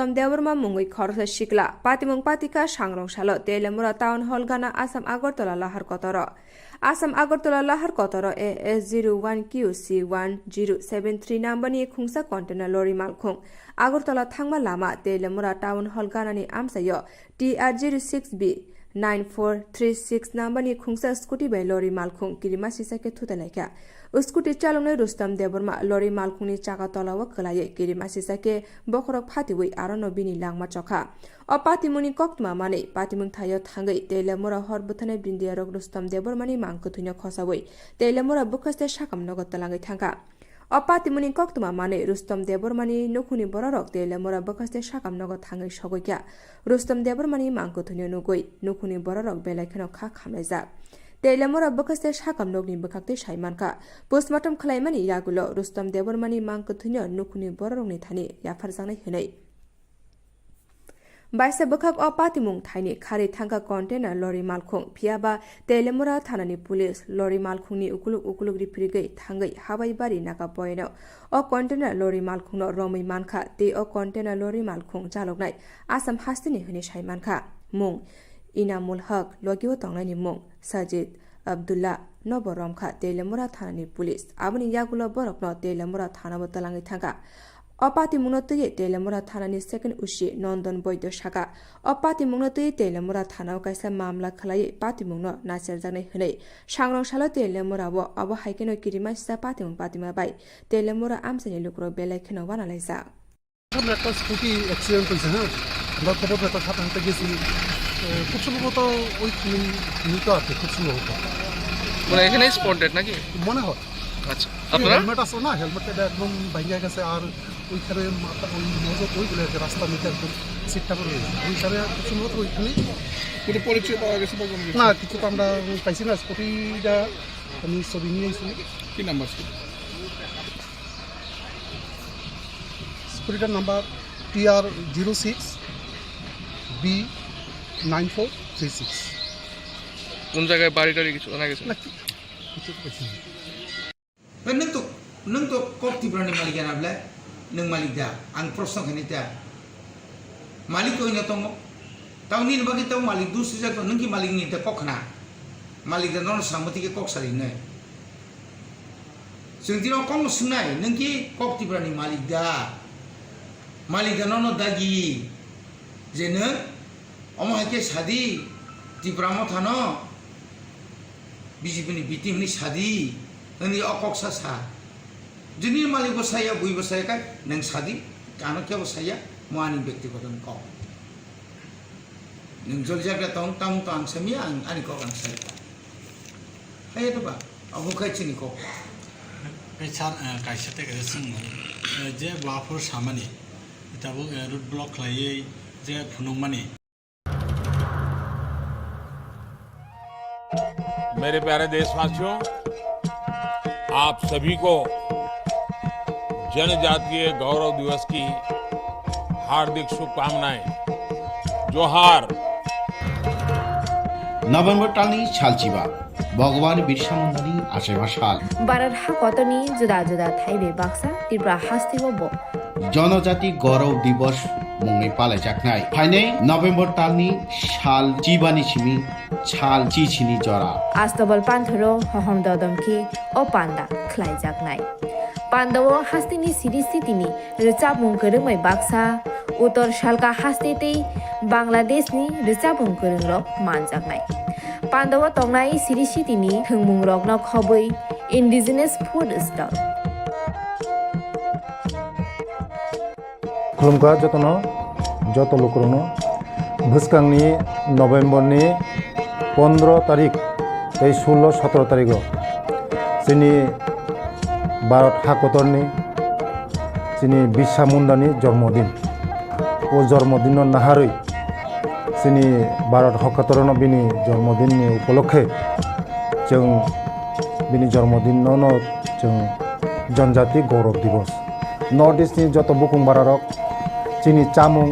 Rustom Deborma Mungui Korsa Shikla, Patimung Patika, Shangrong Shalo, Telemura Town Hall Gana, Asam Agortola Lahar Kotoro. Asam Agortola Lahar Kotoro AS01QC1073 number ni Kungsa container lorry Malkung. Agortola Thangma Lama, Telemura Town Hall Gana ni Amsayo, TR06B. 9436 number ni khungsa scooty by lorry malkhung kirima sisake thutalaika scooty chalongnai Rustom Deborma lorry malkhungni chaka tolawa khalaye kirima sisake bokhorok phatiwi arono bini langma chokha o patimuni koktma mane patimung thayo thangai telemura horbuthane bindiarok Rustom Debormani mangkuthunya khosawi telemura bukhaste sakam nogot talangai thangka Patimuni koktuma mane Rustom Debormani nukuni bororok telemura bakaste sakam nogo thangai sogoikya Rustom Debormani mangkuthuni nugoi nukuni bororok belaikano kha khamlaijak telemura bakaste sakam nogni bakakte saimanka postmortem khlaimani yagulo Rustom Debormani mangkuthuni nukuni bororokni thani yafarjangnai hinai Baisa bakak o patimung thaini khari thangka container lorry malkhung phiaba telemura thanani police lorry malkhungni ukuluk ripirigai thangai habai bari naka poino o container lorry malkhungno romai mankha te o container lorry malkhung jaloknai asam hastini hini saimankha mung inamul haq logio tongnani mung sajid abdullah noboromkha telemura thanani police abuni yagulo borokno telemura thanabo talangai thangka Opati munotui telemura thanani second ushi nondon boido shaka opati munotui telemura thana kaisa mamla khalai pati mungno naserjanai hinai sangrong sala telemura bo abo haikeno kirima sa pati mung patima bai telemura amsani lukro belai kheno wana laisa আমরা একটা scooty accident হয়েছে হ্যাঁ আমরা খবর পেতাম সাথে সাথে গেছি খুব সম্ভবত ওই নিতে আছে খুব সম্ভবত মানে এখানে স্পটেড নাকি মনে হয় আচ্ছা আপনারা হেলমেট আছে না হেলমেটটা একদম ভাঙিয়া গেছে আর ওইখানে ওই মজত ওইগুলো রাস্তার নিচে একদম সিটটা করে ওইখানে খুব সম্ভবত ওইখানে কোনো পরিচয় পাওয়া গেছে না কিছু তো আমরা পাইছি না স্কুটিটা আমি ছবি নিয়ে এসেছি কি নাম্বার স্কুটিটার নাম্বার TR06B9436 কোন জায়গায় বাড়িটারি কিছু জানা গেছে না কিছু পাইছি nung to kok Tipra ni Malik na bla nung Malik da ang prosno kanita Malik ko ina tongo taw ni bagi taw Malik du sija to nung ki Malik ni ta kok na Malik da non samati ke kok sari ne singtino kong sunai nung ki kok Tipra ni Malik da Nono Dagi jene omo hake shadi Tipra Motha no BJP ni bitim ni shadi ini okok sasa jadi malik saya bui saya kan neng sadi karena kau saya mau ani bekti kodan kau neng jual jaga tahun semi ani kau kan saya ayat tu pak aku kai cini kau pecar kaisa te kaya Sungmung je wafur samani itabu root block lagi je phunung mani मेरे प्यारे देशवासियों आप सभी को जनजातीय गौरव दिवस की हार्दिक शुभकामनाएं जोहार नवेम्बर टालनी सालचिबा भगवान बिरसा मुंडानि आशेबा साल बारार हा कतनी जुदा जुदा थाइबे बाक्सा त्रिपुरा हास्तिबो जनजाति गौरव दिवस मुंगै पालायजाखनाय फाइनै नवेम्बर टालनि साल चिबानि सिमि साल चिचिनि जरा आस्तबल पान्थरो हहम ददमखि ओ पान्दा खलायजाखनाय पान्दावो हास्तिनि सिरिस्थितिनि रिचाबुं गोरोंमै बाक्सा उत्तर सालका हास्तेतै बांलादेशनि रिचाबुं गोरोंरो मानजाखनाय पान्दावो तंनाय सिरिस्थितिनि थोंमुं रगनो खबै इन्डिजिनास फुड स्टल खुलुमगा जतनो जत लोकरनो भुसकांनि नवेम्बरनि 15 तारिख 16-17 तारिख जोंनि भारत हाकतरनि जोंनि बिरसा मुंडानि जन्मदिन ओ जन्मदिन नाहारै जोंनि भारत हाकतरनो बिनि जन्मदिननि उपलक्षे जों बिनि जन्मदिनावनो जों जनजाति गौरव दिवस नर्थ इस्टनि जत बुकुं बारारक जोंनि चामुं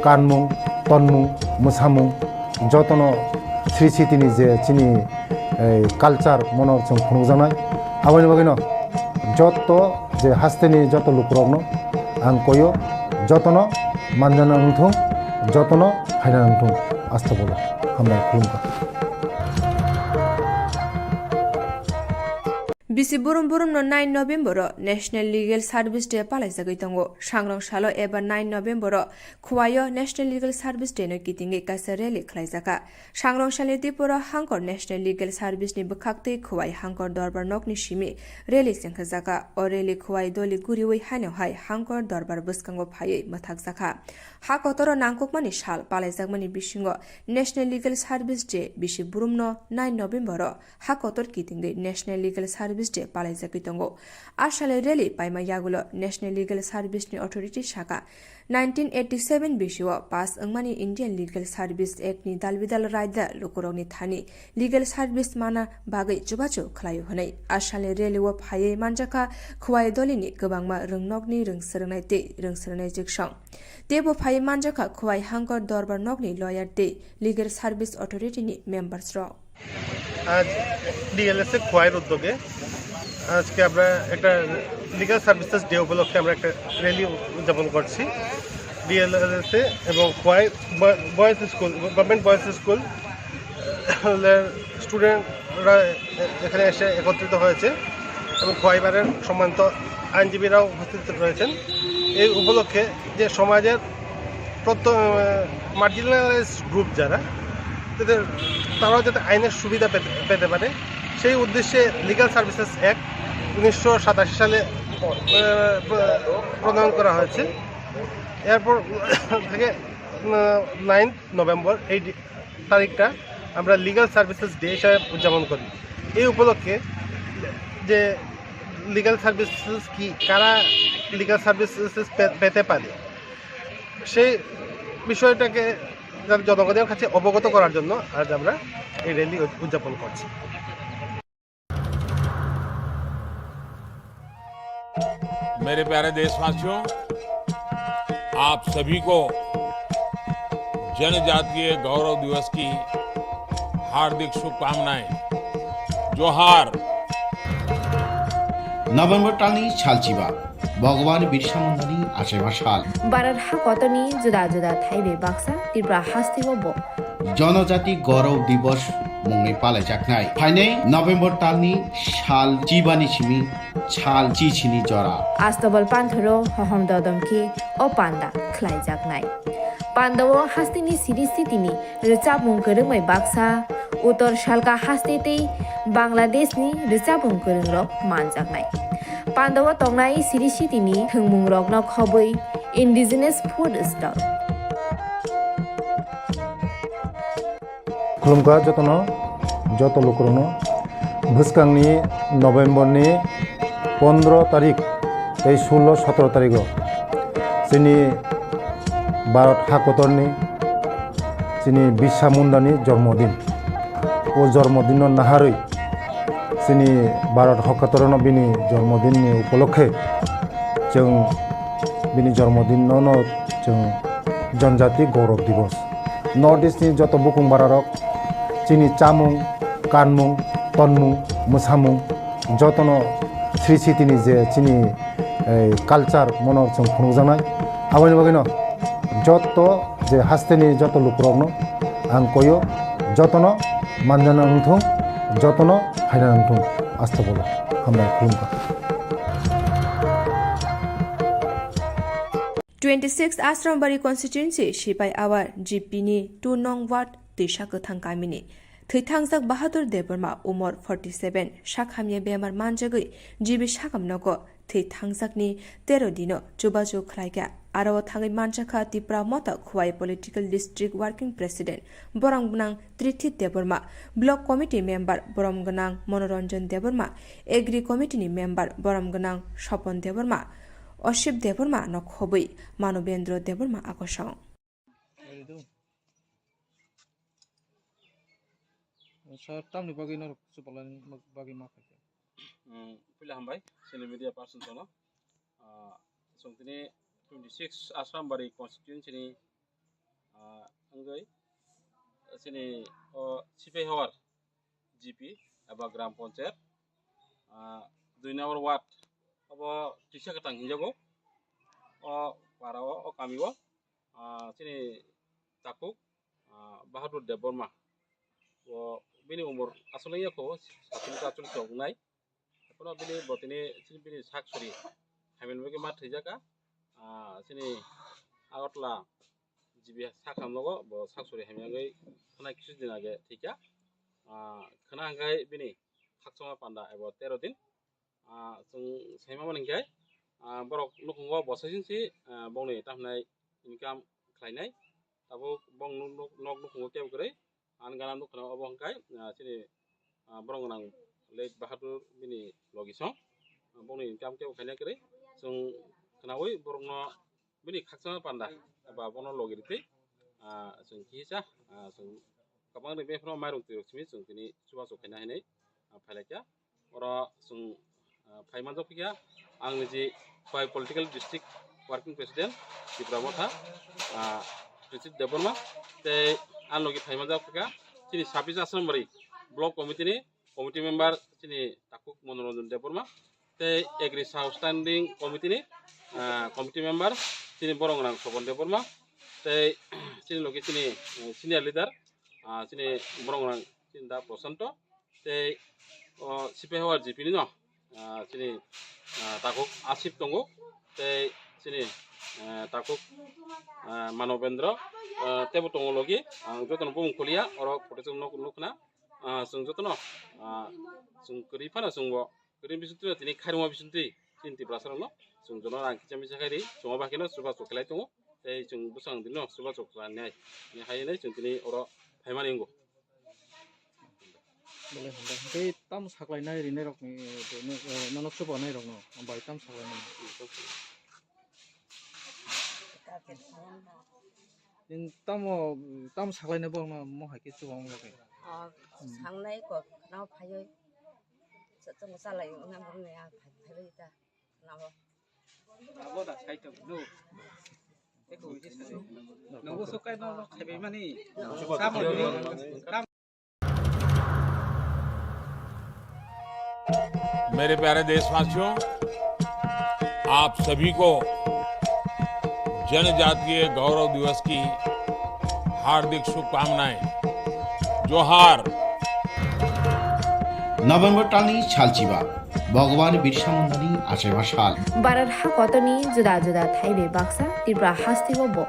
कानमुं तनमुं मोसामुं जतनो श्री सिटिनि जे जोंनि कालचार मनर जों खुंजानाय आबानि बागैनो जत जे हास्तेनि जत लुकरनो आं कयो जतनो 만나는 응통 যতন ফাইনাল 응통 আসতে বলো আমরা খুলুমকা Bisi burum burum no 9 November National Legal Service Day palaisagoi tango sangrong salo eba 9 November khwayo National Legal Service Day no kitinge kasareli khlaijaka sangrong sale Tipura hangkor National Legal Service ni bkhakte khwai hangkor dorbar nok ni shimi reli sengkhajaka o reli khwai doli guriwi haino hai hangkor dorbar buskango phai mathak jaka ha kotoro nangkokmani sal palaisakmani bisingo National Legal Service Day bisi burum no 9 November ha kotor kitinge National Legal Service Day palaisagoi tango asale reli paima yagulo National Legal Service ni Authority shaka 1987 bisio pass angmani Indian Legal Service Act ni dalbidal raida lokorogni thani legal service mana bagai chubachu khlayo hanai asale reli wo phaye manjaka khwai dolini gobangma rungnokni rungsrnai te rungsrnai jiksang tebo phaye manjaka khwai hangkor dorbar nokni lawyer te Legal Service Authority ni members ro আজ DLSA খোয়াইয়ের উদ্যোগে আজকে আমরা একটা legal services day উপলক্ষে আমরা একটা rally উদযাপন করছি ডিএলএসএ এবং Khowai boys school government boys school স্টুডেন্টরা এখানে এসে একত্রিত হয়েছে এবং খোয়াইবারের সম্মানিত আইনজীবীরাও উপস্থিত রয়েছেন এই উপলক্ষে যে সমাজের মার্জিনালাইজ গ্রুপ যারা তারাও যাতে আইনের সুবিধা পেতে পারে সেই উদ্দেশ্যে লিগাল সার্ভিসেস অ্যাক্ট 1987 সালে প্রণয়ন করা হয়েছে এরপর থেকে 9 নভেম্বর এই তারিখটা আমরা লিগাল সার্ভিসেস ডে হিসাবে উদযাপন করি এই উপলক্ষে যে লিগাল সার্ভিসেস কি কারা লিগাল সার্ভিসেস পেতে পারে সেই বিষয়টাকে জনগণের কাছে অবগত করার জন্য আজ আমরা এই র্যালি উদযাপন করছি मेरे प्यारे देशवासियों आप सभी को जनजातीय गौरव दिवस की हार्दिक शुभकामनाएं जोहार নভেম্বর টালনি সালচিবা ভগবান বিরসা মুন্ডানি আশেমা সাল বারার হা কতনি জুদা জুদা থাইবে বাক্সা ত্রিপুরা হাস্তিবব জনজাতি গৌরব দিবস মুংনি পালাইজাকনাই ফাইনে নভেম্বর টালনি সাল চিবানি সিমি ছাল চিছিনি জরা আস্তবল পান্থরো হহম দদমকে ও পান্ডা খ্লাইজাকনাই পান্ডাও হাস্তিনি সিরিস্থিতিনি রিচাবুং করংমাই বাক্সা উত্তর শালকা হাস্তেতেই বাংলাদেশনি রিচাবুং করংরক মানজাকনাই পান্ডাও তংনাই সিরিস্থিতিনি থংমুং রকনক হবই ইন্ডিজিনাস ফুড স্টল खुलुमका যত লোকরনো ভুসকাংনি নভেম্বরনি 15 তারিখ 16-17 তারিখ চিনি ভারত হাকতরনি চিনি বিরসা মুন্ডানি জন্মদিন ও জন্মদিন নাহারই চিনি ভারত হাকতরন বিনি জন্মদিননি উপলক্ষে जों बिनि जन्मदिन जों जनजाति गौरव दिवस नर्थ इस्टनि जत बुकुं बारारक चिनि चामुं कानमुं तनमुं मोसामुं जतन श्री सिटिनि जे चिनि कालचार मनर जों खुंजानाय आबानि बागैनो जत जे हास्तेनि जत लुकरकनो आं कयो जतन मानजाना उंथुं जतन फायना उंथुं आस्था बोलो हामबाय खुलुमबाय 26 Asrambari constituency Shipai Awar GP ni 2 Nong Ward Tisakha Thangkamini Thaitangjak Bahadur Deborma Umor 47 Shakhamye Bemar Manjagui Jibi Shakamnogo Thaitangjak ni 13 dino Chubachu Khlaiga Araw Thangai Manjaka Tipra Motha Khwai Political District Working President Boromgnang Trithit Deborma Block Committee Member Boromgnang Monoranjan Deborma Agri Committee ni Member Boromgnang Shopon Deborma অশিব Debbarma নখবই Manabendra Debbarma আকর্ষণ tamni bagi nor supalan bagi makai pila hambai senior media person sono songtini 26 Asrambari constituency ni anggai sini sipai hawar GP aba gram panchayat 2 number ward abo Tisakha tang hinjago o parao o kamiwo sini takuk Bahadur Deborma wo bini umur aslinya ko satu nai kono bini botini sini bini saksuri hamin bagi mat hijaka sini agotla jibi sakam logo bo saksuri hamin gai kana kisu dinage tika kana gai bini kaksoma panda ebo 13 din sung sema maningkai borok nukungo bosasin si bongni tamnai income khlainai tabo bong nok nukungo keu gre an gana nukna obong kai sini borong nang late Bahadur bini logisong bongni income keu khainai gre sung kanawi borong no bini kaksoma panda ba bono logirti sung kisa sung kabang rebe fro mairung tirosmi sung tini suba sokhaina hinai phailaka ora sung Paiman Jopia, Angji by Political District Working President, Tipra Motha, President Deborma, the Anlogi Paiman Jopia, Chini Sabis Assembly, Block Committee, Committee Member, Chini Takuk Monoron Deborma, the Agri Outstanding Committee, Committee Member, Chini Borongan Sobon Deborma, the Chini Loki Senior Leader, Chini Borongan Chinda Prosanto, the Sipewa Jipino. Sini takuk asip tunggu, teh sini takuk Manobendra, teh tunggu lagi, jotono pun kuliah, orang protes nukna, jotono, keripana sungguh, kerip bisu tu, ini karima bisu tu, cinti perasaan lo, jotono orang kicam bisa kiri, semua bagian sudah cukup tunggu, teh busang dino sudah cukup nih hari ini ini orang payman inggu. Boleh, boleh. Tam saklai nai rini rok ni, nono coba nai rok no, ambai tam saklai nai. Yang tam saklai nai bang mau hakik coba mau lagi. Sang nai kok, kenapa payah? Setengah salah yang ngambil ni payah kita, kenapa? Apa dah saya tu, no. Eko isi sih. Nono suka nono kayak mana ni? Sabo ni. मेरे प्यारे देशवासियों, आप सभी को जनजातीय गौरव दिवस की हार्दिक शुभकामनाएं। जोहार। नवेम्बर टालनि सालचिबा भगवान बिरसा मुंडानि आशेबा साल भारत हाकतनि जुदा जुदा थाइबे बाक्सा त्रिपुरा हास्तिबो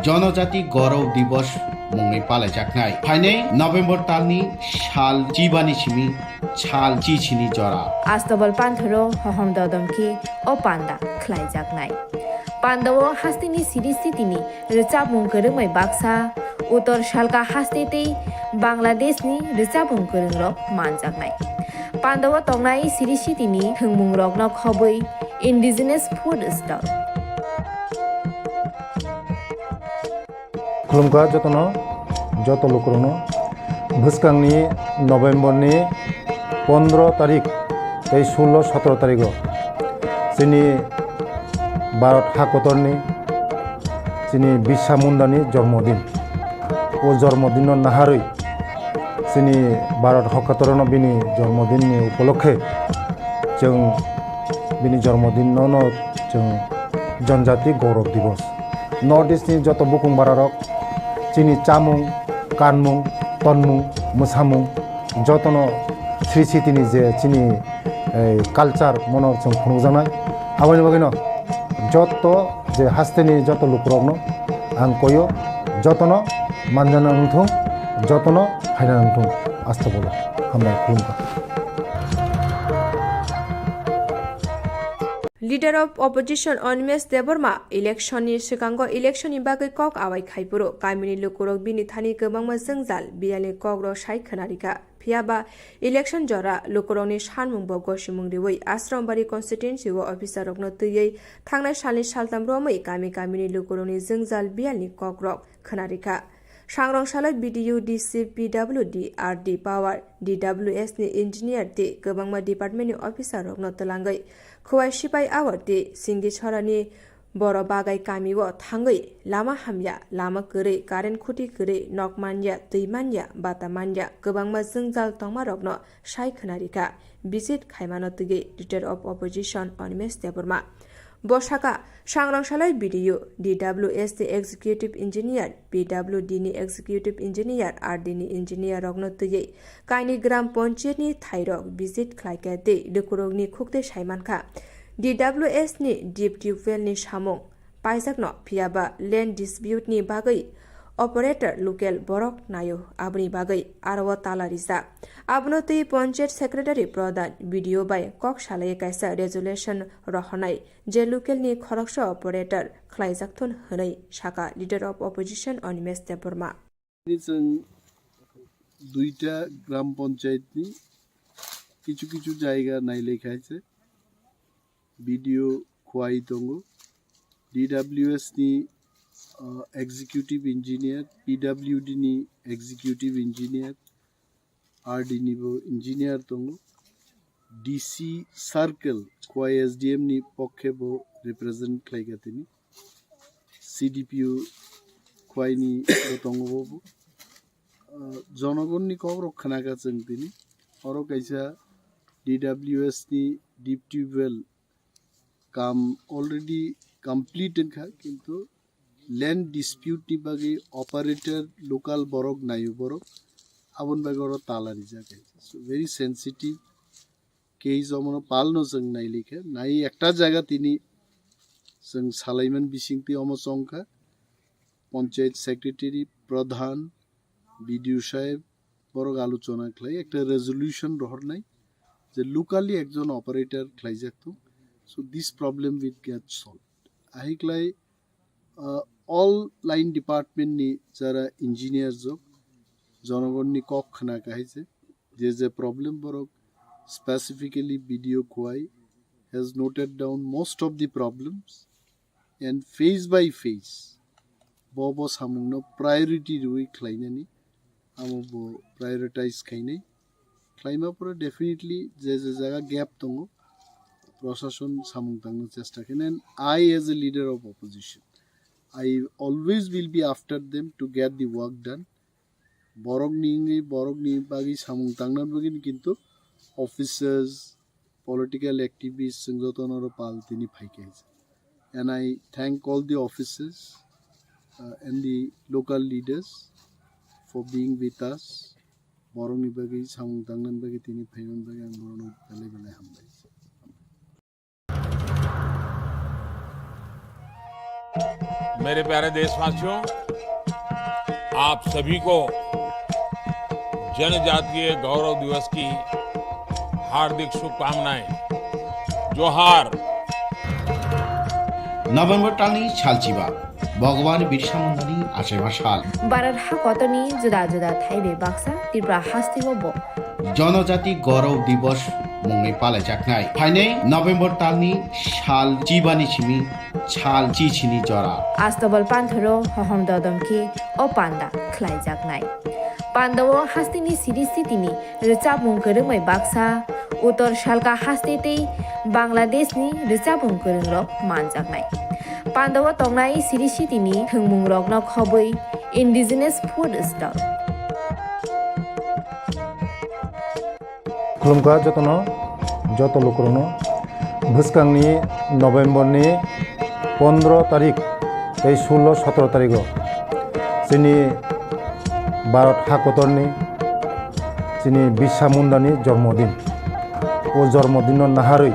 जनजाति गौरव दिवस मुंगै पालायजाखनाय फाइनै नवेम्बर टालनि साल चिबानि सिमि साल चिचिनि जरा आस्तबल पान्थरो हहम ददमखि ओ पान्दा खलायजाखनाय पान्दावो हास्तिनि सिरिस्थितिनि रिचाबुं गोरोंमै बाक्सा उत्तर सालका हास्तेतै बांलादेशनि रिचाबुं गोरोंरो मानजाखनाय पान्दावो तंनाय सिरिस्थितिनि थोंमुं रगनो खबै इन्डिजिनास फुड स्टल खुलुमगा जतनो जत लोकरनो भुसकांनि नवेम्बरनि 15 तारिख 16-17 तारिख जोंनि भारत हाकतरनि जोंनि बिरसा मुंडानि जन्मदिन ओ जन्मदिन नाहारै जोंनि भारत हाकतरनो बिनि जन्मदिननि उपलक्षे जों बिनि जन्मदिनावनो जों जनजाति गौरव दिवस नर्थ इस्टनि जत बुकुं बारारक जोंनि चामुं कानमुं तनमुं मोसामुं जतनो श्री सिटिनि जे जोंनि कालचार मनर जों खुंजानाय आबानि बागैनो जत जे हास्तेनि जत लुकरकनो आं कयो जतनो मानजाना नुथुं जतनो फायना नुथुं आस्था बोला हामनाय खुलुमगा Leader of Opposition Onmes Deborma election ni sikango election ni bagai kok awai khaipuro kamini lukurok bini thani gobangma jongjal bialni kokro sai khonarika phiaba election jora lukurokni sanmung bo gosimung riwei asrambari constituency o officer rokno tuyei thangnai salni saltam romai kamini lukurokni jongjal bialni kokrok khonarika Sangrong salai BDU DC PWD RD Power DWS ni engineer te gobangma department ni officer rokno telangai Khwai Sipai Awarte Singgi Chorani Boro Bagai Kamiwo Thangai Lama Hamya Lama Kere Karen Khuti Kere Nokmanya Tuimanya Batamanya Gobangma Jongjal Tongma Rokno Sai Khonarika Visit Khaimano Tuge Leader of Opposition Onmes Deborma Boshaka Shangrangsalai BDU DWS ni Executive Engineer PWD ni Executive Engineer RD ni Engineer rokno tuye kaini Gram Panchayat ni thairok visit khlaikate dukurok ni khukte saimankha DWS ni Deep Tubewell ni Samung Paijakno phiaba land dispute ni bagai operator local borok nayo abni bagai arwa tala rijak abno tui panchayat secretary pradhan video bai kok salai kaisa resolution rohonai je local ni khoroksa operator khlaijakthon hwnai saka leader of opposition Onimes Deborma जों दुईटा ग्राम पंचायत नि किछु किछु जायगा नाइलेखाइছে video খুয়াই দঙ্গো DWS ni executive engineer PWD ni executive engineer RD ni bo engineer tongo DC circle Khowai SDM ni পক্ষে bo represent খাইগাতেনি CDPO Khowai ni tongo bo জনগণ ni কক রক্ষণাগা जों তিনি অরো কাইসা DWS ni deep tubewell কাম অলরেডি কমপ্লিটেড খা কিন্তু land dispute নি বাগে operator local বরক নাইও বরক আবন বাগর তালারি জায়গা সো ভেরি সেনসিটিভ কেস অমন পালনো जों নাইলিখে নাই একটা জায়গা তিনি जों সালাইমান বিসিংতি অমসংখ্যা পঞ্চায়েত সেক্রেটারি প্রধান বিডিও সাহেব বরক আলোচনা খাই একটা রেজলিউশন রহরনাই যে লোকালি একজন operator খাইজাকতো so this problem will get solved ahiklai all line department ni jara engineers jok jonogon ni kok khana kaise je problem borok specifically video kwai has noted down most of the problems and phase by phase bobo samungno priority rui khlainani amobo prioritize khainai claima pore definitely je jaga gap tongo প্রশাসন সামুংতাংনো চেষ্টা করেন and I as a leader of opposition I always will be after them to get the work done borok ni bagi samungtangnan bagin kintu officers political activists singjotonoro pal tini phaikaise and I thank all the officers and the local leaders for being with us borok ni bagi samungtangnan bagi tini phaiman bagi ang borono bele hambai मेरे प्यारे देशवासियों आप सभी को जनजातीय गौरव दिवस की हार्दिक शुभकामनाएं जोहार नभेम्बर टालनि सालचिबा भगवान बिरसा मुंडानि आसेमा साल बारार हा कतनि जुदा जुदा थाइबे बाक्सा त्रिपुरा हास्तिगबो जनजाति गौरव दिवस मुङै पालाइजाखनाय फाइनै नभेम्बर टालनि साल चिबानि सिमी छाल चिचिनि जरा आस्तबल पान्थरो हहम ददमखि ओ पान्दा ख्लाइजाखनाय पान्दावो हास्तिनि सिरिस्थितिनि रिचाबुं गोरोङै बाक्सा उत्तर सालका हास्तेतै बांलादेशनि रिचाबुं गोरोंरक मानजाखनाय पान्दावो तंनाय सिरिस्थितिनि थोंमुं रकनो खबै इन्डिजिनास फुड स्टल खुलुमगा जतनो जत लोकरनो भुसकांनि नभेम्बरनि 15 तारिख 16-17 तारिख जोंनि भारत हाकतरनि जोंनि बिरसा मुंडानि जन्मदिन ओ जन्मदिन नाहारै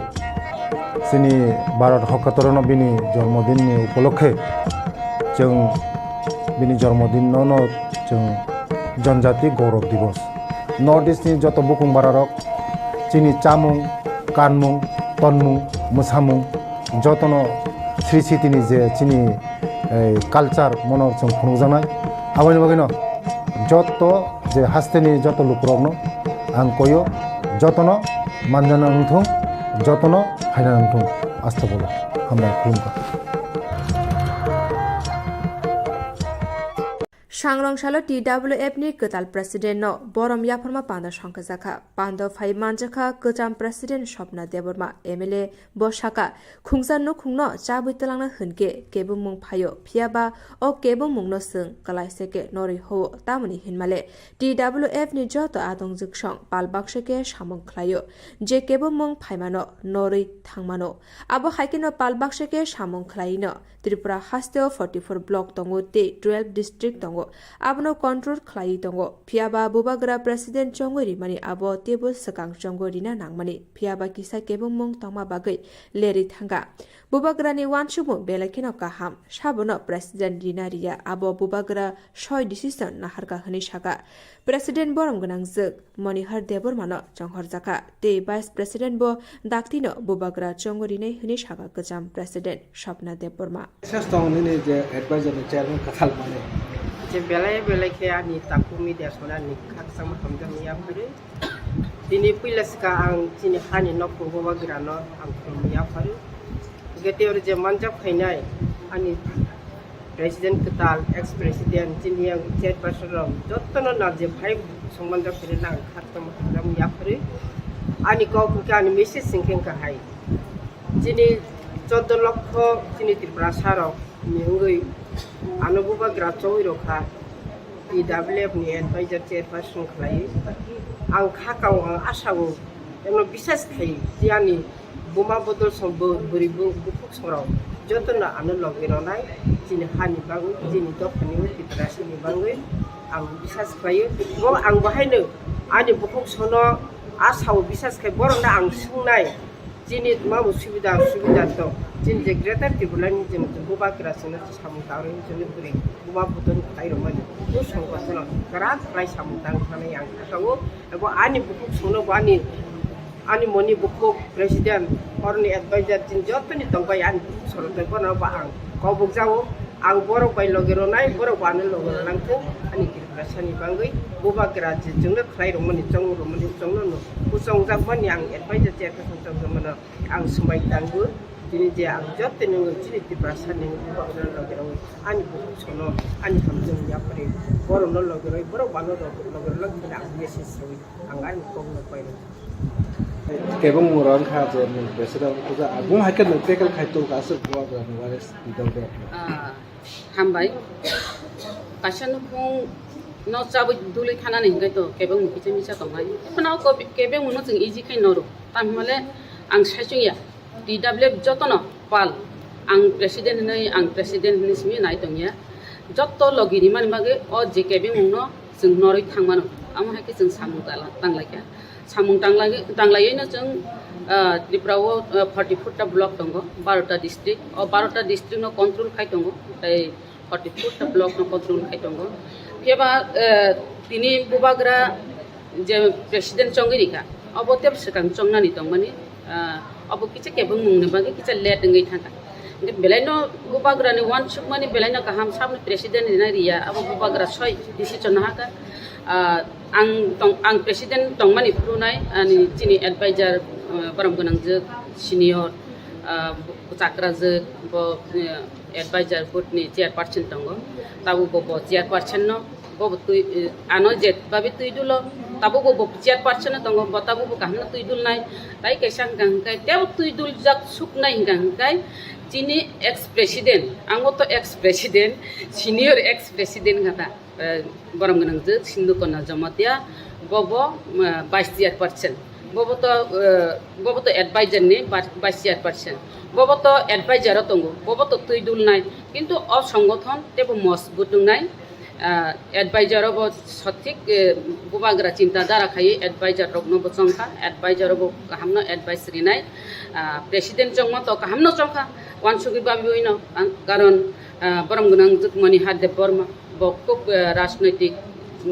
जोंनि भारत हाकतरनो बिनि जन्मदिननि उपलक्षे जों बिनि जन्मदिननो जों जनजाति गौरव दिवस नर्थ इस्टनि जत बुकुं बारारक जोंनि चामुं कानमुं तनमुं मोसामुं जतनो श्री सिटिनि जे चिनि कालचार मनर जों खुंजानाय आबानि बागैनो जत जे हास्तेनि जत लुकरकनो आं कयो जतनो मानजाना नंथों जतनो फायना नंथों आस्था बोला हामबाय खुलुमबाय सांग्रंशालो TWF ni ketal president no borom yaphorma panda songkajaka pando phai manjaka kecham president Shopna Deborma MLA Boshaka khungsa no khungno chabuitalangna hunke kebumung phayo phiaba o kebumung no sung kalai seke nori ho tamuni hinmale TWF ni joto adong juksong palbakseke samung khlayo je kebumung phaimano nori thangmano abo haikino palbakseke samung khlaino Tripura hasteo 44 block tongo te 12 district tongo abno control khlai tongo phiaba bubagra president chongori mani abo tebul sakang chongori na nangmani phiaba kisa kebumung tongma bagai leri thanga bubagra ni wanshubu belakino kaham sabono president dinaria abo bubagra soy decision naharka hani saka president borom gonang juk monihar debor mano jonghor jaka te vice president bo daktino bubagra chongori nei hani saka kacham president Shopna Deborma Sastong ni je advisor ni chairman kathal mane je belai ke ani takumi dia sona ni khak sam kamjam ya pare dini pilaska ang chini khani nok ko bagra no ang ya pare geteor je manjab khainai ani president katal ex president chini yang chairperson rom jottono na je bhai sambandha pare na khak sam kamjam ya pare ani ko ka ani message sinking ka hai chini 14 লক্ষ চিনি Tripura সারক নিঙ্গই আনুবুবা গ্রাচই রখা PWF ni advisor chairperson khlai ang khakau ang asago eno bisas khai jiani buma bodol sombo buribu bukuk sorau jotona anu logironai chini hani bangu chini dokhani Tripura sini bangu ang bisas khlai bo ang bahaino ani bukuk sono asao bisas khai borona ang sungnai Jini mau sudah tu, jini greater Tripura ni jini buba kerasnya samu tahu ni jini beri buba buton air mana, tu sangka sana kerat kelai samu tang sana yang tahu, aku ani buku sono ani moni buku presiden orang ni advisor jini jatuh ni tangkai ani sono tangkai nama ang kau bukjau ang borok bai logeronai borok banu logeronang tu ani Tripura sani banggai buba kerasnya jini kelai romani jong no pusong zaman yang advisor chairperson jong mana ang sumai tanggu jini dia ang jotte nungu jini Tripura sani buba banu logeroi ani buku sono ani hamjung ya pare borok no logeroi borok banu logeronang tu ang yesis roi ang ani kong no pai kebong muron kha je ni besada kuza agum haken no tekel khaitu ka asur buwa ga wares didau hambai kasan khong no chabu duli khana ni ngai to kebong mu kiche misa tongai phana ko kebong mu no jing easy khai noro tamhale ang saichung ya DWF jotono pal ang president ni simi nai tongya jotto logiri man bage o je kebong mu no jing noroi thangmano am ha ki jing samung tanglai samung tanglai na jing Tripura 44 ta block tongo 12 ta district o 12 ta district no control khai tongo tai 44 ta block no control khai tongo pheba tini bubagra je president chongiri ka obotep sekang chongna ni tongmani obo kiche kebung mungni bagi kiche let ngai thanga belaino bubagra ni one chukmani belaino kaham sabni president ni ria abo bubagra soi decision haka ang president tongmani prunai ani chini advisor param gonang je senior Tisakha je bo advisor board ni chairperson tongo tabu bo chairperson no bo tui ano jet babi tui dulo tabu bo chairperson tongo bo tabu bo kahna tui dul nai tai kaisang gang kai teu tui dul jak suk nai gang kai chini ex president ango to ex president senior ex president gata borom gonang je sindu kona jamatia bobo vice chairperson bobo to advisor ni vice chairperson bobo to advisor tongo bobo to tui dul nai kintu o সংগঠন tebo মজবুত নাই advisor bo সঠিক bubagra চিন্তা দ্বারা খাই advisor rokno bo chongkha advisor bo kahamno advisory nai president jongma to kahamno chongkha wansugi babi oino karon borom gunang jukmani hadde borma bo kok রাজনৈতিক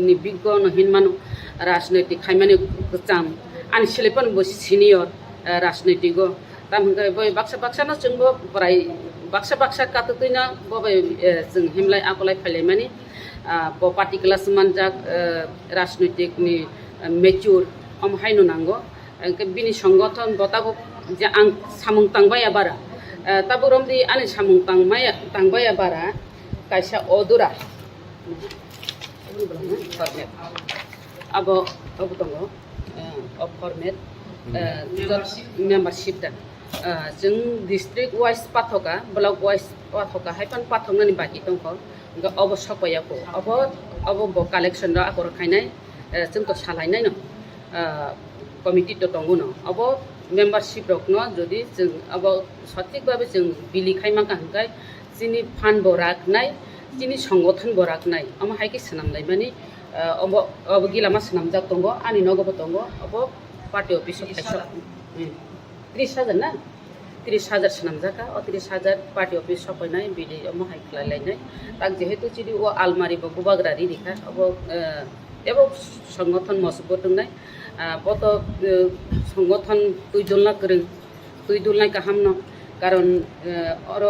ni biggo no hinmano রাজনৈতিক khaimani cham ani selepan bo senior রাজনৈতিকgo tamhai boy baksa no chungbo prai baksa katutuina bo jing himlai akolai phalemani bo particular manjak রাজনৈতিক ni mature haino nango bini সংগঠন botabo je ang samung tangbaya bara taburomdi ani samung tangbaya bara kaisa odura format abo tongo format membership da जों district wise pathoka block wise pathoka haipan pathoknani baki tongko ga abo sapayako abo collection ra akor khainai जों to salainai no committee to tongo no abo membership rok no jodi जों abo সঠিক ভাবে जों বিলি Khaimah কাহকাই যিনি fund Barak নাই যিনি সংগঠন বরাক নাই আমা হাইকে সানামলাই মানে abo gilama sanamjak tongo ani nogobo tongo abo party office kaisa 30,000 na 30,000 sanamjaka o 30,000 party office sopainai bili amo hai khlailai tak jehetu chidi o almari bo gubagrari dikha abo ebo সংগঠন মজবুত নাই বত সংগঠন তুই দুলনা কাহাম ন কারণ আর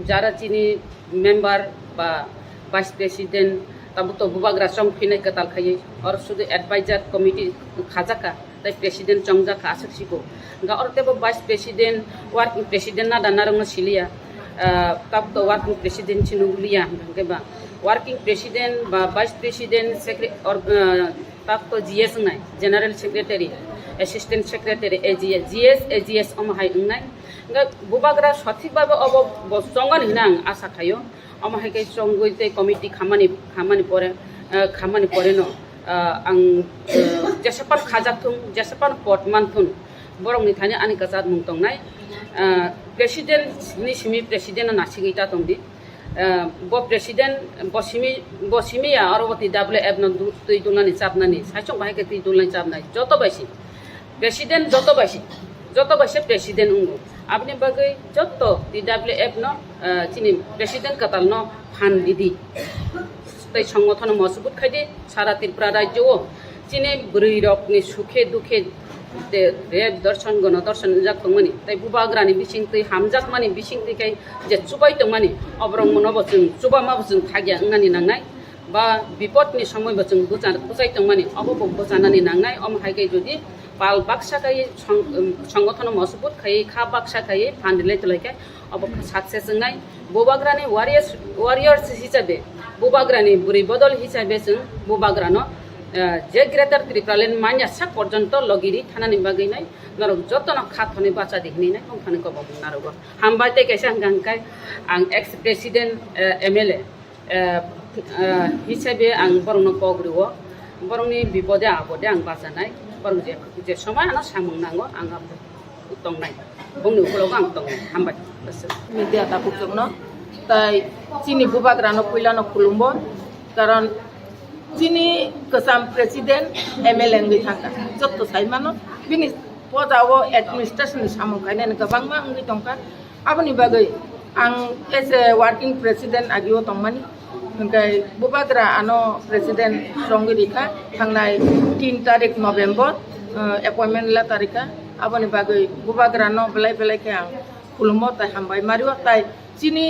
যারা চিনি মেম্বার বা ভাইস প্রেসিডেন্ট তাবো তো বুবাগ্রা চং ফিনাই কাতাল খাই আর শুধু অ্যাডভাইজার কমিটি খাজাকা তাই প্রেসিডেন্ট চংজাকা আসিকো গা আর তেব ভাইস প্রেসিডেন্ট ওয়ার্কিং প্রেসিডেন্ট না দানারং সিলিয়া তাব তো ওয়ার্কিং প্রেসিডেন্ট চিনুগুলিয়া গেবা ওয়ার্কিং প্রেসিডেন্ট বা ভাইস প্রেসিডেন্ট সেক্রেটারি আর তাব তো জিএস নাই general secretary assistant secretary AGS অমহাই নাই গা বুবাগ্রা সঠিকভাবে অব চঙ্গন হিনাং আশা খাইও অমহাইকে চঙ্গইতে কমিটি খামানি পরে ন আং যেসেপান খাজাথুং যেসেপান পট মানথুন বরংনি থানি আনি কাজাত মুং তংনাই president ni simi president na sigita tongdi bo president bosimi ya arobati WF no tui dulani chapnani saichong bahai ke tui dulani chapnai joto baisi president ungu apni bagai joto WF no chini president katal no phan didi tai সংগঠন মজবুত খাইদে সারা ত্রিপুরা রাজ্য চিনি বুড়ি রকনি সুখে দুঃখে RAB দর্শন গণদর্শন জাকমানি তাই বুবাগ্রানি বিসিং তৈ হামজাক মানি বিসিং তৈকাই যে চুবাই তংমানি অবরং মনব जों চুবামাব जों থাগিয়া अंगानि नांनाय বা বিপদনি সময়ব जों বুজাই তংমানি অবব বুজানানি नांनाय অমহাইকে যদি পাল বাক্সাকাই সংগঠন মজবুত খাই খা বাক্সাকাই ফান্ডিলাই তলাইকাই অব সাকসেস নাই বুবাগ্রানি ওয়ারিয়ার্স হিসাবে বুবাগ্রানি বুড়ি বদল হিসাবে जों বুবাগ্রানো যে গ্রেটার ত্রিপুরালেন মানিয়া सा পর্যন্ত লগিরি থানানি বাগৈ নাই নরক যতন খাথনি বাচা দিখনি নাই ওখানে কব নারগো হামবাইতে কেসা গাংকাই আং এক্স প্রেসিডেন্ট এমএলএ হিসাবে আং বরং পগ্রিও বরংনি বিপদে আপদে আং বাঁচানাই বরং যে সময় আনা সামুং নাঙ্গো আং তংনাই বংনি উপলগ আং তংনাই হামবাই মিডিয়া তাপুকজংনো তাই চিনি বুবাগ্রানো কইলানো খুলুমবো কারণ চিনি কসাম president MLA ngi thangka jotto saimano bini pojawo administration samungkainen gabangma ngi tongka aboni bagai ang as a working president agio tongmani ngai bubagra ano president songgirika thangnai 3 tarik november appointment la tarika aboni bagai bubagra no belai ke ang khulmo tai hambai mario tai chini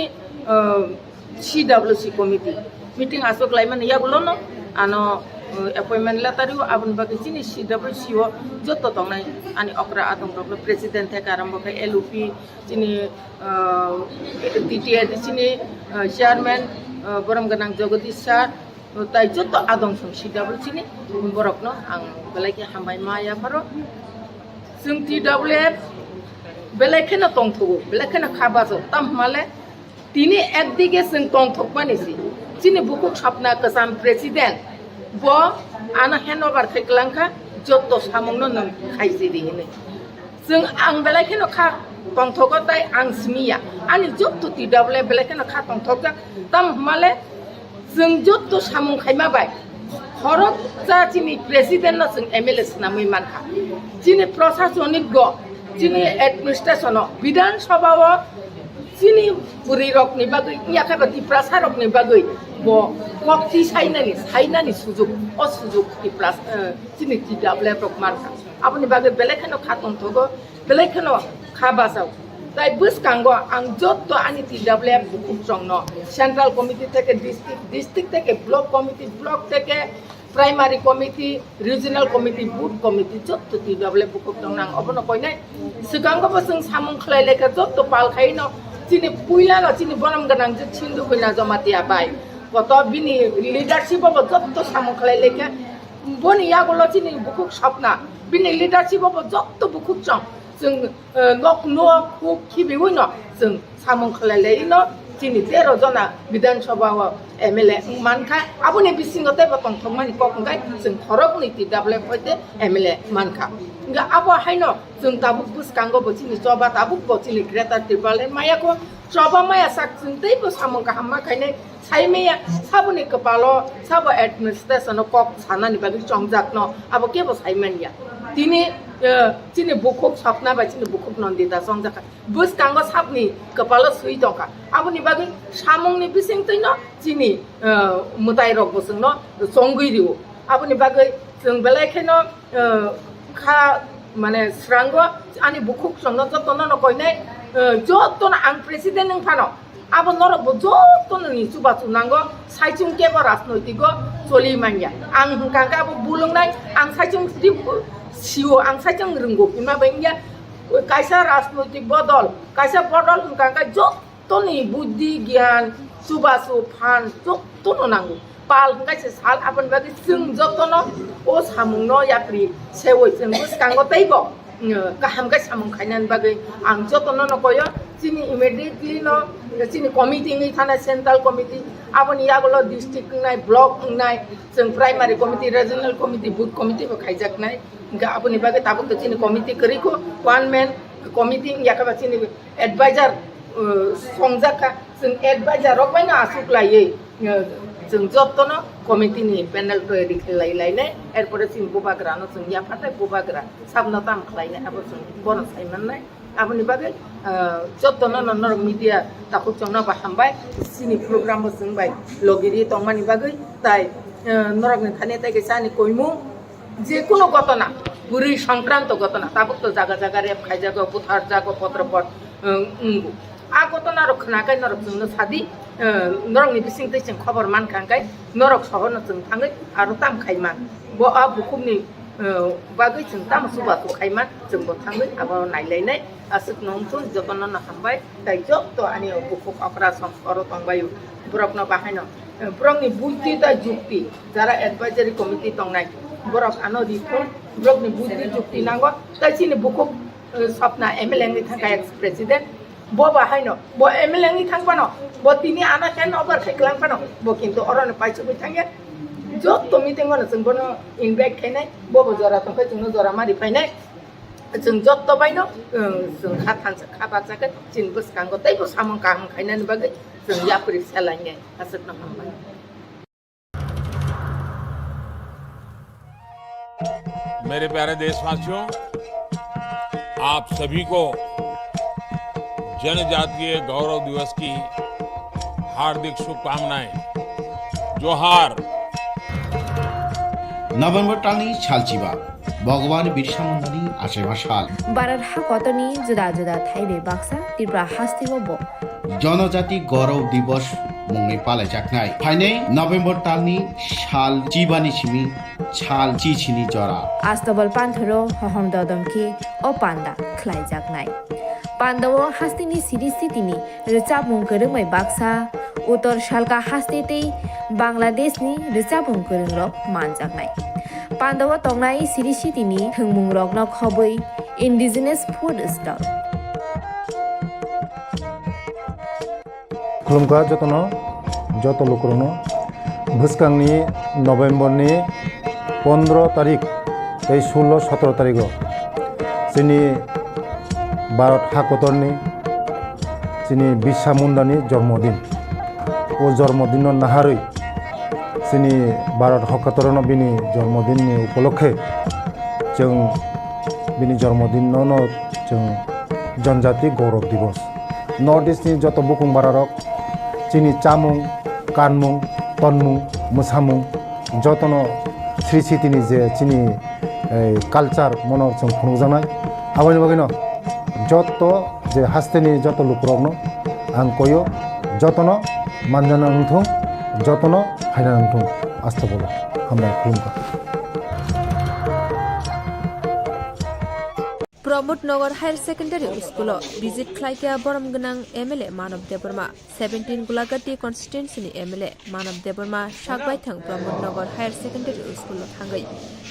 CWC committee meeting asok laiman yagulo no ano appointment la tariu abun bagi chini CWC o joto tongnai ani okra atong problem president theka arambo kai LUP chini DTA chini chairman boram ganang jogadish sir tai joto adong sum CWC chini borok no ang belai ke hambai maya paro sung TWF belai ke na tongthugo belai ke na khabaso tam male tini ekdige sung tongthok manisi chini bukuk sapna kasam president bo ana handover kheklangkha jotto samungno nang khaisi dihine जों आं बेलायखनो खा तंथको ताय आं स्मिया आनि जत्तो TWF बेलायखनो खा तंथक तम माले जों जत्तो सामुं खायमा बाय हरक जा चिनि प्रेसिडेन्ट न जों एमएलए नामै मानखा चिनि प्रशासनिक ग चिनि एडमिनिस्ट्रेशन विधान सभाव चिनि बुरि रकनि बागै याखाबति प्रसारकनि बागै ब कक्ति साइनानि सुजुग असुजुग प्लास चिनि TWF रक मानखा आपनि बागै बेलेखनो खातंथगो बेलेखनो खाबासाव ताई बुसकांगो आं जत्तो आनि TWF बुकुचंनो सेंट्रल कमिटी থেকে डिस्ट्रिक्ट থেকে ब्लॉक कमिटी ब्लॉक থেকে primary committee regional committee booth committee जत्तो TWF बुकुचंनो आं अबनो कइनाय सिगांगो बसं सामुं खलायलेखा जत्तो पालखाइनो चिनि पुइलानो चिनि बनम गनां जे छिन्दु कइना जमातिया बाय কত বিনি লিডারশিপ হবো যত সামং খালাই লেখা বনি ইয়াগুলো চিনি বুকুক স্বপ্না বিনি লিডারশিপ হবো যত বুকুক চং जों नक न' खुब खिबिवै न जों सामं खालायलाय न चिनि 13 जना विधानसभा MLA मानखा आबुनि बिसिंगते बतं थंमानि कखंगाय जों खरगनि TWF होते MLA मानखा इंगा आबो हायन जों ताबुक बुसकांगो बचिनि जबा ताबुक बचिनि ग्रेटर ट्रिपल मायाको जबा माया साक जों दैबो सामं गाहामा खायने साइमेया साबुनि कपालो साबो एडमिनिस्ट्रेशन कक सानानि बागै चंजाक न आबो केबो साइमेनिया दिनै चिनि बुकुक सपना बा चिनि बुकुक नन्दिता संजाखा बुस कांगो साबनि कपालो सुइ दंखा आबुनि बागै सामंनि बिसिं तैनो चिनि मुताय रक बसंन संगैरिउ आबुनि बागै जों बेलायखेनो खा माने स्रांगो आनि बुकुक संनो जतन न कइनाय जतन आं प्रेसिडेन्ट नों फानो आबो नरक जतन नि सुबासु नांगो साइचुं केबो राजनैतिक चलि मानिया आं हंकांका आबो बुलुंनाय आं साइचुं सिओ आं साइचुं रोंगौ बिमा बायनिया कायसा राजनैतिक बदल कायसा बदल हंकांका जतन बुद्धि ज्ञान सुबासु फान जतन नांगौ पाल हंकायसे साल आबन बागै जों जतन ओ सामुंन याप्रि सेवै जों बुसकांगो तैबो गाहाम गाय सामं खायनानै बागै आं जतन नकयो चिनि इमिडिएटली न चिनि कमिटि नै थानाय सेन्ट्रल कमिटि आबनि यागलो डिस्ट्रिक्ट नाय ब्लक नाय जों primary committee regional committee booth committee बो खायजाकनाय गा आबनि बागै ताबुक चिनि कमिटि करिखो वन मैन कमिटि याकाबा चिनि एडभाइजर संजाका जों एडभाइजर रकबायना आसुक लायै जों जतन कमिटिनि पेनेल तयारि खालायलायनाय एरपरे चिनि बुबाग्रानो जों याफाथाय बुबाग्रा साबना ताम खालायनाय आबो जों बर सायमाननाय आबनि बागै जतन ननर मिडिया ताखु चंना बाहामबाय चिनि प्रोग्राम जों बाय लगिरि तंमानि बागै ताय नरकनि थाने ताय गेसानि कइमु जे कोनो घटना बुरै संक्रांत घटना ताबुक तो जागा जागा रेप खायजागो बुथार जागो पत्रपट आ घटना रखनाखाय नरक जोंनो सादि नरकनि बिसिं दैजों खबर मानखांखाय नरक सहरनो जों थाङै आरो ताम खायमान ब आ बुकुमनि बागै जों ताम सुबाखौ खायमान जोंबो थाङै आबो नायलायनाय आसुक नंथुन जतन न हामबाय ताय जत आनि बुकुक अपारेशन करो तंबायु ब्रकनो बाहायनो ब्रकनि बुद्धि ता जुक्ति जारा एडभाइजरी कमिटि तंनाय ब्रक आनो रिफर्म ब्रकनि बुद्धि जुक्ति नांगो ताय चिनि बुकुक सपना MLA नि थाखाय x president bo bahaino bo emelengi thangpano bo tini ana ken over khlangpano bo kintu orone paichu bithangya jotto meeting ono जों bono invite khainai bo jora tongkai जोंनो जरा मारि फायनाय जों जत्तो बायनो जों खाथानसे खाबाजागोन चिन बुसकांगो तैबो सामं काम खायनानै बागै जों यापरि सेलायनाय आसुक नहामबाय मेरे प्यारे देशवासियों, आप सभी को जनजातीय गौरव दिवस की हार्दिक शुभकामनाएं। जोहार। नभेम्बर टालनि सालचिबा भगवान बिरसा मुंडानि आसेबा साल भारत हाकतनि जुदा जुदा थाइबे बाक्सा त्रिपुरा हास्तिबो जनजाति गौरव दिवस मुंनि पालायजाकनाय फाइनै नभेम्बर टालनि साल चिबानि सिमि साल चिचिनि जरा आस्तबल पान्थरो हहम ददमखि ओ पान्दा खलायजाकनाय पान्दावो हास्तिनि सिरि सितिनि रिचाबुं गोरोंमै बाक्सा उत्तर सालका हास्तेतै बांलादेशनि रिचाबुं गोरोंरक मानजाकनाय पान्दावो तंनाय सिरि सितिनि थोंमुं रकनो खबै इन्डिजिनास फुड स्टल खुलुमगा जतनो जत लोकरनो भुसकांनि नभेम्बरनि 15 तारिख 16-17 तारिख जोंनि भारत हाकतरनि जोंनि बिरसा मुंडानि जन्मदिन ओ जन्मदिन नाहारै जोंनि भारत हाकतरनो बिनि जन्मदिननि उपलक्षे जों बिनि जन्मदिनावनो जों जनजाति गौरव दिवस नर्थ इस्टनि जत बुकुं भारत जोंनि चामुं कानमुं तनमुं मोसामुं जतनो श्री सिटिनि जे जोंनि कालचार मनर जों खुंजानाय आबानि बागैनो जत जे हास्तेनि जत लुकरकनो आं कयो जतनो मानजाना नंथों जतनो फायना नंथों आस्था बोलो हामबाय खुलुमबाय प्रमोदनगर हायर सेकेन्डारि स्कुलाव भिजिट खालायग्रा बरमगोनां एमएलए मानव देबरमा 17 गुलागाटी कन्स्टिट्युन्सिनि एमएलए मानव देबरमा सागबायथां प्रमोदनगर हायर सेकेन्डारि स्कुलाव थांगै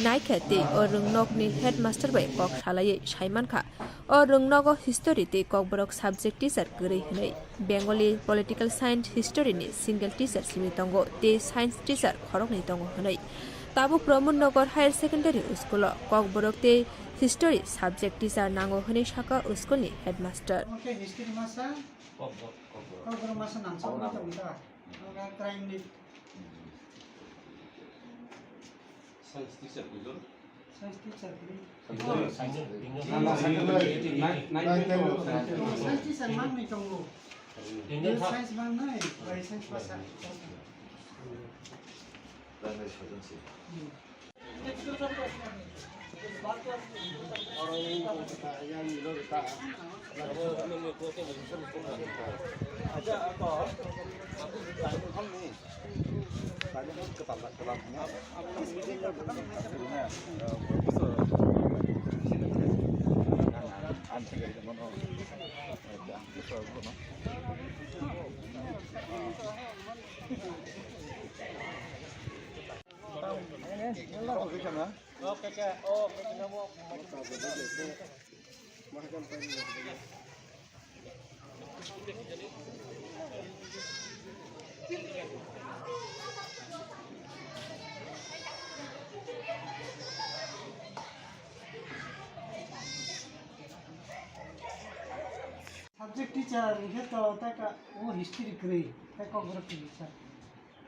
नायखाती ओ रोंनगनि हेडमास्टार बाय कक सालायै साइमानखा ओ रोंनग हिस्टोरी ती ककबरक साबजेक्ट टीचार गरै हनै बेंगली पलिटिकल साइन्स हिस्टोरीनि सिंगल टीचार सिमि दंगो ते साइन्स टीचार खरगनै दंगो हनै ताबु प्रमोदनगर हायर सेकेन्डारि स्कुलाव ककबरक ते हिस्टोरी सब्जेक्ट टीचर नांगो हनै साका स्कुलनि हेडमास्टार हिस्ट्री मासा ककबरक मासा नांगौ दंदा क्राइमनि साइन्स टीचर बिलो साइन्स टीचर साइन्स टीचर मांगनै दंगो साइन्स मांगनै बाय साइन्स मासा सब्जेक्ट टीचर हे तो ताका वो हिस्ट्री करे ताका ककबरक टीचर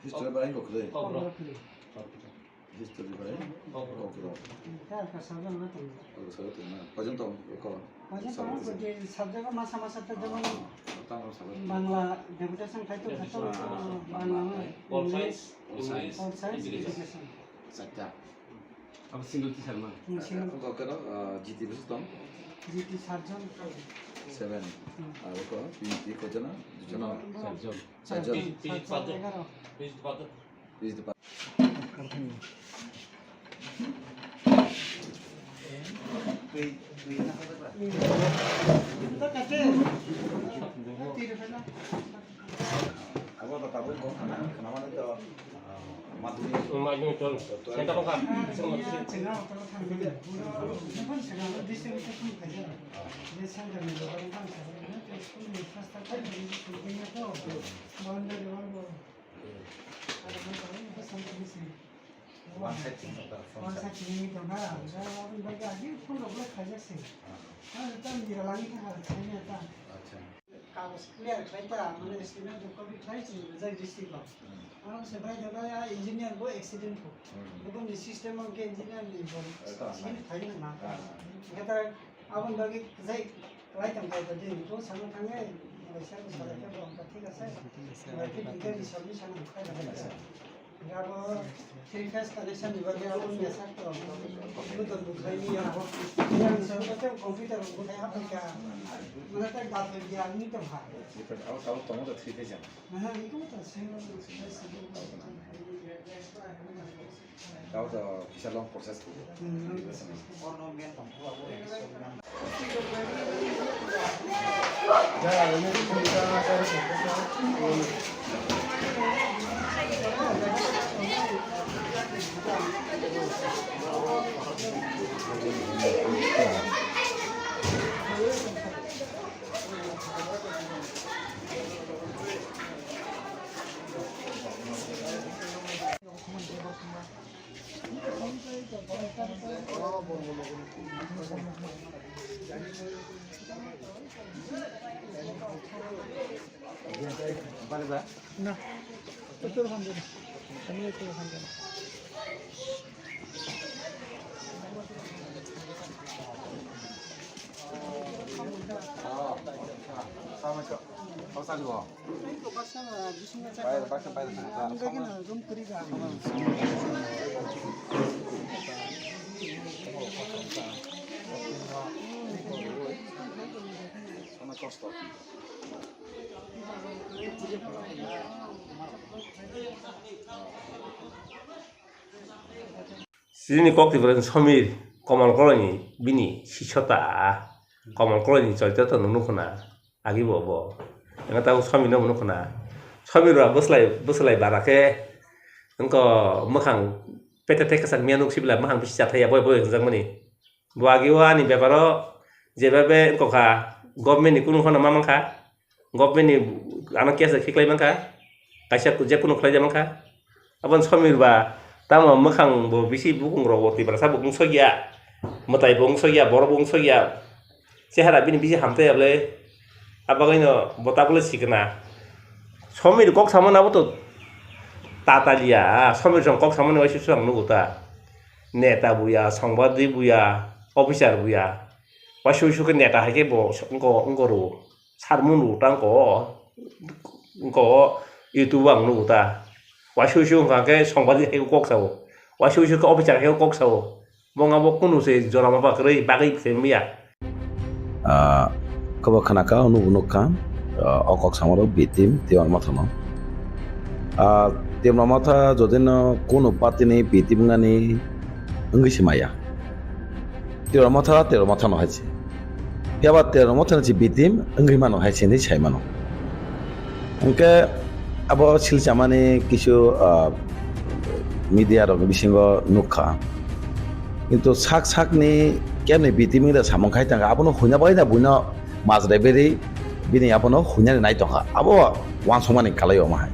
हिस्ट्री बारे को करे ककबरक हिस्ट्री बारे ककबरक ताका साजन न तो ना पजन तो को सब्जेक्ट मासा मासा तो जब बांग्ला डेपुटेशन खाइतो खातो बांग्ला इंग्लिश और साइंस एजुकेशन सत्या अब सिंगल टीचर मा को करो जीटी बस तो जीटी सर्जन 7 आरो को पीटी को जना जना सर्जन पीटी तो कहते अब तो ताबो को खाना माने तो माध्यमिक तो सेंटर का कागज क्लियर खाइता माने स्टुडेन्ट को भी खाइछ जाय डिस्ट्रिक्ट आराम से भाई जगह या इंजीनियर को एक्सीडेंट हो लेकिन सिस्टम के इंजीनियर नहीं बोल सीन थाइन ना कहता अब लगे जाय राइट हम कहता दे तो सामने थांगे वैसा को सारा के बोलता ठीक है बाकी बिगर सबमिशन खाइला अब थ्री फेस कनेक्शन निबल अब ऐसा तो तो बुझाई या हो या सब तो कंप्यूटर को है अपन क्या मतलब तक बात कर दिया आदमी तो भाग आओ तो तो थ्री फेस हां ये को तो सेम आओ तो किसा लॉन्ग प्रोसेस को और नो मेन तो जा मैं सुनता कर ना तो हम दे हमें तो हम दे Sini kok different Samir কমল কলনি বিনি সিসতা কমল কলনি চলতে তো নুনুখনা আগিব ব nga tahu suami no menukna suami ra boslai barake engko mekhang PTT kesan mianuk sibla mekhang bisa thaya boy jang mani buagi wa ni beparo jebabe engko kha government ni kunu khona mamangkha government ni ana kiasa khiklai mangkha kaisa je kunu khlai jamangkha abon suami ba tamo mekhang bo bisi bukung rogoti barasa bukung sogia motai bung sogia bor bung sogia sehara bini bisi hamte able abagaino botabule sikna somir kok samana boto tatalia somir jong kok samana wasi suang nuguta neta buya sangbadi buya officer buya wasi suke neta hake bo engko ru sarmun ru tangko engko itu bang nuguta wasi suke hake sangbadi hake kok sawo wasi suke officer hake kok sawo bonga bo kunu se jorama bakre bagi semia kabo khanaka unukka okok samaro bitim tiwan mathano tiwan matha jodino kono patini bitim ngani engi simaya tiwan matha no haisi yaba tiwan matha ni bitim engi mano haisi ni sai mano engke abo silchamani kisu media rok bisingo nukha কিন্তু sak ni kemne bitim ni samong khai tanga abono hunya bai na buno মাজরে বেরি বিনি আপনো হুনানি নাই টকা আবো one সমানি কালাইও মাহাই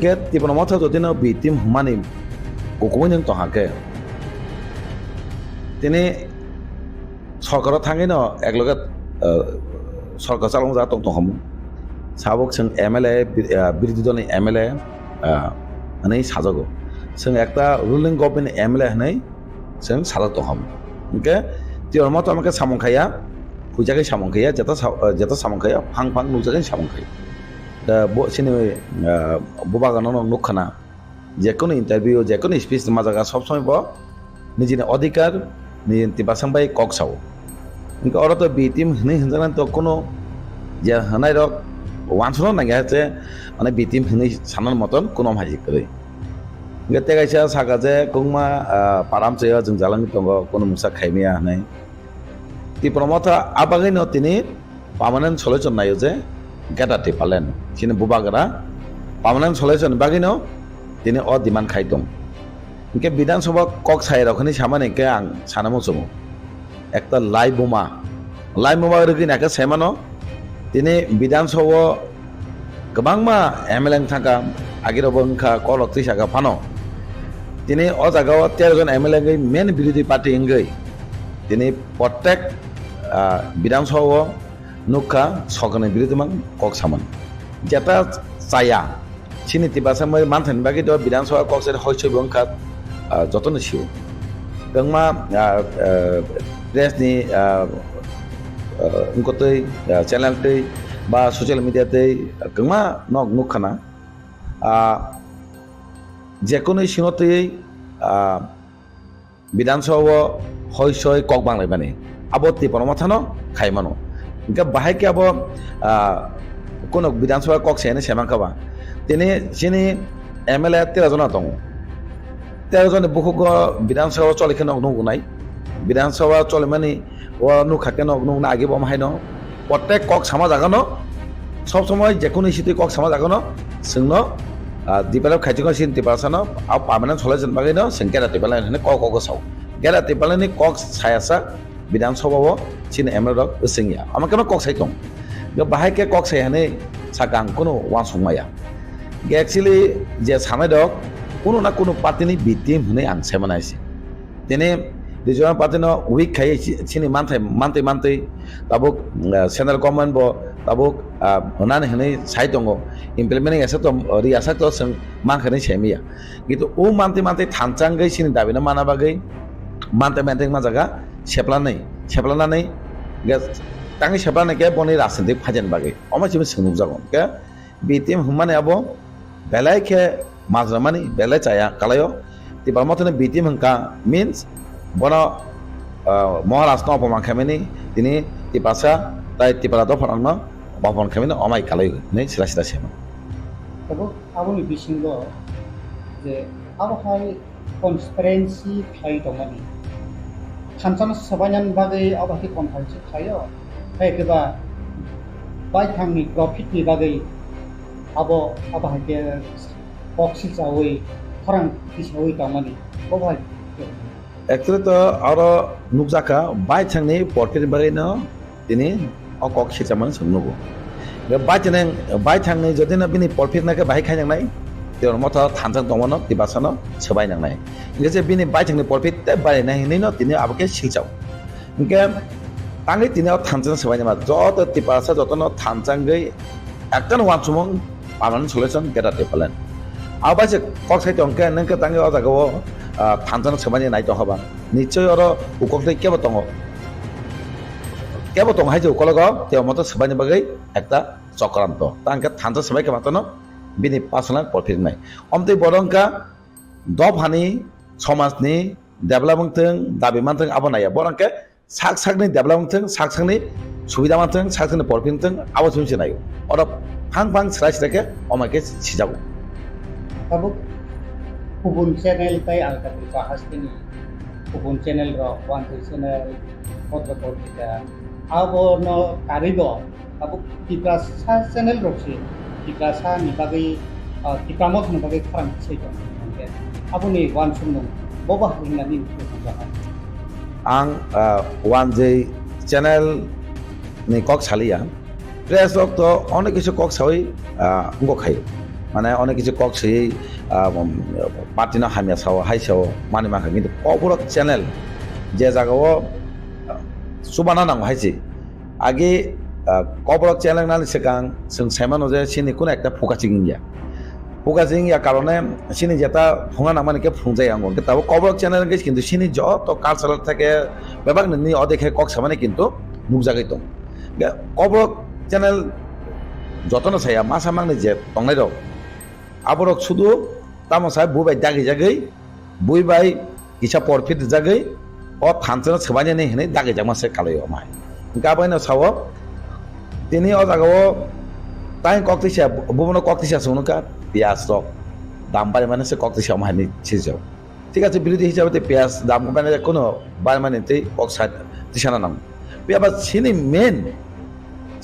গে তিবন মথা যদিন বিতিম হুমানি কোকোনি টহাকে তিনি সরকার থাঙ্গি ন একলগে সরকার চালং যা টং টহম সাবক जों এমএলএ বিরোধী দলনি এমএলএ মানে সাজাগো जों একটা রুলিং গভর্নমেন্ট এমএলএ হনাই जों সাজা টহম গে তিবন মথা আমাকে সামংখায়া hujagai samongkhaya jata samongkhaya phang nujagai samongkhaya da bo sini bobagano nukhana je kono interview je kono speech majaga sob somoy bo nijini adhikar nijini tibasang bai kok sao inka ora to bitim hne hinjana to kono je hanai rok wansono na gache mane bitim hne sanan moton kono haji kre inka tegaisa saga je kongma param cheya jeng jalang tongo kono musa khaimia hanai Tipra abagaino tini permanent solution nayo je gata tipalen sini bubagara permanent solution bagino tini o demand khaitong inke bidan sabha kok sai rokhani samane ke ang sanamo sumo ekta lai boma rogin eka semano tini bidan sabha gobangma MLN thaka agiro bongkha kolok Tisakha phano tini o jagao 13 jon MLN gai main birodhi party engai tini protek বিধানসভা নুখা সকনে বিরোধী cock সামান যেটা চায়া চিনি তিবাসা মই মানথান বাকি তো বিধানসভা cock সে হইছ বংখা যতন সিও গংমা প্রেসনি উনকতৈ চ্যানেলতৈ বা সোশ্যাল মিডিয়াতৈ গংমা নক নুখানা যেকোনো সিংহতৈ বিধানসভা হইছ কক বাংলাই মানে aboti panomathano khaimano inka bahai ke abo kono bidansabha kok sene semangkaba tini sini MLA 13 jona tongo 13 jon bukugo bidansabha chole keno nungu nai bidansabha chole mani o nu khakeno nungu na age bom haino protek kok sama jagano sob somoy jekono isite kok sama jagano singno dipala khaitiko sin tipasano a permanent solution bagino sengkera tipala hene kok sao gera tipala ni kok sayasa বিধানসভা চিনি MLA সিংয়া আমাকে cock সাইতং বাহাই কে cock সাই হানে সাকাং কোনো one সংমায়া গে actually যে সামে দক কোনো না কোনো পার্টিনি বিটিম হনে আং সেমানাইছে তেনে রিজনাল পার্টিন উইক খাই চিনি মানতে তাবুক সেন্ট্রাল গভর্নমেন্ট ব তাবুক হনানে হনে সাইতং ইমপ্লিমেন্টিং এসে তো রিয়াসা তো সং মানখানে সেমিয়া কিন্তু ও মানতে থানচাং গই চিনি দাবিনা মানাবাগৈ মানতে মাজাগা सेप्लानानै tangi seplane ke boni राजनीतिक फाजन बागै अमासिम सोंनुक जागोन के बिटिम हुमाने आबो बेलाय के माजरामानि बेलाय चाया कालायो तिबा मतने बिटिम हंका मीन्स बना महाराष्ट्र अपमान खामेनि दिनै तिबासा ताइ तिबरा द फरांना बापन खामेनि अमाय कालायो नै सिला सेमा तबो आबोनि बिसिंगो जे आबहाय कन्सपेरेन्सि फाइ दंमानि थानसानो सबायनान बागै आबाखि कनफारेन्स थायो फायकेबा बायथांनि प्रफिटनि बागै आबो आबाहाके बक्सि जावै खरां दिसावै तामानि बबाय Actually to aro nukjaka bai changni porfit bagai no tini okok sichaman sungnugo. Bai changni jodi na bini porfit na ke bai khai nang nai tior motha thanjang tongmano tibasano sebai nang nai. Inge je bini bai changni porfit te bai nai ni no tini abake sichau. Inge tangi tini thanjang sebai ma joto tibasa joto no thanjang gai ekkan wan sumong paman solution geta tepalan. Aba je kok sai tongke nang ke tangi oda go थानजानो सोमानि नायतो हबा निश्चय अरो उककते केबो दङ हाइजो उकलग ते मतो सोबानि बागै एकता चक्रान्त तांके थानजा सोबाय के मातनो बिनि personal profit नाय अमते बरंका दफानि समाजनि डेभलपमेन्ट थों दाबिमान थों आबनाया बरंके साकनि डेभलपमेन्ट थों साकनि सुबिदा मान थों साकनि प्रफिट थों आबो सुनसे नायो अर फां स्राइके अमाके सिजागो Kubun channel tay alkati bahas ini kubun channel ro wanti channel foto kita abo no karigo abu Tipra channel ro si Tipra sa ni bagai Tipra mot ni bagai kurang sih abu ni wan sungmung boba hingga ni ang wan jay channel ni kok salia press log to onek kisu kok sawi ngo khai মানে অনেক কিছু cock সেই পার্টিনা হামিয়া Sao হাইসাও মানি মাখা কিন্তু কবরক channel যে জায়গাও সুবানা নাম হাইছি আগে কবরক চ্যানেল নালি সেকাং जों সাইমানো যে সিনি কোন একটা ফোকাসিং ইয়া কারণে সিনি যেটা ফোঙা নামানিকে ফুংজাই আঙ্গ তাও কবরক চ্যানেল গেছে কিন্তু সিনি যত কালচারাল থেকে বেবাক নি অদেখে কক সামানে কিন্তু মুখ জাগাই দं কবরক চ্যানেল যতন সায়া মাসামাংনি যে তংনাই দं আবরক শুধু তামসায় বুবাই দাগি জাগৈ বুইবাই কিসা প্রফিট জাগৈ ও থানচনা সবাইনে নেই হেনে দাগি জাগমাসে কালয় মাই গাবাইনো সাও তিনি ও জাগাও তাই ককতিসা বুবনো ককতিসা শুনুকা পেঁয়াজ রক দাম বাড়ি মানে সে ককতিসা মাইনি ছিজাও ঠিক আছে বিরোধী হিসাবে পেঁয়াজ দাম কমানে কোনো বাড়ি মানে তেই ককসা দিশানা নাম পেঁয়াজ সিনি মেন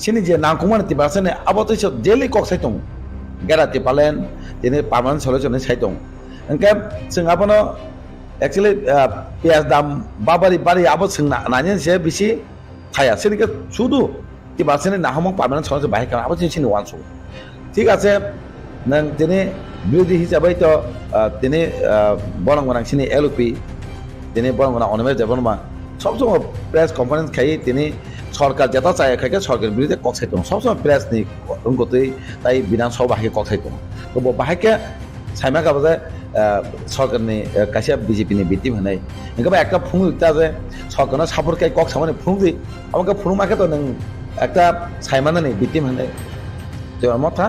সিনি যে নাংকুমানে তিবাসনে আবতইস daily ককসাই দं Gerati palen ini permanent solution ini saya dong. Engkau sengapono actually pias dam bari apa nanya saya bisi kaya sini ke sudu di bahasa ini nah ngomong permanent solution baik kan apa sih sini wansu. ঠিক আছে nang ini বিরোধী হিসাবে তো তিনি বরং sini LP তিনি বরং অনমে যাবন মা সবসময় প্রেস কনফারেন্স খাই তিনি সরকার যেটা চায় খাইকে সরকারের বিরুদ্ধে ককসাই দं সবসময় প্রেস নি রঙ্গতই তাই বিধানসভা বাহিকে ককসাই দं তো বাহিকে সাইমা গাবো যে সরকারনি কাছে বিজেপিনি বিটিম হনাই এঙ্কা একটা ফুং ইতা যে সরকারনা সাপোর্ট কাই কক সামানে ফুংদি আমাকে ফুং মাকে তো নং একটা সাইমানানি বিটিম হনাই তো মথা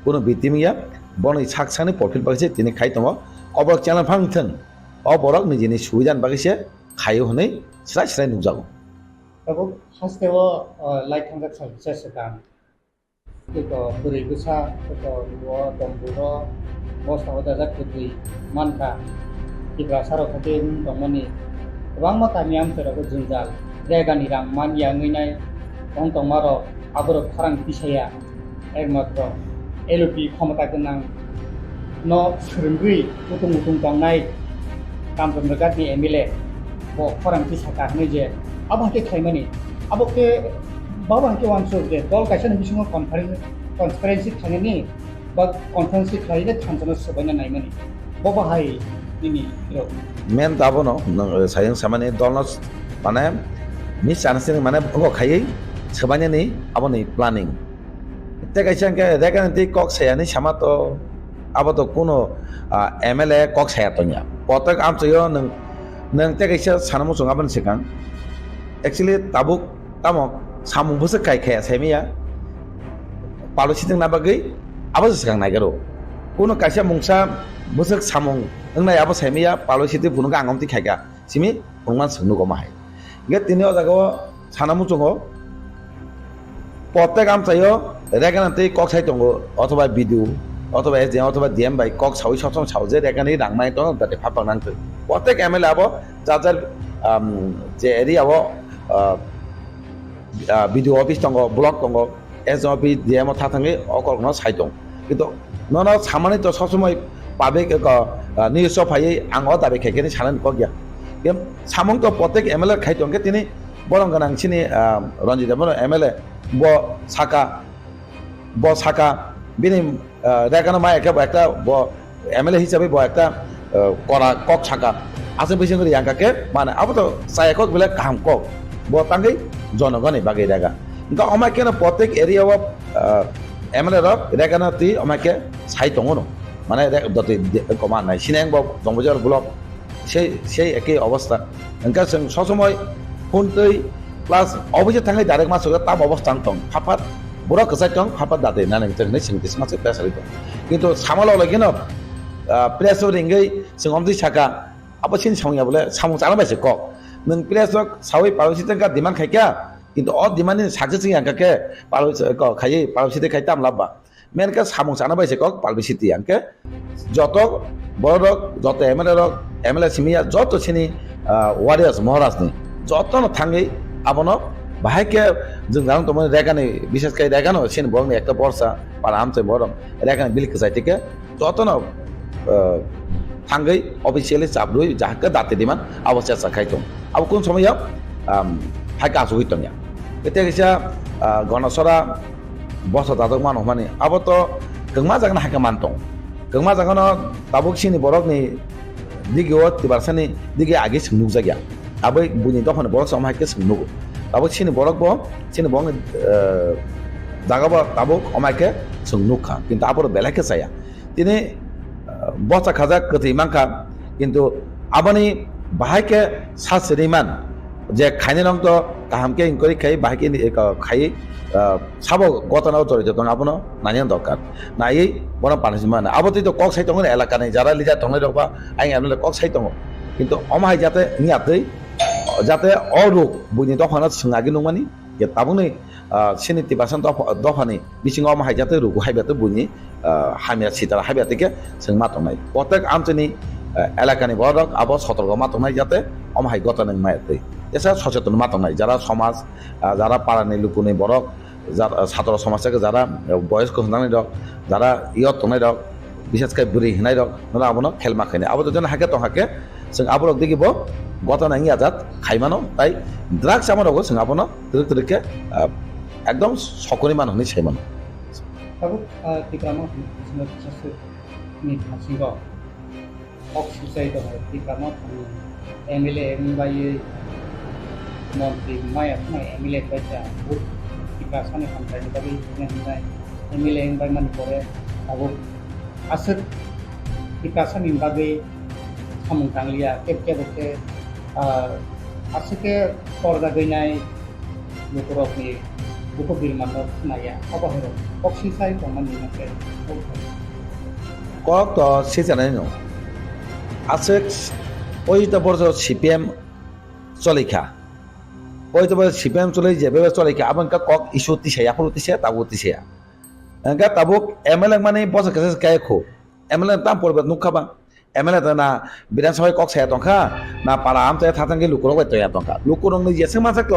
কোনো বিটিমিয়া বনি সাকসানি প্রফিট বাগিছে তিনি খাই দं কবরক চ্যানেল ফাংথন অ বরক নিজেনি সুবিধান বাগিছে খাইও হনাই স্রাই নুজাগো Tapi hasilnya light hangat saja sekarang. Itu beri besar, itu dua tomburo, bos tahu dah putih, manka, Tipra sarok katin tomani. Bang mata niam terlalu jenjal, rega nirang man yang ini, tong tomaro, aborok karang pisaya, matro, LP komata kenang, no serengui, utung tongnai, kampung dekat ni MLA, bok karang Tisakha ni je. Abah ke khai mani abo ke baba ke wansur de dol kaisa ni bisingo conference thangeni ba conference khaile thanjana sabaina nai mani baba hai nini ro men dabono sayang samane dolnos mane mis anasini mane ngo khai sabaina ni abo ni planning te kaisa ke dekan ti kok sayani sama to abo to kuno MLA kok saya tonya potak am sayo nang te kaisa sanamu songaban sekang actually tabuk tamok samung busuk kai kaya semia palu siting nabagai apa sekarang nagaro kuno kasih mungsa busuk samung enggak apa semia palu siting puno ka angom ti kaya simi pungman sunu komai get ini otak go sana muncungo potek am sayo rekan nanti kok saya tunggu atau video atau SDM atau DM by kok sawi sosok sawi je rekan ini rangmai to tadi papang nanti potek ML apa jajar যে এরিয়াও BDO office দङ block दङ एसडि DM थाथाङै अकलखौ साइ दं কিন্তু none सामानि तो सबसमय public news फायै आं दाबि खायखेनि सानन को गया के सामं तो प्रत्येक एमएलए खाइ दं के तिनि बरं गोनांसिनि रन्जित बर एमएलए ब साका बिनि रेगानो मा একটা एमएलए हिसाबै ब একটা करा कक साका आसे बैसंगरि यांकाके माने अब तो सायकक बेले काम कक ब तांगै जनगणनि बागै रेगा ఇంకా আমাকে প্রত্যেক এরিয়া এমএলএ রেগানো তুই আমাকে সাই দङ মানে কমা নাই সিনাং দংবজার ব্লক সেই একই অবস্থা ओंखा जों सबसमय फुनतै प्लास अबैसे थाङै डाइरेक्ट मासुगा ताम अबस्था दं फाफात बरा कसाय दं फाफात दादै नानै जोंनि सिंतिस मासे प्रेसारि दं किन्तु सामालाव लागि न प्रेसर रिंगै जों हमदि साका आबसिन सावया बोले सामु जाना बायसे क नों प्रेसर सावै पालसि तंका डिमान्ड खायका किन्तु अ डिमान्ड साक्सेस यांकाके पालसि खायै पालसि खाय ताम लाबा मेनका सामु जाना बायसे क पालसि यांके যত বড় যত एमएलए सिमिया যত सिनि वारियार्स महाराजनि যত थाङै आबनो बाहायके जों जान तो रेगानि विशेष kai रेगानो सिन बंगनि एकटा बर्षा पारा आमसे बरम रेगानि बिलके जायतिके যত न थाङै अफिसियली चाबरुइ जाहके दाते दिमान अवश्य साखाइतों अब कोन समय हाइका सुहितों या एते किसा गणसरा बस दादक मान हमानि अब तो गंमा जागना हाइका मानतों गंमा जागना ताबुक सिनि बरकनि दिगो तिबारसानि दिगे आगे सोंनुग जागिया आबै बुनि दखन बरक सम हाइके सोंनुग ताबुक सिनि बरक ब सिनि बंग दागाबा ताबुक अमाइके सोंनुखा किन्तु आबर बेलाके जाया तिनि बसा खाजा कथि मांखा किन्तु आबनि बाहायके सासरिमान जे खाइने रंग तो काहामके इंकरि खाइ बाहायके खाइ साबो गतनाव जरित दं आबनो नानियान दरकार नायै बन पानिसमान आबति तो कक साइतंग एलाकानि जारा लिजा दंनाय दंबा आइ एमएलए कक साइतंग किन्तु अमाय जाते नियातै जाते अरुक बुनि दखना सोंगागि नंमानि जे ताबुनि सिनि तिबासन दफानि बिसिङाव अमाय जाते रुगु हायबाते बुनि हामिया सितार हायबातेके जों मातंनाय प्रत्येक आमचनि एलाकानि बरक आबो सतर्क मातंनाय जाते अमाय गतनों मायतै एसा सचेतन मातंनाय जारा समाज जारा पारानि लुकुनि बरक যারা ছাত্র সমাজ থেকে যারা বয়স্ক হনাनै দক যারা ইয়ত তনাই দক বিশেষকৈ বুঢ়ী হিনাই দক নলা আবনো খেল মাখাইনে আবো যেন হাকে তহাকে जों आबरक देगिब गता नाङि आजाद खाइमानो ताई ड्राग्स आमारगो जों आबनो तिरके एकदम सकनि मानहनि साइमानो Tabu tikrama semua sesuatu ni hasilnya oksisai itu tikrama MLA MBA menteri Maya MLA baca tikrasane sampai tapi dengan MLA MBA Manik boleh tabu aset tikrasan imbagai samung tanglia kep asetke korda geinai lukurok ni buku bilmano naya apa hero oksisai komani nake kok to sejanai no asek ওই তো বড় CPM চলেখা ওই তো বড় CPM চলে যেবে চলেখা আবনকা cock issue তিসে আপলো তিসে তাবো তিসে এঙ্কা তাবুক MLA মানে বস কাছে কায়খো এমএলএ তাম পড়বে নুখাবা এমএলএ না বিধানসভায় কক সায়া টঙ্কা না পাড়া আমতে থাথাঙ্গে লুকুরক তয়া টঙ্কা লুকুরংনি যেসে মাসাক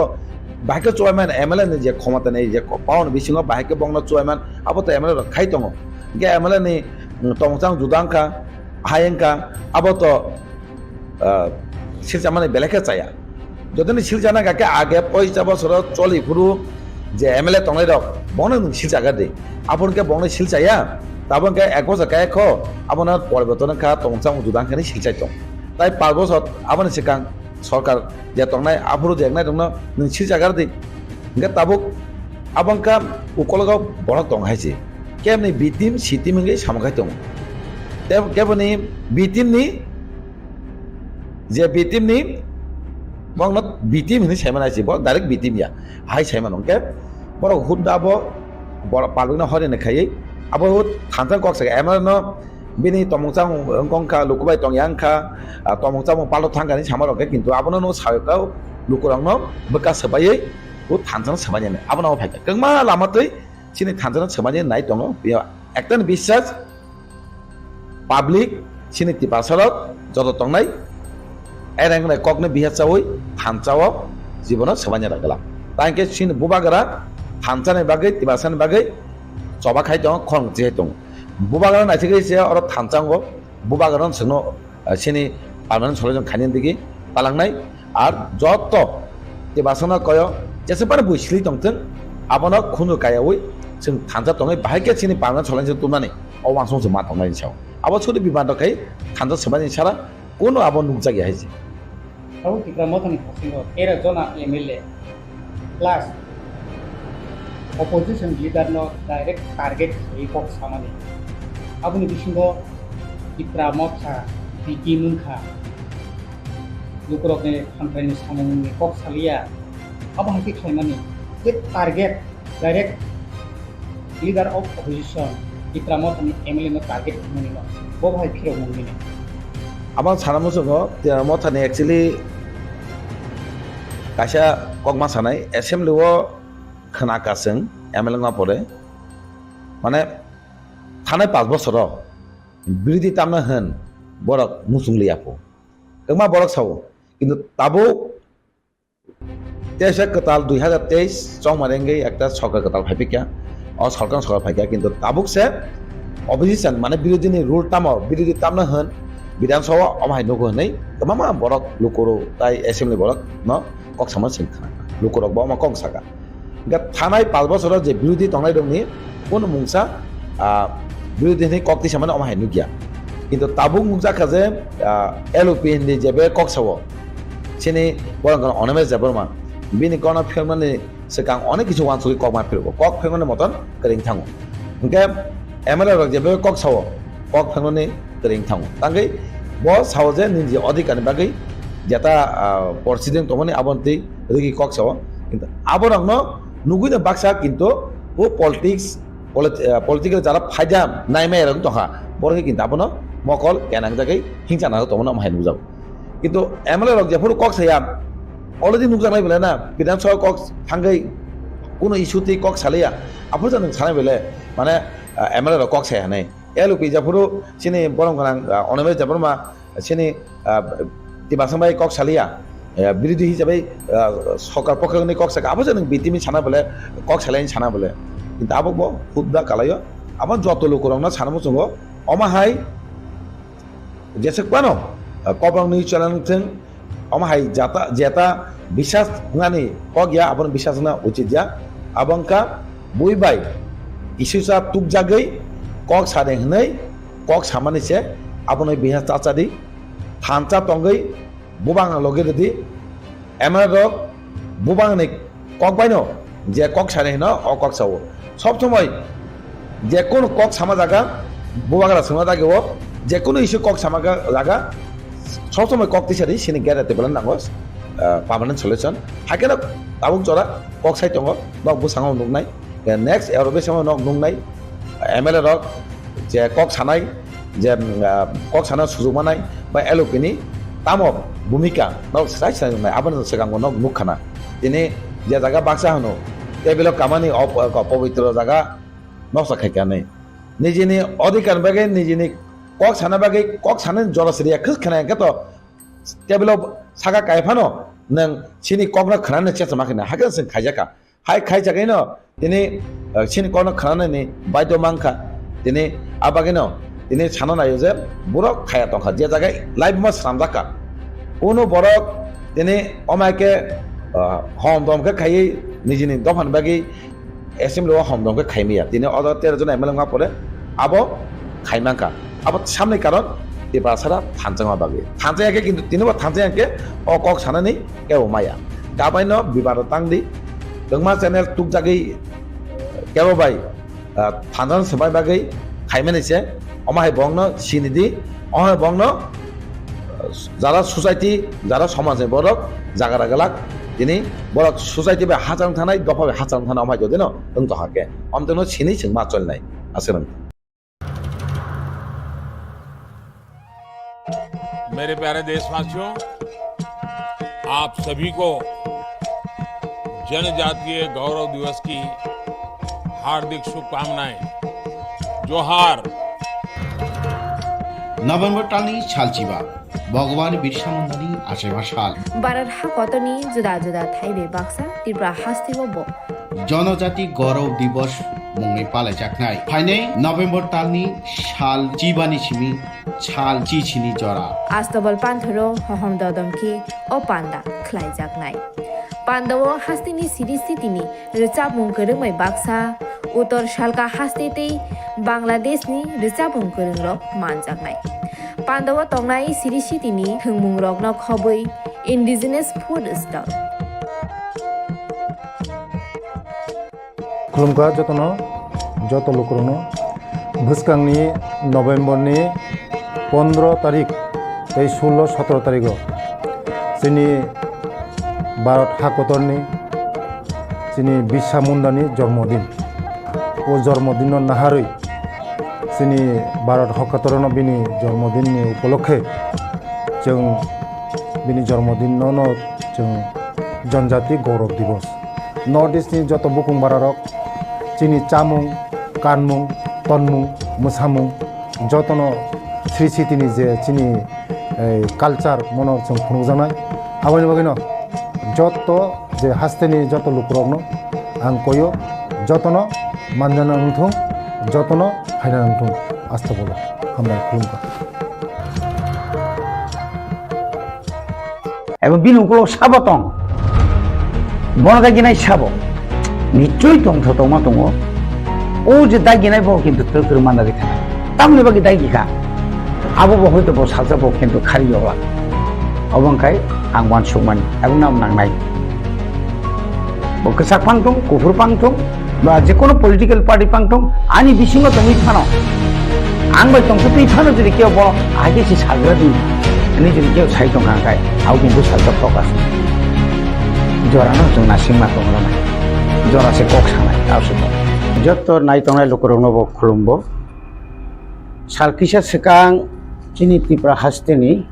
बाइक चुवायमान एमएलए ने जे क्षमता ने जे पावन बिसिङाव बाइक बंगना चुवायमान अब तो एमएलए खाइ दङ गे एमएलए नि तंगचां जुदांका हायंका अब तो सिलजामाने बेलेके जाया जदि सिलजाना गाके आगे 50 बছर चलि फुरु जे एमएलए तंगै दक बंगना नों सिलजागा दे आबनके बंगना सिलजाया ताबनके एक बছর गाय ख आबना परिवर्तन खा तंगचां जुदांकानि सिलजाय दं ताइ 5 বছর आबनि सिगां सरकार जे तंगनाय आफुरु जेंनाय दंनो नों सिलजागार दे गे ताबुक आबंका उकलगाव बरक दं हायसे केमनि बिटिम सिटिम नगै सामगाय दं तेब केबनि बिटिमनि जे बिटिमनि बंगना बिटिम नि सायमानायसे ब डाइरेक्ट बिटिमया हाय सायमानंके बर हुदाबो बर पालुना हरेने खायै आबो थांथां कक्सा एमनो बिनि तमंचां अंकंखा लुकुबाय तंयांखा तमंचां पालो थांगानि सामारके किन्तु आबनो नो सायकाव लुकुरांनो बका सबायै उ थांथां सबायने आबनो फायका गंमा लामातै सिनि थांथां सबायने नाय दङ बे एकटन बिश्वास पाब्लिक सिनि तिपासरत जत तंनाय এরেংনে ককনে বিহাচাওই থানচাও জীবন সেবানি রাখলা তাইকে সিন বুবাগরা থানচানে বাগে তিবাসানি বাগে চবা খাই দং খং জিহাই দং বুবাগরা নাইথিকে সে অর থানচাঙ্গো বুবাগরन সনো সিনি পার্মানেন্ট সলিউশন খানিন দিকে পালাंनाय আর যত তিবাসনা কয় जेसेबां बुइस्लि दंथों आबनो खुनु गायावै जों थांजा दङै बाहायके सिनि पार्मानेन्ट सलायनोसो तुमनानै अवांसं जों मा दंनायनि सायाव आबो सुदि बिबादखाय थांजा सोबानि सारा कोनो आबो नुजा गया हायजे ताऊ तिप्रा मथानि खसिङो 13 जना एमएलए प्लस अपोजिशन लीडर नो डाइरेक्ट टार्गेट होई कक सामानि आबुनि बिसिङो तिप्रा मथा बिकि मुंखा लुकरकने खामफ्रायनि सामुंनि कक सालिया अब हाथी खाइमानि जे target direct leader of opposition Tipra मथानि एमएलए नो टार्गेट खाइमानि नो बो भाइ फिरो मुंगिनि अब सानामो जोङो तिप्रा मथानि एक्चुअली कासा ककमा सानाय एसेम्बलिव खोनाकासों एमएलए मा परे माने थानाय 5 बছर बिरोधी तामना होन बरक मुसुंलियापो कमा बरक साव किन्तु ताबो तेईस कताल 2023 चौमारेंगे एक सरकार कताल फाइपिका और सरकार फाइका किन्तु ताबुक से अपोजिशन माने विरोधी रूल ताम विरोधी तामना होन विधानसभा अमाय नुगो हनै तमामा बरक लुकरो ताई एसेम्बली बरक न कक सामा सिंखा लुकरक बमा कक सागा गा थानाय 5 बছर जे विरोधी तंनाय दंनि कोन मुंसा विरोधी नि ककति सामान अमाय नुगिया किन्तु ताबुक मुंजाखा जे एलओपी नि जेबे कक सावो सिनि बरक अनमे जेबरमा बिनि कना फेमने सेकां अनेक किछु वानसुलि ककमा फेरबो कक फेमने मतन करिं थाङो ओंके एमएलए रक जेबे कक सावो कक फेमने करिं थाङो तांगै बो सावो जे निजि अधिकारनि बागै जेता प्रेसिडेंट तमने आबन्ति रिगि कक सावो किन्तु आबरंनो नुगुइनो बाक्सा किन्तु वो पॉलिटिकल जारा फायदा नायमे रंग तहा बरहि किन्तु आबनो मकल केनां जागै हिंसाना तमनो माहाय नुजाब किन्तु एमएलए रक जेफोर कक साया अलरेडी नुजानाय बेले ना विधानसभा कक थांगै कोनो इशुति कक सालिया आफो जानो सानाय बेले माने एमएलए रक कक साया नै एलओपि जाफोरो सिनि बरं गोनां अनमे जाबरमा सिनि तिबासंबाय कक सालिया বিরোধী হিসাবে সরকার পক্ষে কক সাকা আবো জানো বিটিমি সানা বলে কক সালাইন সানা বলে কিন্তু আবো খুদা কালায় আবার যত লোক রং না সানা মসঙ্গ অমাহাই যেসে পানো কবরং নিউজ চ্যানেল থিং অমাহাই জাতা জেতা বিশ্বাস হুঙানি কক গিয়া আবন বিশ্বাস না উচিত যা আবংকা বুইবাই ইস্যুসা তুক জাগৈ কক সাদে হनै কক সামানিছে আবনই বিহাস চাচাদি থানচা তঙ্গৈ बुबांग लगे दी एमएलए बुबांग ने कक बाइनो जे कक सारे न अ कक सावो सब समय जे कोन कक सामा जागा बुबांगरा समा जागेवो जे कोन इशु कक सामा जागा सब समय कक तिसारि सिनि गेरेते बलन नांगोस पार्मानेंट सल्यूशन हाकेना आबुक जरा कक साइ दङ नक बुसाङाव नुनाय नेक्स्ट एरोबे समाव नक नुनाय एमएलए रक जे कक सानाय जे कक साना सुजुग मानाय बा एलओपि नि तामो भूमिका नक साइ साइ आबन सेगांगो नक मुखाना दिनै जे जागा बाक्सा हनो टेबिलो कामानि पवित्र जागा नसा खायकानै निजिनि अधिकार बागै निजिनि कक साना बागै कक साना जरासरिया खस खानाय गतो टेबिलो सागा कायफानो नों सिनि ककना खानानै चेस माखिना हागन जों खायजाका हाय खायजागैनो दिनै सिनि ककना खानानै बायद मांखा दिनै आबागैनो दिनै साना नायो जे बरक खाया तंखा जे जागाय लाइफ मा सामजाका उनो बरक दिनै अमायके हम दमके खायै निजिनि दफान बागै एसेम्बलिव हम दमके खायमिया दिनै अदर 13 जन एमएलए मा परे आबो खायमांका आबो सामनै कारण तिबासारा थानजाङा बागै थानजायाके किन्तु तिनबा थानजायाके अ कक सानानै केव माया दाबायनो बिबार तांदि दंमा चैनल तुक जागै केव बाय थानजां सबाय बागै खायमानिसे अमाहाय बंनो सिनिदि अहाय बंनो যারা সোসাইটি যারা সমাজে বরক জাগারা গেলাক দিनै বরক সোসাইটি বে হাজার থানাय দফা বে হাজাर থানা अमाय जदिनो दं तो हाके अमतनो सिनि सिं मा चलनाय आसरन मेरे प्यारे देशवासियों आप सभी को जनजातीय गौरव दिवस की हार्दिक शुभकामनाएं जोहार नभेम्बर टालनि सालचिबा ভগবান বিরসা মুন্ডানি আশেপাশাল भारत हाकतनि जुदा जुदा थाइबे बाक्सा त्रिपुरा हास्तिबो জনজাতি গৌরব দিবস মুংনি পালাইজাকনাই ফাইনে নভেম্বর তালনি সাল জিবানি সিমি সাল চিছিনি জরা आस्तबल पान्थरो हहम ददमखि ओ पान्दा खलाइजाकनाय पान्दाव हास्तिनि सिरिस्थितिनि रिचाबुं गोरोंमै बाक्सा उत्तर शालका हास्तेतै बांलादेशनि रिचाबुं गोरोंरक मानजाकनाय पान्दाव तंनाय सिरिस्थितिनि थोंमुं रकन खबै इन्डिजिनास फुड स्टल खुलुमखा যত লোকরনো ভুসকাংনি নভেম্বরনি 15 তারিখ এই 16-17 তারিখ যিনি ভারত হাকতরনি যিনি বিরসা মুন্ডানি জন্মদিন ও জন্মদিন নাহারই যিনি ভারত হাকতরন বিনি জন্মদিননি উপলক্ষে जों बिनि जन्मदिन जों जनजाति गौरव दिवस नर्थ इस्टनि जत बुकुं बारारक चिनि चामुं कानमुं तनमुं मोसामुं जतन श्री सिटिनि जे चिनि कालचार मन जों खुंजानाय आबानि बागैनो जत जे हास्तेनि जत लुकरकनो आं कयो जतन मानजाना नंथुं जतन फायना नंथुं आस्था बोलो हामबाय खुलुमखा এবং বিনুগুলো সাবতং বনদাগিনাই সাব নিশ্চয়ই তংথ তমা দङ ও যে দাগিনাই বউ কিন্তু তোর মান্দাগি থাকে তামনি বাকি দাগিখা আবো হয়তো বউ সাজাবো কিন্তু খারিওলা অবংখাই आं वानसुमानि এবং নাম নাংনাই বকসাক পাংথং কুফুর পাংথং বা যে কোনো পলিটিক্যাল পার্টি পাংথং আনি বিসিঙ্গ তুমি ফানো आं बाय तंथ तुई फानो যদি কেউ বড় আগে সে সাজরা দিই ini jadi jauh saya tong angkai, aku pintu saldo fokus. Jorano tong nasi matong ramai, jora sekok sangat, aku suka. Jotor naik tong naik lukurong nobo kolombo. Salkisah sekang cini Tipra hasteni,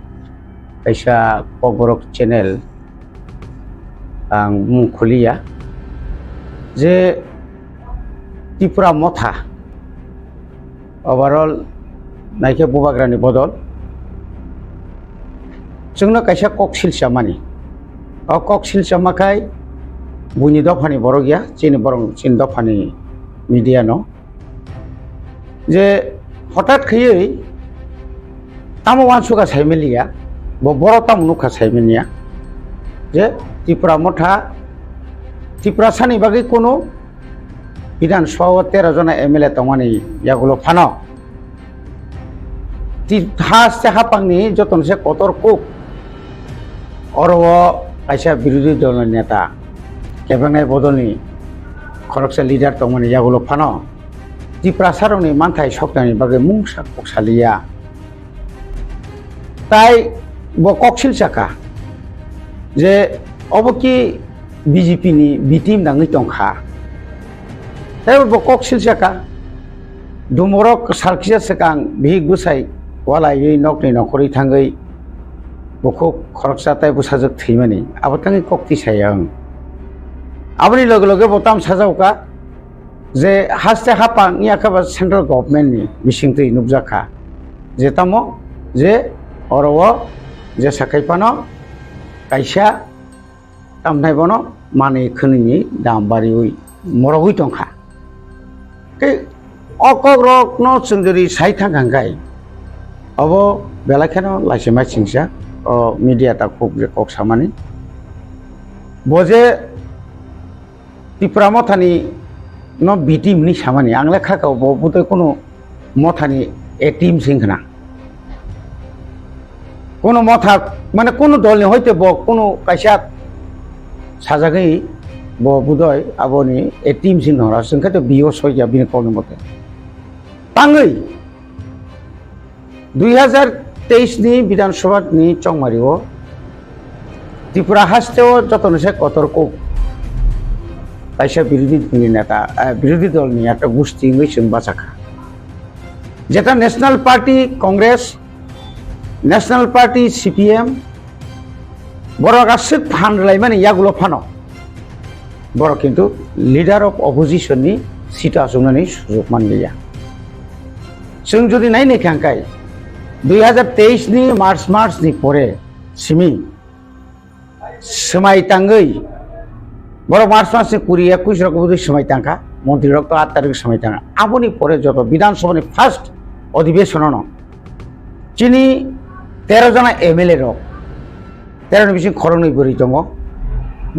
kaisa KOKBOROK channel, ang mungkulia, je Tipra Motha, overall naiknya bubagrani bodol. जोंनो कायसा कक सिलसा मानि अ कक सिलसा माखाय बुनि दफानि बर' गैया चिनि बरं चिन दफानि media न जे हठाৎ खैयै तामो वानसुगा साइमेलिया बर' तामो नुखा साइमेनिया जे त्रिपुरा मथा त्रिपुरा सानि बागै कोनो बिधान सभा 13 जना एमएलए तमानि यागुलो फानो हास्ते हापांनि जतनसे कतर कुक और कायसा विरोधी दल नेता केबेंनाय बदलनि खरकसा लिडार तंमोन यागुलो फानो त्रिपुरा सारनि मानथाय सक्तानि बागै मुंसा ककसालिया ताई ब ककसिल साका जे अबकि बीजेपी नि बिटिम नाङै दंखा ताई ब ककसिल साका दुमरक सारखिया सकां भि गुसाय वालायै नकनि नखरै थाङै बखौ खरकसाताय बुसाजक थैमानि आबादनि कक्ति सायां आबनि लगे लगे बताम साजावका जे हास्ते हापां याखाबा सेंट्रल गभर्नमेंट नि मिसिंथै नुबजाखा जे तामो जे अरव जे साखायपानो कायसा तामनायबनो माने खोनिनि दामबारियै मरगै दंखा के अकग्रक न सुंदरी साइथां गांगाय अब बेलाखेनो लाइसेमा सिंसा मीडिया ता खूब जे कक सामानि बजे त्रिपुरा मथानि न बिटिमनि सामानि आंले खाकाव बबुते कोनो मथानि ए टीम सिंखना कोनो मथा माने कोनो दलनि हयते ब कोनो कायसा साजागै बबुदय आबनि ए टीम सिंहरा संखाते बियो सयया बिनि कलनि मते ताङै 2023 नि विधानसभा नि चौमारिओ त्रिपुरा हास्तेओ जतनसे कतरको कायसा विरोधी दल नि একটা গোষ্ঠী গৈছেন বাচাখা যেটা national party Congress national party CPM বড় গাছে ফান্ডলাই মানে ইয়াগুলো ফানো বড় কিন্তু লিডার অফ অপোজিশন नि সিট আসুনানি সুযোগ মানলিয়া जों जुदि नायनो खांखाय 2023 ni March ni pore simi semai tangai boro March ni 20-21 rok budu semai tangka মন্ত্রী রক তো 8 তারিখ সময় টাকা আপনি পরে যত বিধানসভার ফার্স্ট অধিবেশন চিনি 13 জন এমএলএ রক 13 বেশি খরনই বরি দङ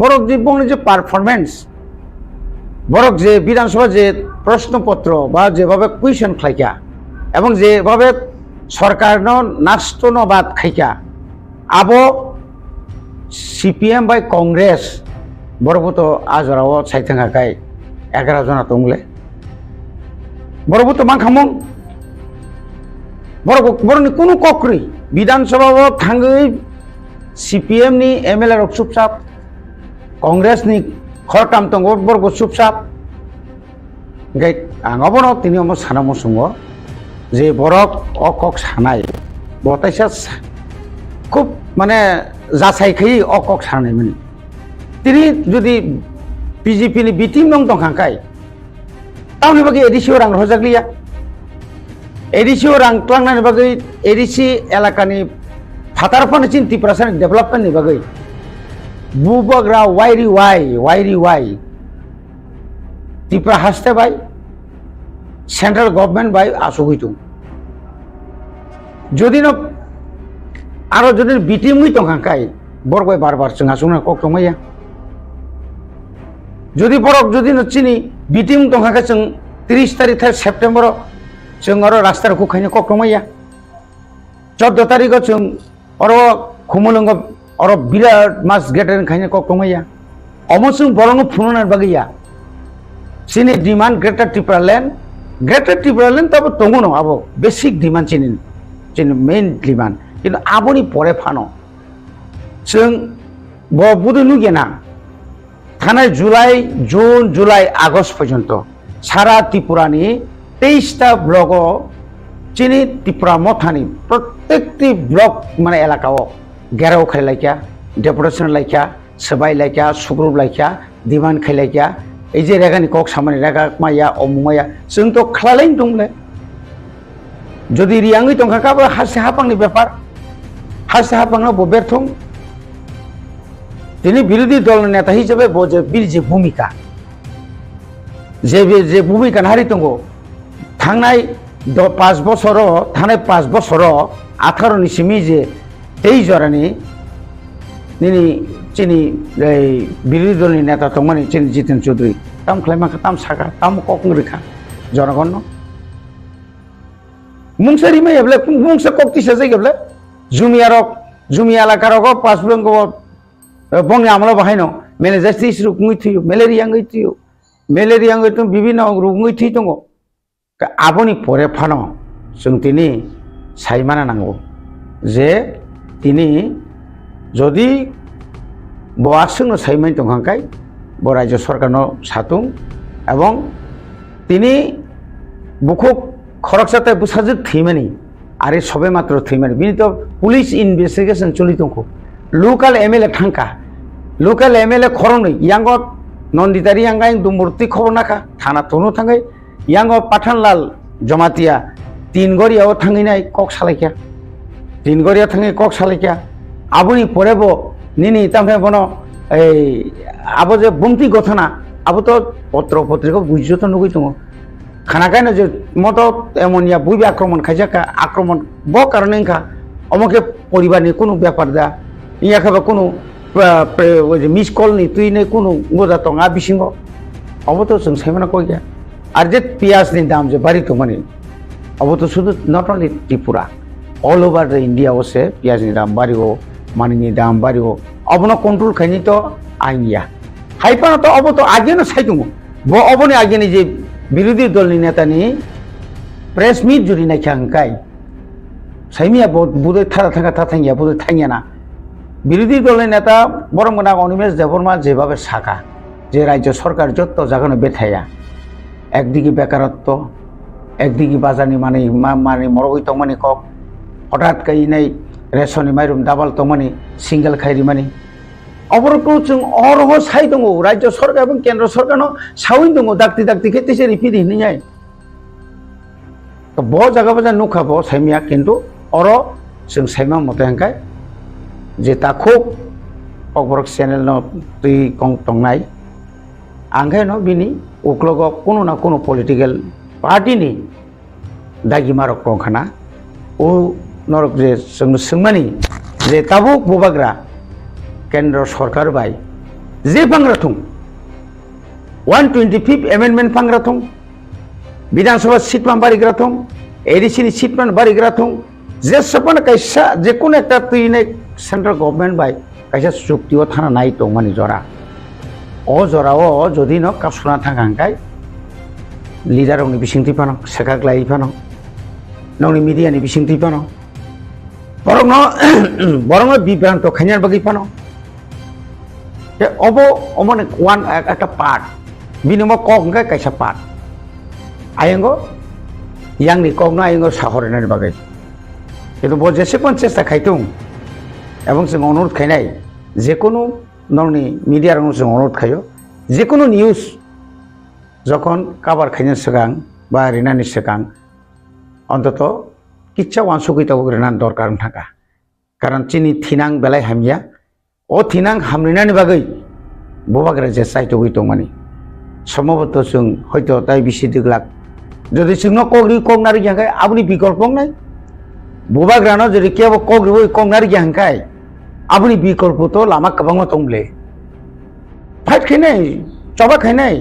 বরক জীবনের যে পারফরম্যান্স বরক যে বিধানসভা যে প্রশ্নপত্র বা যেভাবে কুয়েশন খাইকা এবং যেভাবে সরকার নাস্তনবাদ খাইকা আবো সিপিএম বাই কংগ্রেস বরবত আজরাও সাইথাঙ্গাকাই 11 जना दंले बरबो मान खामों बरनि कुनु कक्री विधानसभा थांगै सीपीएम नि एमएलए रक चुपचाप कांग्रेस नि खरकाम दंगो बरबो चुपचाप गाय आंगाबनो तिनि अम सानामो संगो जे बरक अकक सानाय बताइसा खूब माने जासायखै अकक सानाय माने तिनि जुदि बीजेपी नि बिटिम नं दंखांखाय तावनि बागै एडिसिओ रां रजागलिया एडिसिओ रां क्लांनानि बागै एडिसि एलाकानि फातारफानि चिन त्रिपुरानि डेभलपमेन्ट नि बागै बुबग्रा वाइरि वाइ त्रिपुरा हास्ते बाय सेंट्रल गवर्नमेंट बाय आसुगैतु जदि न आरो जदि बिटिम नि दंखांखाय बरगय बार जों आसुना कक्टमैया যদি বরক যদি নচিনি বিটিং দंखाखै जों 30 तारिख सेप्टेम्बर जों आरो रास्ताखौ खायनो कक्टमैया 14 तारिख जों आरो खुमलंग आरो बिराट मास गेटरेन खायनो कक्टमैया अमसुं बरंग फुननार बागैया सिनि डिमांड ग्रेटर ट्रिपुरा लैंड तब दङ न आबो बेसिक डिमांड चिनि मेन डिमांड किन्तु आबोनि परे फानो जों बुदु नुगेना थानाय जून जुलाई आगस्ट पर्यंत सारा त्रिपुरानि 23टा ब्लक चिनि त्रिपुरा मथानि प्रत्येकटी ब्लक माने एलाकाओ घेराव खायलायखा डेपुटेशन लायखा सबाय लायखा सुग्रुप लायखा डिमांड खायलायखा এই যে রেগানি কক সামানি রেগা মাইয়া অমুমাইয়া जों तो खालायनो दंले যদি রিয়াङै दंखाकाबो हासे हापांनि ব্যাপার हासे हापांना बबेरथं তিনি বিরোধী দল নেতা হিসেবে বি যে ভূমিকা যে ভূমিকা হারি দङ थांनाय 5 বছর थांनाय 5 বছর 18 নিसिमि जे 23 जरानि निनि चिनि বিরোধী দলनि नेता दंमोन चिनि जितेन चौधरी ताम खालायमाखा ताम साखा ताम ककंग्रेखा जनगण मुंसारि मायब्ले मुंसा कक्तिसा जायगाब्ले जुमिया एलाकारक पासबुंग बंग आमला बाहायनो मेलेजास्टिस रुगुङै थैयो मेलेरिया तो विभिन्न रुगुङै थै दङ आबोनि परे फानो जों दिनै सायमाना नांगौ जे दिनै जदि बआसोंनो सायमानि दंखांखाय ब राज्य सरकारनो साथुं एवं दिनै बुखौ खरकसाते बुसाजो थैमानि आरो सबे मात्र थैमानि बिनि तो पुलिस इनभेस्टिगेशन चलि दंखौ लोकल एमएलए थांका लोकल एमएलए खरनै यांगो नन्दितारि यांगाय दुमूर्ति खबर नाखा थाना थनो थाङै यांगो पाठानलाल जमातिया तीनगरियाव थाङैनाय कक सालायखा तीनगरिया थाङै कक सालायखा आबोनि परेबो निनि तामफे बनो आबो जे बुंथि गथना आबो तो पत्र पत्रिका बुझियो नुगै दङ खानाखायनो जे मत एमनिया बुबे आक्रमण खायजाका आक्रमण ब कारनेखा अमके परिवारनि कोनो ब्यापार दा इयाखाबा कोनो मिस कल नि तुइने कोनो मोजा दङ बिसिङो अब तो जों सायमाना कइया आरो जे पियाजनि दाम जे बारि दंमानि अब तो शुधु not only Tripura all over the India से पियाजनि दाम बारियो मानिनि दाम बारियो अब न कंट्रोल खायनि तो आइनिया हाइपाना तो अब तो आगे न साइदुङ ब अबनि आगेनि जे विरोधी दलनि नेतानि प्रेस मिट जुरि नायखांखाय साइमिया बुदे थाङा थाङिया बुदे थाङियाना বিরোধী দলের নেতা বরমগনা অনিমেষ দেববর্মা যেভাবে শাখা যে রাজ্য সরকার যত জাগানো বেথায়া একদিকে বেকারত্ব একদিকে বাজারনি মানে মরগই তংমানি কক হঠাৎ কাইনাই রেশনি মাইরুম দাবাল তংমানি সিঙ্গেল খাইরি মানি অবরকौ जों अरह साइ दङ राज्य सरकार এবং केन्द्र सरकारनो सावै दङ दाक्ति खेतेसे रिपिट हिनियाय तो ब जागा बजा नुखाबो साइमिया किन्तु oro जों साइमा मते हांखाय जे ताखौ KOKBOROK channel no tui kong tongnai angkai no bini uklogo kuno na kuno political party ni dagi marok kongkhana o norok je sungmani je tabuk bobagra kendra sarkar bai je pangrathung 125th amendment pangrathung Bidang Sabha seat man barigrathung ADC ni seat man barigrathung je sapan kaisa je kun ekta tuine central government bai kaisa chuktiyo thana nai tongmani jora o jora o jodi no kapsuna thangangkai leader ong ni bisingti pano sekaklai pano nongni media ni bisingti pano borong bibranto khanyar bagi pano je obo omone one ekta part binimo kok ngkai kaisa part ayengo yang ni kok no ayengo sahorenan bagai itu bo jesepon chesta khaitung এবং जों अनुरोध खायनाय जेकोनो नंनि media रंग जों अनुरोध खायो जेकोनो news যখন কাবার খাইনের सिगां बा रिनानि सिगां অন্তত কিচ্ছা ওয়ানসুকিতাও রেনান দরকার থাকা কারণ চিনি থিনাং বেলায় হামিয়া ও থিনাং হামরিনানি বাগৈ ববাগরা যে চাইতো গইতো মানি সম্ভবত जों হয়তো তাই বেশি দিগলাক যদি जोंनो কগরি কংনারি গিয়াঙ্কাই আপনি বিকল্প নাই ববাগ্রানো যদি কেবল কগরি কংনারি গিয়াঙ্কাই আপনি বিকল্প তো লামা কবাংমা তংলে ফাইট খাইনাই চবা খাইনাই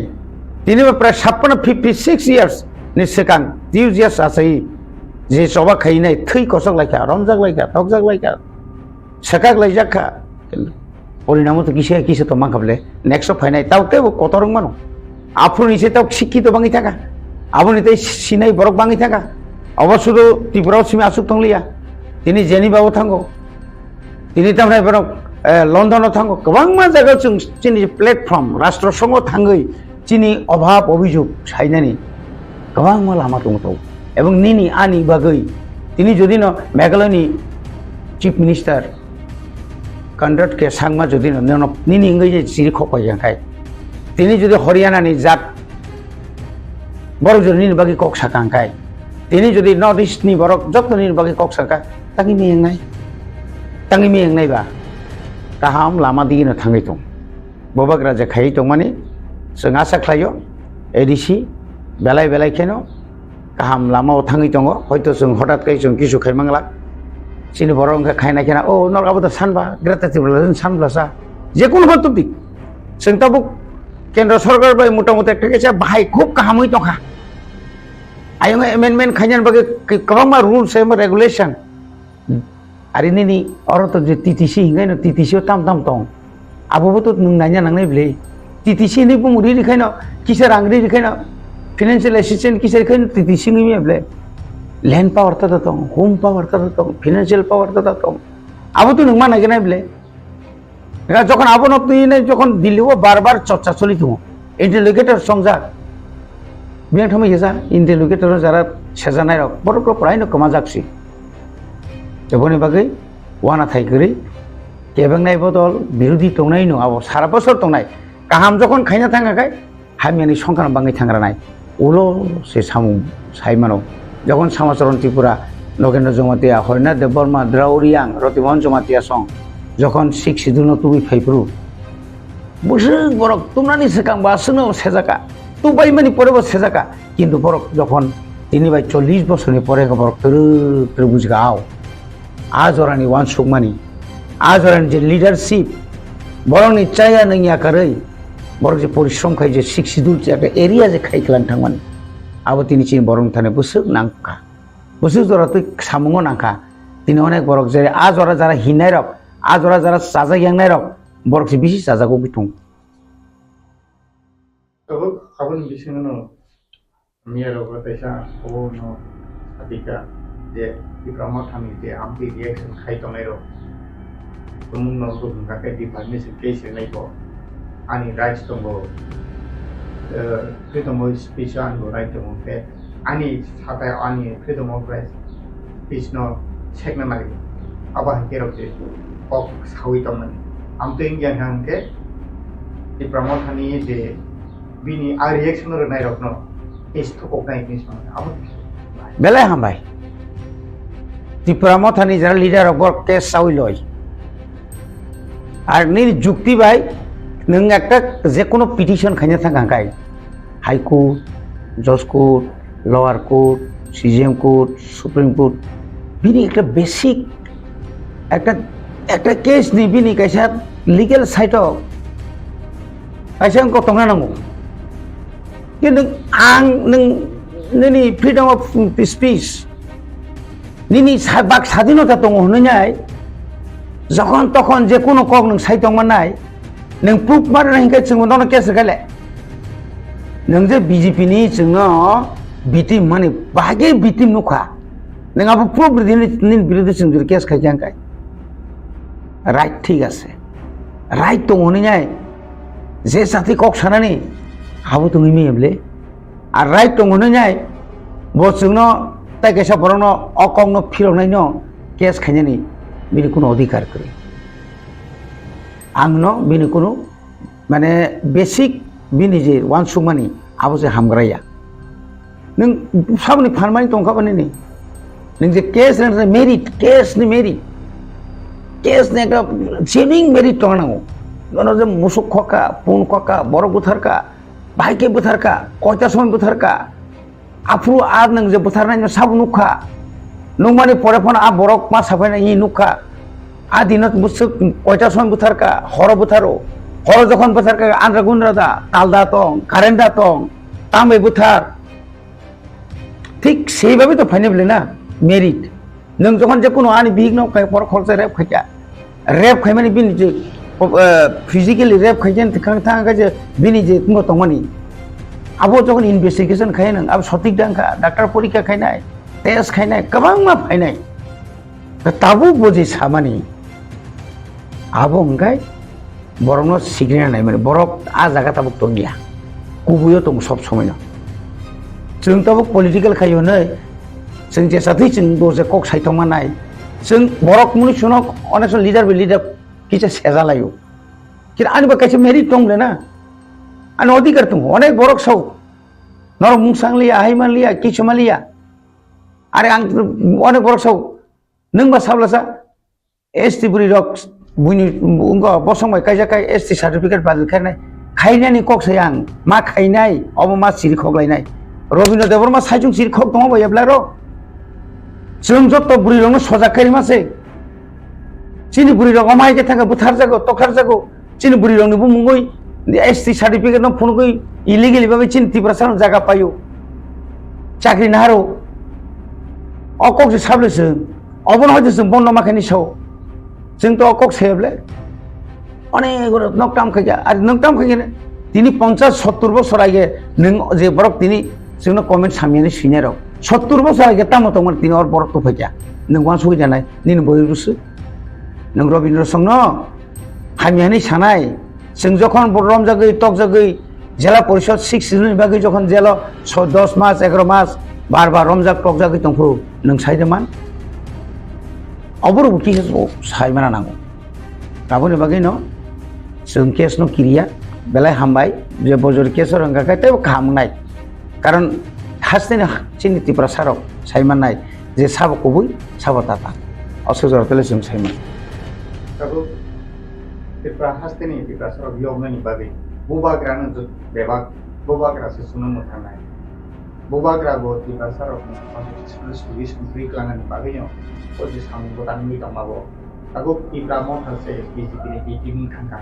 তিনি প্রায় 56 ইয়ার্স नि सिगां 2 ইয়ার্স आसै जे चबा खाइनाय थै कसक लायखा रमजाक लायखा तकजाक लायखा सकाक लायजाखा परिणामो तो किसे तो मांखाबले नेक्स्ट फाइनाय तावते कतरं मानो आफुनि से ताव शिक्षित बाङि थाका आबुनि तै सिनाय बरक बाङि थाका अवश्य त्रिपुराव सिमी आसुक तंलिया तिनि जेनिबाव थांगो तिनि तामनाय बरक लन्डनाव थांगो गोबां जायगायाव जों जोंनि प्लेटफर्म राष्ट्र संघ थाङै जोंनि अभाब अभियोग सायनानि गोबां लामा दङ এবং নিনি আনি বাগৈ তিনি যদি ন মেঘালয়নি চিফ মিনিস্টার কন্ডাক্ট কে সাংমা যদি ন নিনি ইংগৈ যে চিৰি খপাইখাই তিনি যদি হরিয়ানানি জাত বড় যদি নিনি বাগি কক সাকাংখাই তিনি যদি নর্থ ইস্টনি বড় যত নিনি বাগি কক সাকা তাকি মেংনাই বা गाहाम लामा दिगिनो थाङै दं बबाग्रा जे खायै दं माने जों आसा खालायो एडिसि बेलाय खेनो गाहाम लामाव थाङै दङ हयतो जों हठाৎ जों किसु खायमांला सिनि बर' ओंखा खायना खेना ओ नरगाबो तो सानबा ग्रेटाटिबल सानब्लासा जेकुनु हतुदिक जों ताबो केन्द्र सरकार बाय मोटामोटी একটা কেছে বাহাই খুব गाहामै दंखा आयं एमेन्डमेन्ट खायनान बागे गोबांमा रुल्स एम रेगुलेशन आरो निनि अरत जे टिटिसि हिंगायनो टिटिसियाव ताम दं आबोबो तो नोंनाया नांनाय ब्ले टिटिसि नि बुमुरि रिखायनो किसार आंग्रि रिखायनो financial assistance किसी के टीसी नहीं है ब्ले लैंड पावर तो दो होम पावर तो दो financial पावर तो दो अब तो नहीं माना क्या नहीं ब्ले जो कन अब नत नहीं जो कन दिल्ली वो बार चर्चा चली थो इंटेलिगेटर संजा बियां थमे येजा इंटेलिगेटर जरा सेजानाय रक बरक प्राय न कमा जाक्सि जबनि बागै वाना थाइगरि केबंनाय बदल बिरोधी तंनाय न अब सारा बছর तंनाय गाहाम जखन खायना थाङाखै हामियानि संखान बाङै थांग्रानाय उलो से सामु साइमानो जखन समाचरण त्रिपुरा नगेन्द्र जमातिया हरिनाथ देव बर्मा द्राउरियां रतिमोहन जमातिया सं जखन 6 शिड्यूल तुबि फाइब्रु बुसु बरक तुमनानि सिगां बासनो सेजाका तुबाय मानि परेबो सेजाका किन्तु बरक जखन तिनि बाय 40 बोसोरनि परे बरक तर बुजगाव आजरानि वान सुगमानि आजरानि जे लिडारशिप बरंनि चाया नंगिया करै बरक जे परिश्रम खाय जे 6 शिड्यूल जे एरिया जे खायखलान थांमान आबो तिनि चिन बरं थाने बुसुक नांखा बुसुक जरा तो सामुङो नांखा तिनि अनेक बरक जे आजरा जरा हिनाय रक आजरा जरा साजा यांनाय रक बरक जे बिसि साजागो बिथुं अब आबन बिसिङनो मियारो गतैसा ओ न आदिका जे बिक्रमा थामि जे आमपि रिएक्शन खाय तनायरो तुमुन नसो गाके डिपार्टमेन्ट से case नायको ani rights tongbo freedom of speech and right to movement ani satai ani freedom of speech no chekna mari aba hero je ok sawi tomani am to indian hanke di promothani je bini a reaction ro nai rokno is to ok nai nis aba belai hambai Tripura মথানি যারা leader of case চাউই লয় আর নি যুক্তি by নং একটা যে কোনো petition খাইনে থাকায় হাইকোর্ট জজ court lower court CGM court supreme court বিনি একটা বেসিক একটা একটা কেস নি বিনি কাইসা লিগেল সাইটও কাইসা কত নাंगौ কিন্তু आं नोंनि फ्रिडम अफ स्पीच निनि बाक स्वाधीनता दङ होननाय যখন তখন যে কোনো কক नों साइटं मानाय नों प्रुफ मारनो हिंखाय जों नोंनो केस गायले नों जे बीजेपी नि जोंनो बिटिम माने बागे बिटिम नुखा नोंआबो प्रुफ नि बिरुद्धे जों केस खायजांखाय राइट ठीक আছে राइट दङ होननाय जे जाति কক सानानै हाबो दङ मियेबले আর রাইট दङ होननाय बसजोंनो ताइकेसा बरनो अकंनो फिरनायनो केस खायनानै बिनि कोनो अधिकार गैया आंनो बिनि कोनो माने बेसिक बिनि जे वानसुमानि आबो जे हामग्राया नों साबनि फानमानि दंखाबानि नै नों जे केस नि मेरिट केस नि एक जेनुइन मेरिट दंनांगौ नोनो जे मुसुक खका पुन खका बर बुथारका भाइके बुथारका कयटा समय बुथारका आफ्रु आ नों जे बुथारनाय साबु नुखा नों माने परेफोन आ बरक मा साफायनाय इ नुखा आ दिनत बुसु कयटा समय बुथारका हर बुथारो हर जखन बुथारका आन्द्रा गुन्द्रा दा तालदा दं कारेन्ट दा दं तामे बुथार ठीक সেইভাবে তো ফাইনাবলে না মেরিট नों जखन जे कोनो आनि बिग न खाय पर खरसे रेप खाय माने बिनि जे फिजिकली रेप खायजेन थांगा जे बिनि जे तुंग तंगमानि आबो जखन इनभेस्टिगेशन खाय नों अब सटिक दांखा डाक्टर परीक्षा खायनाय टेस्ट खायनाय गोबां मा फायनाय ताबो बुजि सामानि आबो ओंखाय बरनो सिग्रेनाय माने बरक आ जागा ताबो तंगिया गुबुयो दं सब समयनो जों ताबो पलिटिकल खायो नै जों जे साथै जों दसे कक साइथमानाय जों बरक मुनि सुनक अनेक लिडार किसे सेजालायो कि आनिबा काइसे मेरिट दंले ना आनि अधिकार दं अनेक बरक साव नर मुंसांलिया हाइमालिया किसुमालिया आरे आं अनेक बरक साव नोंबा साब्लासा एसटी बुरि रक बुनि उंगा बसंबाय काइजाकाय एसटी सार्टिफिकेट बाजल खायनाय खायनायनि कक साय आं मा खायनाय अब मा सिरि खगलायनाय रबिन्द्र देवर मा साइजुं सिरि खग दङ बायब्ला र जों जत बुरि रंनो सजाखारि मासे चिनि बुरि रंगा माइके थांगा बुथार जागो तखार जागो चिनि बुरि रंनोबो मुंगै एसटी सार्टिफिकेट न फुनगै इलिगेलि बाबे चिनि तिब्रा सान जागा पायो चाकरि नारो अकक जे साबलेसो अबन हयतो जों बन्द माखानि साव जों तो अकक सेबले अनेक नकटाम खाया आरो नकटाम खायने তিনি 50-70 বছর আগে नों जे बरक তিনি जोंनो कमेन्ट सामियानि सिनाय रक 70 বছর আগে तामो तंगमोन তিনি और बरक तो फैया नों वान सय जानाय निन बयरुसो नों रबिन्द्र संनो हामियानि सानाय जों जखन बरम जागै तक जागै जिला परिषद 6 सिजननि बागै जखन जेल 10 मास 11 मास बार रमजाक तक जागै तंफु नों सायदमान अबरो कि सायमाना नांगौ गाबोन बागै न जों केस न किरिया बेलाय हामबाय जे बजर केसर हंगाखाय ते खामनाय कारण हास्तेनि चिनि त्रिपुरा साराव सायमाननाय जे साबखौबो साबताता असजरतले जों सायमान Kalau Tipra hasteni Tipra sarap yomna ni bagai bubagra na jo bebak bubagra se suno muthanai bubagra go Tipra sarap constitutional solution free klangan ni bagai yo oji sang botan mi tamago aku Tipra mo hase BJP ni BJP khangka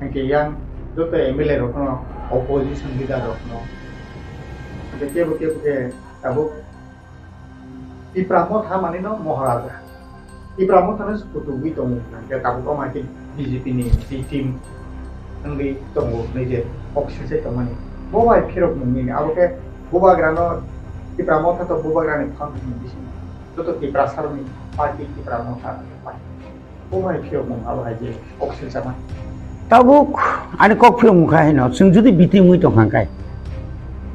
angke yang joto MLA rokno opposition leader rokno ke aku Tipra mo thamani no Maharaja Tipra mo tanas kutu wi tong ke kabu ko ma ke BJP ni team ngi tong nei je oxide se tamani bo bai phirok mungni abo ke bubagra no Tipra mo tha to bubagra ni phang ni bisi to Tipra sarni party Tipra mo tha pai bo bai phirok mung abo hai je oxide sama tabuk ani kok phirok mung khai no जों जुदि बिति मुइ तong हांखाय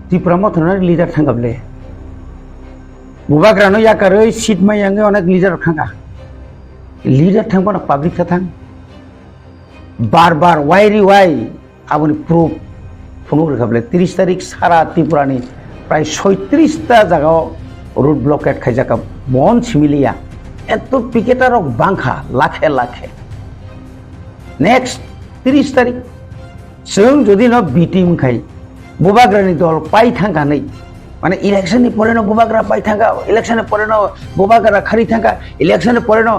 Tipra mo thana leader thangable bubagra no yakaroi seat mai yange onek leader khanga leader थांबानो public था थां बार Y आबोनि proof फुनु रखाबले 30 तारिख सारा त्रिपुरानि प्राय 36 ता जागाव রুট ব্লকেট খাইজাকা বন সিমিলিয়া এত পিকেটার বাংখা লাখে লাখে নেক্সট 30 তারিখ जों যদি ন বিটিম খাই বুবাগ্রানি দল পাই থাঙ্গাनै মানে ইলেকশনनि পরে ন বুবাগ্রা পাই থাঙ্গা ইলেকশনनि পরে ন বুবাগ্রা খারি থাঙ্গা ইলেকশনनि পরে ন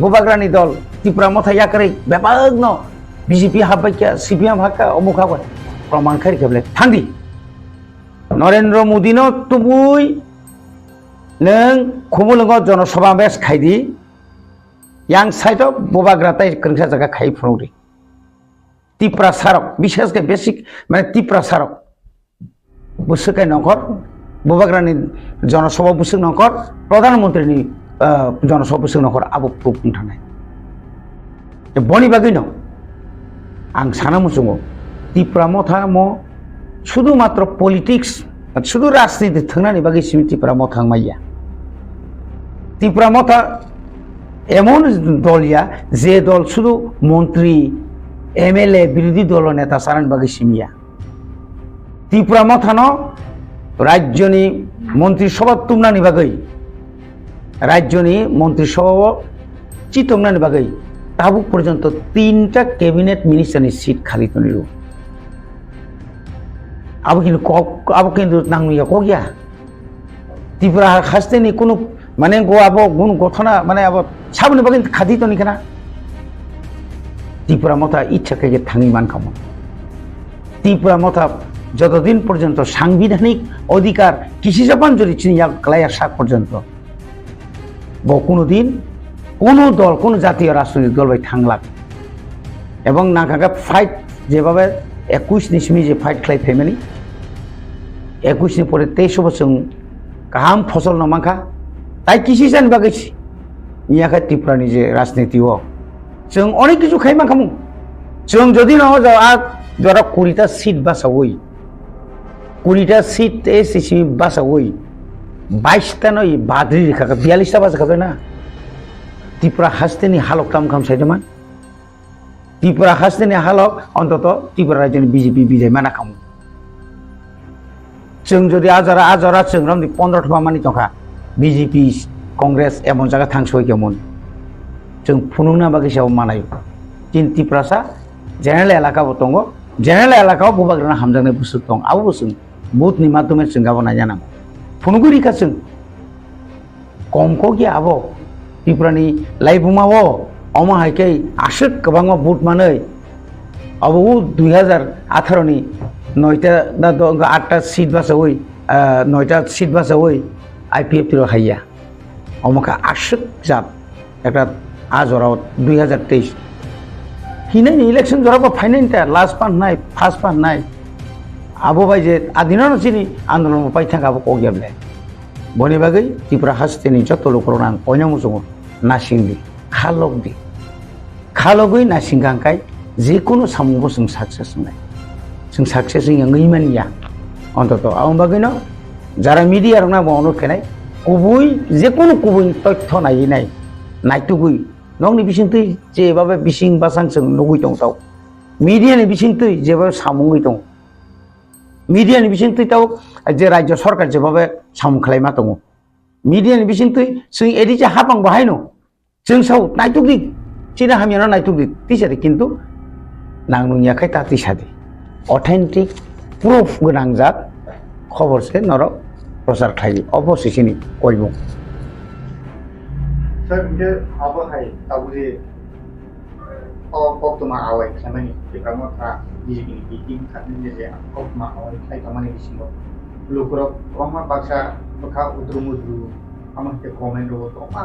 বুবাগ্রানি দল ত্রিপুরা মথা ইয়াকরে ব্যাপক ন বিজেপি হাবাইকা সিপিএম হাকা অমুক হাবা প্রমাণ খারি কেবলে থাঙ্গি নরেন্দ্র মোদি ন তুবুই नों खुमुलुंग जनसमावेश खायदि यां साइड बुबाग्रा ताई कृंसा जगह खाई फुंगरि त्रिपुरा सारक विशेष के बेसिक माने त्रिपुरा सारक बुसुकाय नगर बुबाग्रानि जनसभा बुसुक नगर प्रधानमंत्री जनसभा बुसुक नगर आबो प्रुफ थानाय बनि बागै न आं साना मुसुङो त्रिपुरा मथा म शुधु मात्र पलिटिक्स शुधु राजनीति थांनानै बागै सिम त्रिपुरा मथा माइया त्रिपुरा मथा एमन दलिया जे दल शुधु मंत्री एमएलए विरोधी दल नेता सारान बागै सिमिया त्रिपुरा मथानो राज्यनि मन्त्रिसभा तुमनानि बागै राज्यनि मन्त्रिसभा चितमनानि बागै ताबुक पर्यन्त 3टा कैबिनेट मिनिस्टारनि सीट खाली तनिरु आबो किन्तु नांगैया कगिया त्रिपुरा हास्तेनि कोनो माने गो आबो गुन गठना माने आबो साबनि बागै खादि तनि kana त्रिपुरा मथा इच्छा के थांगी मान खामो त्रिपुरा मथा যতদিন পর্যন্ত সাংবিধানিক অধিকার কৃষি জাপান যদি চিনিয়া ক্লায়া শাক পর্যন্ত কোনোদিন কোনো দল কোনো জাতীয় রাজনৈতিক দল বাই থাংলাক এবং নাগাগা ফাইট যেভাবে 21 নিসমি যে ফাইট খাই ফেমেনি 21 নি পরে 23 বছর গাহাম ফসল নমাখা তাই কৃষি জান বাগেছি ইয়াখা त्रिपुरानि যে রাজনীতি ও जों अनेक किछु खाइ माखामु जों जदि न आ जरा 20टा सीट बासावई 20टा सीट एसएससी बासावई 22टा नय बाद्रि रेखा 42टा बासाखाबाय ना त्रिपुरा हास्तेनि हालक काम काम साइदमान त्रिपुरा हास्तेनि हालक अन्तत त्रिपुरा राज्यनि बीजेपी बिजय माना खामु जों जदि आजरा जों रमनि 15 मानि तखा बीजेपी कांग्रेस एमन जागा थांसय केमन जों फुनुंना बागिसाव मानायो तीन त्रिपुरासा जेनेरेल एलाकाबो दङ जेनेरेल एलाकायाव बुबाग्राना हामजानाय बुसुक दं आबो बुसुं बुथनि माध्यमे जों गाबनाय जानांगौ फुनुगुरि कासों कमखौ गि आबो त्रिपुरानि लाइबुमावो अमाहायकै आसुक गोबां बुथ मानै आबो 2018 नि 9टा 8टा सीट बासावै 9टा सीट बासावै आईपीएफ तिरो हाइया अमका आसुक जाब একটা आजराव 2023 हिने इलेक्शन जराबो फाइनाइनटा लास्ट पान नाय फार्स्ट पान नाय आबो बायजे आदिनानो सिनि आन्दोलन पाइ थांगाबो कगियाबले बनि बागै त्रिपुरा हास्तेनि जत लोकरना पयनामु जङ नासिंदि खालगै नासिंगांकाय जेकुनु सामुबो जों सक्सेस नाय जों सक्सेस ngैमानिया अन्तत आउन बागैनो जारा मिडिया रंना बनो खेनाय कुबुय जेकुनु कुबुय तथ्य नायनाय नायतुगुय नंनि बिसिंतै जेबाबे बिसिं बासां जों नगुय दं ताव मीडियानि बिसिंतै जेबाबे सामुङै दं मीडियानि बिसिंतै ताव जे राज्य सरकार जेबाबे सामुं खालायमा दं मीडियानि बिसिंतै जों एदि जे हाबां बाहायनो जों साव नायतुगि चिना हामियानो नायतुगि तिसारि किन्तु नांनुयाखै ता तिसारि अथेन्टिक प्रुफ गोनां जात खबरसे नर प्रचार खायि अबसेसिनि कयबुं सर ये अब है तब ये कोकमा आवै खामानि त्रिपुरा मथा बीजेपी मीटिंग खालामनाय जे कोकमा आवै खाय खामानि बिसिङाव लोकरा अमा बाक्सा बखा उद्रुमुद्रु अमाके कमेन्ट रो अमा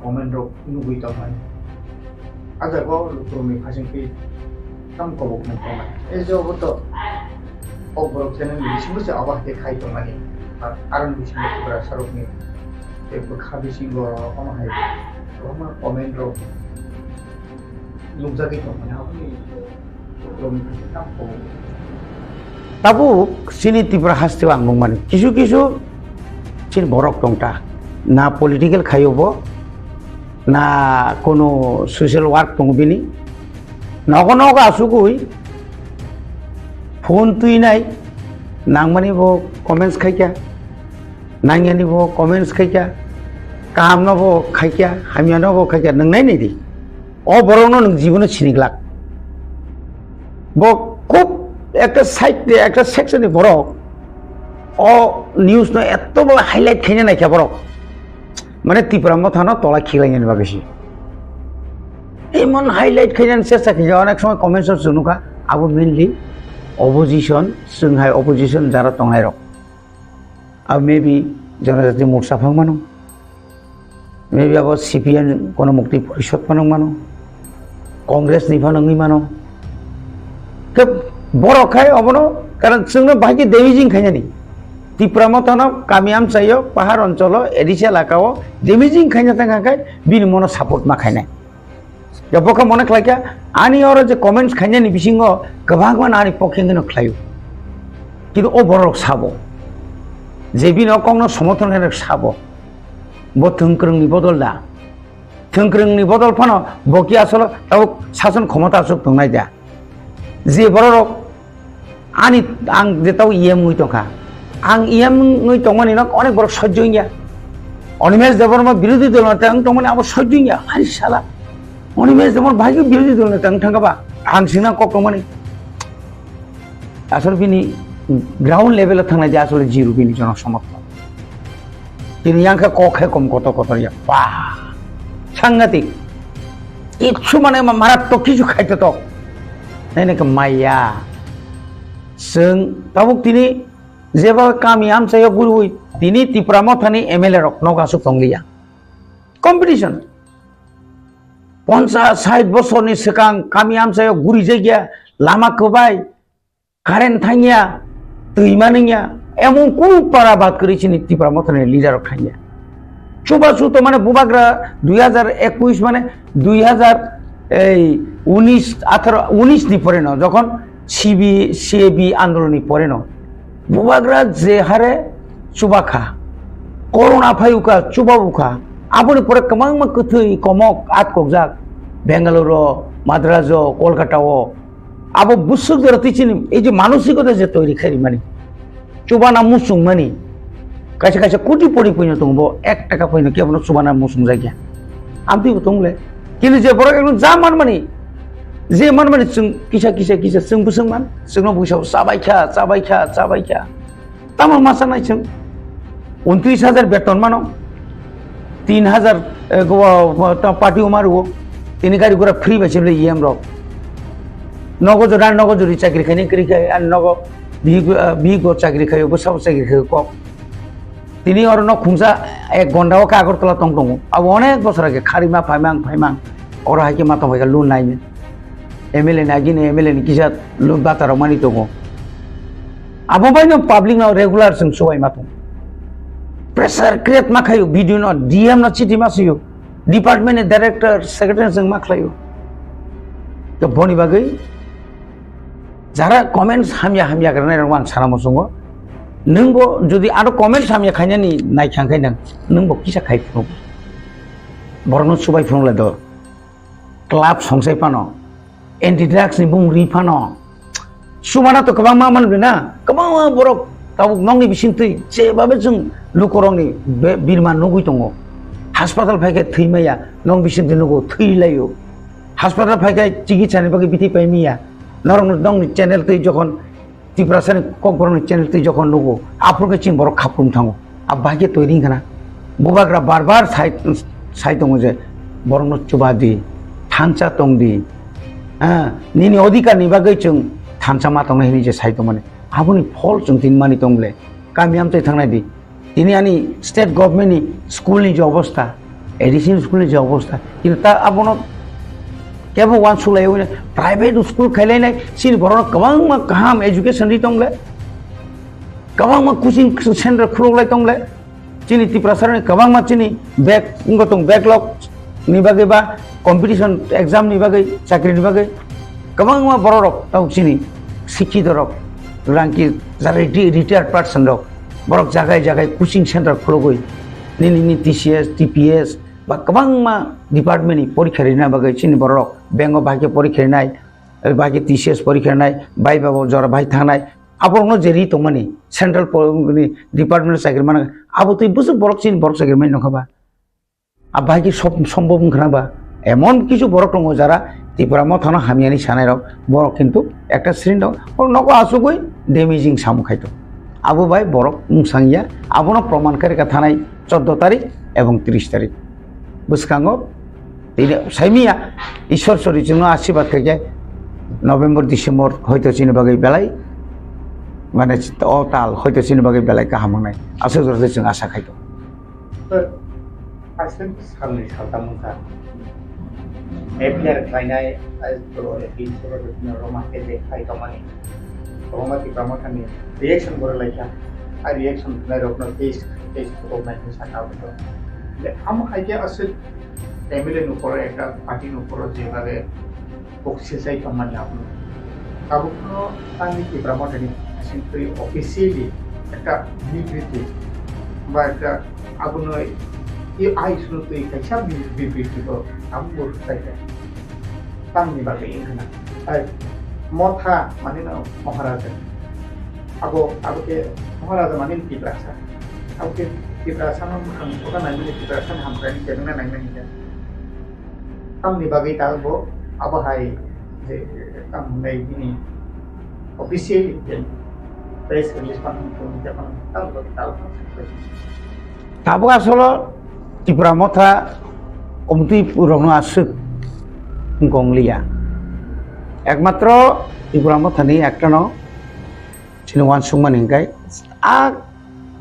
कमेन्ट रो नुगै तमान आजागो लोकरनि फासिंखै काम कबक नखमा ए जो तो कोकबोरक चेनेल बिसिङाव जे आबाके खाय खामानि आरो बिसिङाव त्रिपुरा सरकनि खाबिसिंगो अमाहाय अमा कमेन्ट रो लुकजागै दं माने आबनि ताबु सिनि त्रिपुरा हास्तेव आं बुंमाने किसु किसु सिन बरक दंता ना पलिटिकल खायोबो ना कोनो सोशल वर्क दं बिनि नग नग आसुगुय फोन तुइनाय नांमानि बो कमेन्ट्स खायका नांगेनि बो कमेंट्स खायका काम न बो खायका हामिया न बो खायका नंनाय नै दि ओ बरनो नों जीवन सिनिग्लाक बो खूब একটা সাইড একটা সেকশনে বড় ও নিউজ ন এত বড় হাইলাইট খাইনে নাইকা বড় মানে ত্রিপুরা মথা ন তলা খিলাইনে বাগেছি এমন হাইলাইট খাইনে চেষ্টা খাই অনেক সময় কমেন্টস শুনুকা আবু মেইনলি অপোজিশন जोंहाय অপোজিশন যারা তংনাই রক আর মেবি জনজাতি মোর্চা ফাং মানো মেবি আবো সিপিএম গণমুক্তি পরিষদ ফাং মানো কংগ্রেস নিফা নङि मानो बर'खाय अबनो कारण जोंनो बाहाय डेमेजिं खायनानि त्रिपुरा मथानो गामि आमचायो पाहार अञ्चलो एडिसा लाकाओ डेमेजिं खायना थाखाय बिनि मनो सापर्ट मा खायनाय दा बका मने खायका आनि और जे कमेन्ट्स खायनानि बिसिङो गोबांमान आनि पक्षेंगनो खायो किन्तु ओ बर'क साबो जे बिनो कंनो समर्थन होनो साबो बो थोंख्रोंनि बदल दा थोंख्रोंनि बदल फानो बकि आसल ताव शासन क्षमता सुख दंनाय दा जे बर'क आनि आं जेताव इएम मुइ तंखा आं इएम मुइ तंमानि न अनेक बर'क सह्यइया अनिमेश देबरमा बिरोधी दल नता आं तंमानि आबो सह्यइया हारि साला अनिमेश देबर भाग्य बिरोधी दल नता आं थांगाबा आं सिना कक तंमानि आसल बिनि ग्राउन्ड लेभेल थांनाय जा आसल जिरो बिनि जन समर्थन दिनै आंखा कखे कम कत कतरिया बा सांगातिक इच्छु माने मारात्मक किछु खायते तो नायनायखौ माया जों ताबुक दिनै जेबा गामि आमचायाव गुरुय दिनै त्रिपुरा मथानि एमएलए रक नगासु दंलिया कम्पिटिशन 50-60 बोसोरनि सिगां गामि आमचायाव गुरि जायगाया लामा खोबाय कारेन्ट थाङिया दैमा नङिया एमन कुनु पारा बात करिसिनि त्रिपुरा मथानि लिडार थाङिया सुबा सुत माने बुबाग्रा 2021 माने 2019 नि परे न যখন সিএবি আন্দোলনनि পরে ন বুবাগ্রা যে হারে চুবাখা করোনা ফাইউকা চুবাবুখা আবনি পরে কমাং मा কথৈ কমক আতকজাক বেঙ্গালুর মাদ্রাজ কলকাতাও আবো বুসুক দরতিচিনি এই যে মানসিকতা যে তৈরি খারি মানে চুবানা মুসুং মানে কাছে কাছে কোটি পড়ি পইন তংবো 1 টাকা পইন কি আপন চুবানা মুসুং জায়গা আমতি তংলে কিন্তু যে বড় একদম যা মান মানে जे मन माने जों किसा जों बुसुं मान जोंनो बुसाव चाबायखा तामा मासा नाय जों 29,000 बेतन मानो 3,000 गोवा पार्टी मारो तिनि गाड़ी घोड़ा फ्री बाइसेले इएम रो नगो जरि चाकरी खाने करिखाय आर नगो बिगो चाकरी खायो बसाव चाकरी खायो क तिनि और न खुंसा 1 घन्टाओ का आगरतला तंग दङ अब अनेक बছর आगे खारिमा फाइमां और हाके माता भाइगा लुन नायनो एमएलए नागिने एमएलए नि किसा लुन बाताराव मानि दङ आबो बायनो पाब्लिक नाव रेगुलार जों सबाय माथो प्रेसार क्रिएट मा खायो भिडिअ न डीएम न चिठी मासियो डिपार्टमेन्ट डाइरेक्टर सेक्रेटारि जों मा खायो तो बनि बागै जारा कमेन्ट्स हामिया गरनाय रं आं साना मसंगो नोंबो जुदि आरो कमेन्ट्स हामिया खायनानि नायखांखाय नोंबो किसा खायफो बरनो सबाय फुंला द क्लाब संसाय पानो एंटी ड्राग्स नि बुं रिफानो सुमाना तो गोबां मा मोनगोन ना गोबां बरक ताबुक नंनि बिसिंथै जेबाबो जों लुकरंनि बिरमा नगुइ दङ हासपाताल फायखाय थैमाया नं बिसिंथै नगो थैलायो हासपाताल फायखाय चिकित्सानि बागै बिथि पाइमिया नरं नंनि चैनल तै जखन त्रिपुरासानि ककबरकनि चैनल तै जखन नगो आफुरखै चिं बरक खापुम थाङो अब बागे तैरि गना बुबाग्रा बार साइड दङ जे बरनो चुबादि थानसा तंदि निनि अधिकार नि बागै जों थानसा मा तंनाय नि जे साइड माने आबुनि फल जों दिन मानि तंले गामि आमचाय थांनाय दि दिनै आनि स्टेट गभर्नमेन्ट नि स्कुल नि जे अवस्था एडिसन स्कुल नि जे अवस्था किन्तु ता आबनो केबो वान सुलायो प्राइवेट स्कुल खायलायनाय सिन बरनो गोबां मा गाहाम एजुकेशन रि तंले गोबां मा कोचिं सेन्टर खुलुलाय तंले चिनि त्रिपुरासारनि गोबां मा चिनि बैकलॉग नि बागै बा कम्पिटिशन एग्जाम नि बागै चाकरी नि बागै गोबां मा बर'रक तावसिनि शिक्षित रक रांकि जारे रिटायार्ड पार्सन रक बरक जागाय कोचिं सेन्टर खुलगै निनि टीसीएस टीपीएस बा गोबां मा डिपार्टमेन्ट नि परीक्षा रिना बागै चिनि बर'रक बेंक बागै परीक्षा रिनाय बागै टीसीएस परीक्षा रिनाय बाय बाबो जरा बाय थानाय aborno jeri tongmani central department sakir mana abo tui busu borok chin borok sakir mai nokaba abai ki সম্ভব ngraba এমন কিছু বড় টঙ্গ যারা ত্রিপুরা মথানো হামিয়ানি সানাই রক বড় কিন্তু একটা শ্রেণী দং ওর নক আসুগই ড্যামেজিং সামু খাইতো আবু ভাই বড় মুসাঙ্গিয়া আবনো প্রমাণকারী থানায় 14 তারিখ এবং 30 তারিখ বুসকাঙ্গ সাইমিয়া ঈশ্বর চরির জন্য আশীর্বাদ থেকে নভেম্বর ডিসেম্বর হয়তো চিনিবাগै বেলাই মানে অতাল হয়তো চিনিবাগै বেলাই কাহামনাই আসল জরতে जों আশা খাইতো আসলে সামনে সালতামুতা এফআইআর খাইনাই আজতো এপিল সরো রমাকে দেখাই তমানি রমাতি প্রমোশনে রিঅ্যাকশন করে লাইকা আর রিঅ্যাকশন নাই রকম কেস কোকনাই সাকা হতো যে আম আইকে আসল ফ্যামিলি উপর একটা পার্টির উপর যেভাবে বক্সিসাই তমানি আপনি কাবুনো তানি কি প্রমোশনে সিম্পলি অফিসিয়ালি একটা বিবৃতি বা একটা আগুনই ये आई सुनो तो एक अच्छा बीबीटी को हम बोल सकते हैं तम नहीं बात ये है ना मोथा माने ना महाराजा अब के महाराजा माने टिप्रा सा अब के टिप्रा सा हम ओका नहीं मिले टिप्रा सा हम कहीं के ना नहीं मिले तम नहीं बात ये ताल वो अब हाई जे तम नहीं बिनी ऑफिशियली प्रेस रिलीज पान तो जब ताल asolo Tipra Motha omtui purongno asuk gonglia ekmatro Tipra Motha ni ektono sinuan Sungmung hingkai a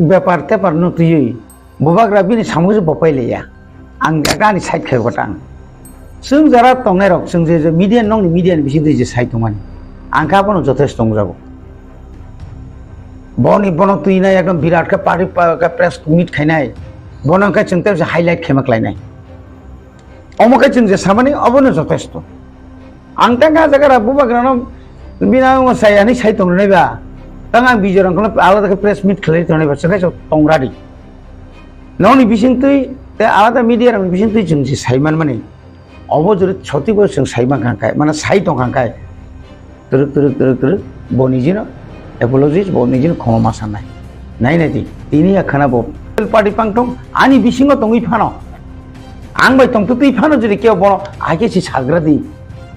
bepar tepar nutui bobagra bini samuju bopaileya ang agani side khai gotang sung jara tongnai rok sung je media nong ni media ni bising je side tongmani angka bono jothesto tongjabo boni bono tui na ekdom birat ka party ka press meet khainai বনংকা চিন্তা যে highlight খেমাকলাই নাই অমুকে চিন যে সামানি অবনো যথেষ্ট আংটাঙ্গা জায়গা বুবাগ্রানো বিনা সাইয়ানি সাই তং নাইবা তাঙ্গা বিজরংকো আলাদা প্রেস মিট খেলাই তং নাইবা সকাই তংরাদি ননি বিসিংতুই তে আলাদা মিডিয়ার বিসিংতুই जों যে সাইমান মানে অবজরে ছতিব जों সাইমান কাঙ্কাই মানে সাই তং কাঙ্কাই তুরু বনিজিনো অ্যাপোলজিস বনিজিনো ক্ষমা সানাই নাই নাইতি তিনি আখানা ব পার্টি পাংটং আনি বিসিং তংই ফানো আং বাই তং তুই ফানো যদি কেউ বড় আগে সে সাগরা দি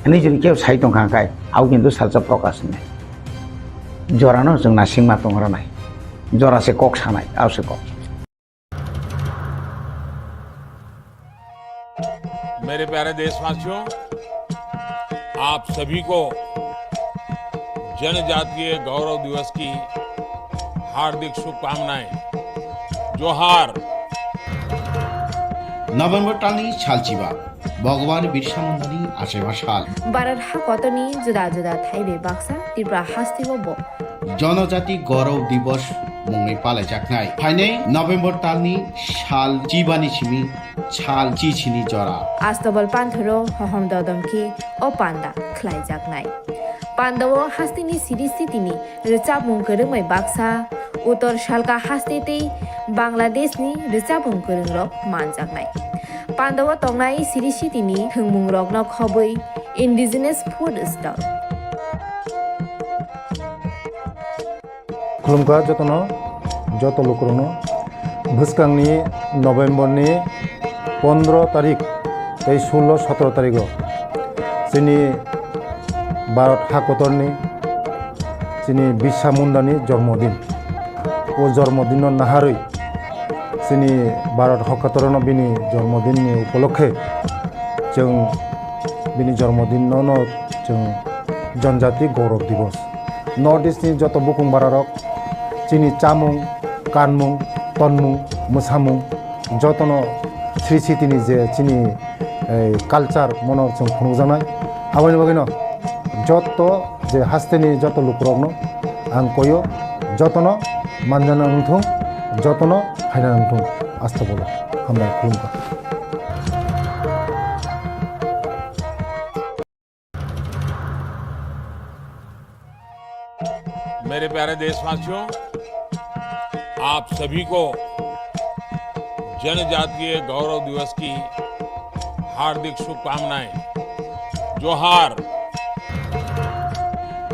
এনে যদি কেউ সাই তং কাঙ্কাই আও কিন্তু সালসা প্রকাশ নাই জরানো जों নাসিং মা তংরা নাই জরাসে কক সানাই আওসে কক मेरे प्यारे देशवासियों, आप सभी को जनजातीय गौरव दिवस की हार्दिक शुभकामनाएं। जोहार। नवेम्बर टालनी छालचिबा भगवान बिरसा मुंडानी आशेबा साल भारत हाकतनी जुदा जुदा थाइबे बाक्सा त्रिपुरा हास्तिबो जनजाति गौरव दिवस मुंगै पालायजाखनाय फाइनै नवेम्बर टालनि साल चिबानि सिमि साल चिचिनि जरा आस्तबल पान्थरो हहम ददमकी ओ पान्दा ख्लायजाखनाय पान्दाव हास्तिनि सिरिस्थितिनि रिचाबुं गोरोंमै बाक्सा उत्तर सालका हास्तेतै बांलादेशनि रिचाबुं गोरोंरक मानजाखनाय पान्दाव तंनाय सिरिस्थितिनि थोंमुं रकन खबै इन्डिजिनास फुड स्टल खुलुमका जतन जत लोकरनो भुसकांनि नवेम्बरनि 15 तारिख 16-17 तारिख जोंनि भारत हाकतरनि जोंनि बिरसा मुंडानि जन्मदिन ओ जन्मदिन नाहारै जोंनि भारत हाकतरनो बिनि जन्मदिननि उपलक्षे जों बिनि जन्मदिनावनो जों जनजाति गौरव दिवस नर्थ इस्टनि जत बुकुं बारारक जोंनि चामुं कानमुं तनमुं मोसामुं जतन स्रिसितिनि जे जोंनि कालचार मनर जों खुंजानाय आबायनि बागैनो जत जे हास्तेनि जत लुकरकनो आं कयो जतन मानजाना नंथुं जतन फायना नंथुं आस्था बोलो हामबाय खुलुमका मेरे प्यारे देशवासियों, आप सभी को जनजातीय गौरव दिवस की हार्दिक शुभकामनाएं। जोहार।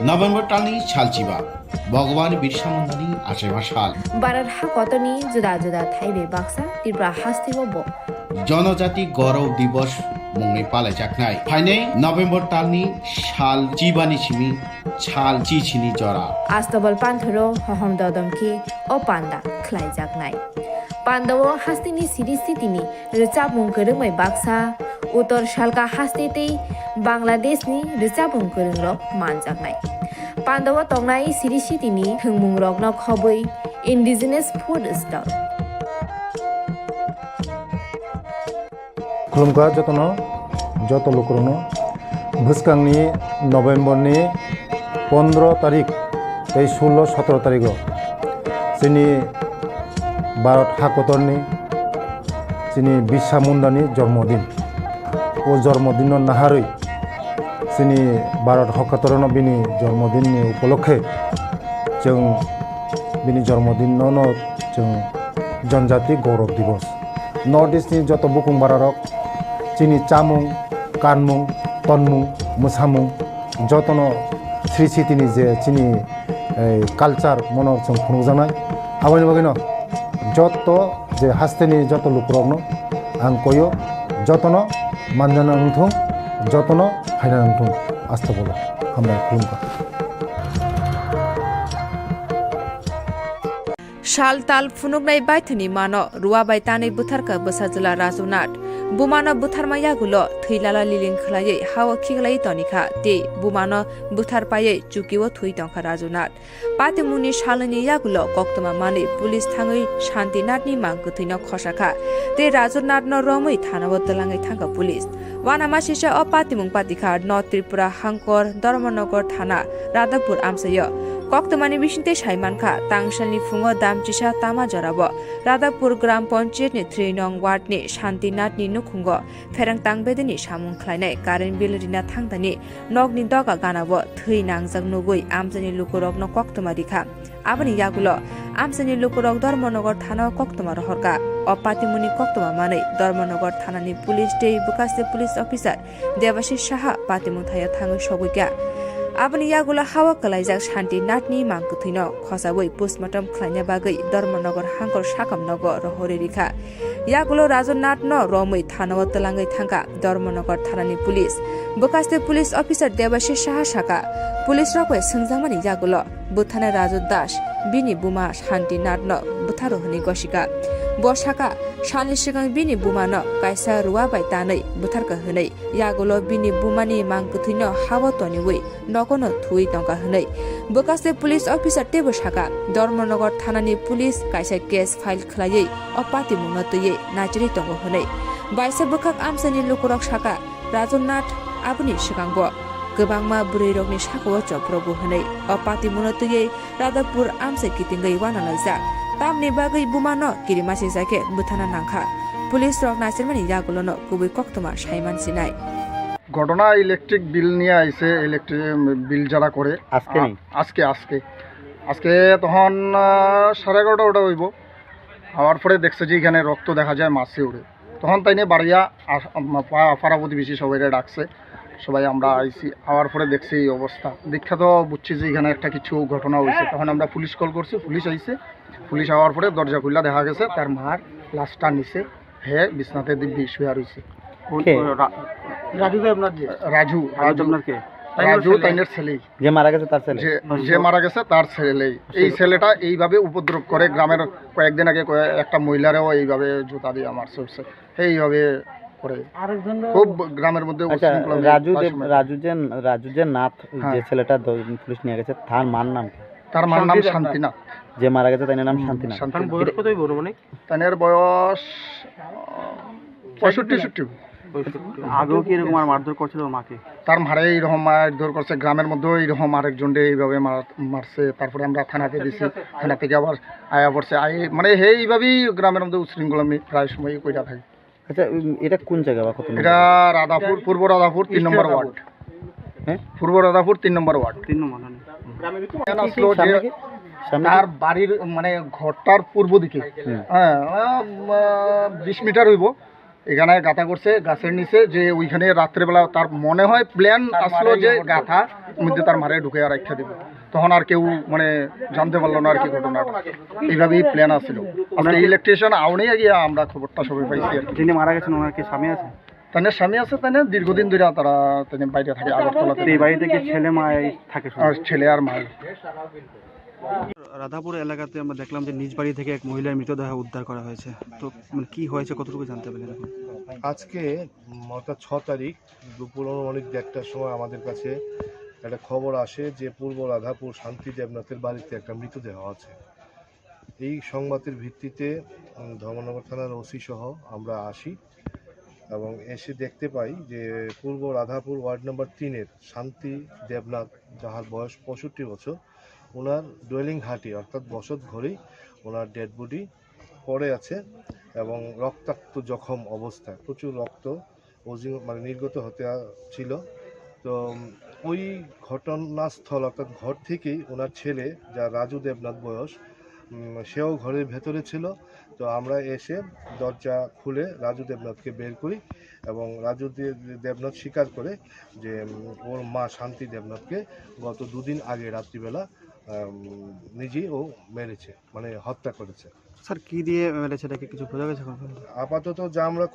नवेम्बर टालनि छालचिबा ভগবান বিরসা মুন্ডানি আশেমা সাল বারার হাকতনি জুদা জুদা থাইবে বাক্সা ত্রিপুরা হাস্তিবব জনজাতি গৌরব দিবস মুংনি পালাইজাকনাय फाइनै नभेम्बर तालनि साल जिबानि सिमि साल चिचिनि जरा आस्तबल पान्थरो हहम ददमखि ओ पान्दा ख्लाइजाकनाय पान्दावो हास्तिनि सिरिस्थितिनि रिचाबुं गोरोंमै बाक्सा उत्तर सालका हास्तितै बांलादेशनि रिचाबुं गोरोंरक मानजाकनाय पान्दावो तंनाय सिरिस्थितिनि थोंमुं रकनो खबै इन्डिजिनास फुड स्टल खुलुमखा जतनो যত লোকরনো ভুসকাংনি নভেম্বরনি 15 তারিখ 16-17 তারিখ যিনি ভারত হাকতরনি যিনি বিরসা মুন্ডানি জন্মদিন ও জন্মদিন নাহারই যিনি ভারত হাকতরন বিনি জন্মদিননি উপলক্ষে जों बिनि जन्मदिन जों जनजाति गौरव दिवस नर्थ इस्टनि जत बुकुं बारारक चिनि चामुं कानमुं तनमुं मोसामुं जतनो श्री सिटिनि जे चिनि कालचार मन जों खुंजानाय आबानि बागैनो जत जे हास्तेनि जत लुकरकनो आं कयो जतनो मानजाना उंथुं जतनो फायना उंथुं आस्था बोला हामनाय खुलुमखा शाल ताल फुनुगनाय बायथनि मानो रुवा बायतानै बुथारका बसाजुला राजुनाथ बुमानो बुथारमा यागुलो थैलाला लिलिं खलायै हावा खिगलायै तनिखा ते बुमानो बुथार पायै चुकिवो थुइ तंखा राजुनाथ पातेमुनि शालनि यागुलो कक्तमा माने पुलिस थाङै शान्तिनाथनि मांग गथैन खसाखा ते राजुनाथ न रमै थानाव तलाङै थांगा पुलिस वानामा सिसा अ पातेमुं पातिखा न त्रिपुरा हांकर धर्मनगर थाना राधापुर आमसय कक्तमानि बिसिन्ते साइमानखा तांसालनि फुङो दामचिसा तामा जराब राधापुर ग्राम पञ्चायतनि 3 नं वार्डनि शान्तिनाथनि नुखुंग फेरांतां बेदनि सामुं ख्लायनाय कारेन्ट बिल रिना थांदानि नगनि दगा गानाबो थै नांजाक नुगै आमसानि लुकुरक न कक्तमारिखा आबनि यागुलो आमसानि लुकुरक धर्मनगर थाना कक्तमा रहरका अपातिमुनि कक्तमा मानै धर्मनगर थानानि पुलिस दै बुकासे पुलिस अफिसार देवाशिष साहा पातिमुं थाया थाङै सगैका आबनि यागुला हावा कलाइजाक शान्तिनाथनि मांगथैन खसाबै पोस्टमार्टम ख्लायना बागै धर्मनगर हांकर साकाम नगर रहरे रिखा यागुलो राजनाथ न रमै थानाव तलाङै थांगा धर्मनगर थानानि पुलिस बुकास्ते पुलिस अफिसार देवाशिष साहा साका पुलिस रकै सोंजामानि यागुलो बुथाना राजु दास बिनि बुमा शान्तिनाथ न बुथारो हनि गसिका बसाका सानि सिगां बिनि बुमानो कायसा रुवा बायतानै बुथारका हनै यागुलो बिनि बुमानि मांगथैन हावा तनिवै नगनो थुइ टंका हनै बुकास्ते पुलिस अफिसार तेबो साका धर्मनगर थानानि पुलिस कायसा केस फाइल खलायै अपाति मुंनो तयै नाचिरि टंगो हनै बायसा बुकाक आमसानि लुकुरक साका राजनाथ आबनि सिगांबो गोबांमा बुरै रगनि साखौ चप्रबो हनै अपाति मुंनो तयै राधापुर आमसे कितिंगै वानालायजा तामनि बागै बुमानो किरिमासि जाके बुथाना नांखा पुलिस रक नासिरमानि यागुलोनो गुबै कक्तमा साइमान सिनाय ঘটনা ইলেকট্রিক বিল নিয়ে আইছে ইলেকট্রিক বিল যারা করে আজকে আজকে আজকে তখন 11:30 ওটা হইব হওয়ার পরে দেখছে যে এখানে রক্ত দেখা যায় মাছে উড়ে তখন তাই নিয়ে বাড়িয়া পাড়া প্রতিবেশী সবাই ডাকছে সবাই আমরা আইছি আওয়ার পরে দেখছি এই অবস্থা দেখা তো বুঝছি যে এখানে একটা কিছু ঘটনা হয়েছে তখন আমরা পুলিশ কল করছি পুলিশ আইছে পুলিশ আওয়ার পরে দরজা খুললা দেখা গেছে তার মার লাশটা নিচে হে বিছনাতে দিব্যি শুয়ে রয়েছে রাজু তাইনের ছেলেই যে মারা গেছে তার ছেলেই এই ছেলেটা এইভাবে উপদ্রব করে গ্রামের কয়েকদিন আগে একটা মহিলারও এইভাবে জুতা দিয়ে মারছে এইভাবে করে খুব গ্রামের মধ্যে রাজু যে নাথ যে ছেলেটা পুলিশ নিয়ে গেছে তার মার নাম শান্তিনাথ যে মারা গেছে তার নাম শান্তিনাথ বয়স কতই বড় মানে তার বয়স 65-60 আগেও কি এরকম মারধর করছিল মাকে তার মারে এইরকম মারধর করছে গ্রামের মধ্যেও এইরকম আরেকজনকে এইভাবে মারছে তারপরে আমরা থানাতে দিছি থানা থেকে আবার আয়া পড়ছে মানে এইভাবেই গ্রামের মধ্যে উশৃঙ্খলা আমি প্রায় সময় কইরা থাকি আচ্ছা এটা কোন জায়গা বা কত এটা রাধাপুর পূর্ব রাধাপুর 3 নম্বর ওয়ার্ড হ্যাঁ পূর্ব রাধাপুর 3 নম্বর ওয়ার্ড 3 নম্বর তার বাড়ির মানে ঘরটার পূর্ব দিকে হ্যাঁ 20 মিটার হইব এখানে গাথা করছে গাছের নিচে যে ওইখানে রাত্রেবেলা তার মনে হয় প্ল্যান আসলো যে গাথা মধ্যে তার মারে ঢুকে আর রাখা দিব তখন আর কেউ মানে জানতে পারলো না আর কি ঘটনাটা এইভাবেই প্ল্যান আসছিল আজকে ইলেকট্রিশিয়ান আউনেই গিয়ে আমরা খবরটা সবাই পাইছি আর কি যিনি মারা গেছেন ওনার কি স্বামী আছে তাদের স্বামী আছে তাই দীর্ঘদিন ধরে তারা তাদের বাইরে থাকে আগরতলাতে এই বাড়িতে কি ছেলে মা থাকে আর ছেলে আর মা রাধাপুর এলাকাতে আমরা দেখলাম যে নিজ বাড়ি থেকে এক মহিলার মৃতদেহ উদ্ধার করা হয়েছে তো মানে কি হয়েছে কতটুকু জানতে পারলেন এখন আজকে অর্থাৎ 6 তারিখ দুপুর অনেক 1টার সময় আমাদের কাছে একটা খবর আসে যে পূর্ব রাধাপুর শান্তি দেবনাথের বাড়িতে একটা মৃতদেহ আছে এই সংবাদের ভিত্তিতে ধর্মনগর থানার ওসি সহ আমরা আসি এবং এসে দেখতে পাই যে পূর্ব রাধাপুর ওয়ার্ড নম্বর 3-এর শান্তি দেবনাথ যাহার বয়স 65 বছর ওনার ডোয়েলিং হাটি অর্থাৎ বসত ঘরেই ওনার ডেড বডি পড়ে আছে এবং রক্তাক্ত জখম অবস্থায় প্রচুর রক্ত মানে নির্গত হতে ছিল তো ওই ঘটনাস্থল অর্থাৎ ঘর থেকেই ওনার ছেলে যা রাজু দেবনাথ বয়স সেও ঘরের ভেতরে ছিল তো আমরা এসে দরজা খুলে রাজু দেবনাথকে বের করি এবং রাজু দেবনাথ স্বীকার করে যে ওর মা শান্তি দেবনাথকে গত 2 দিন আগে রাত্রিবেলা নিজেই ও মেরেছে মানে হত্যা করেছে স্যার কি দিয়ে মেরেছে এটাকে কিছু বোঝা গেছে আপাতত যা আমরা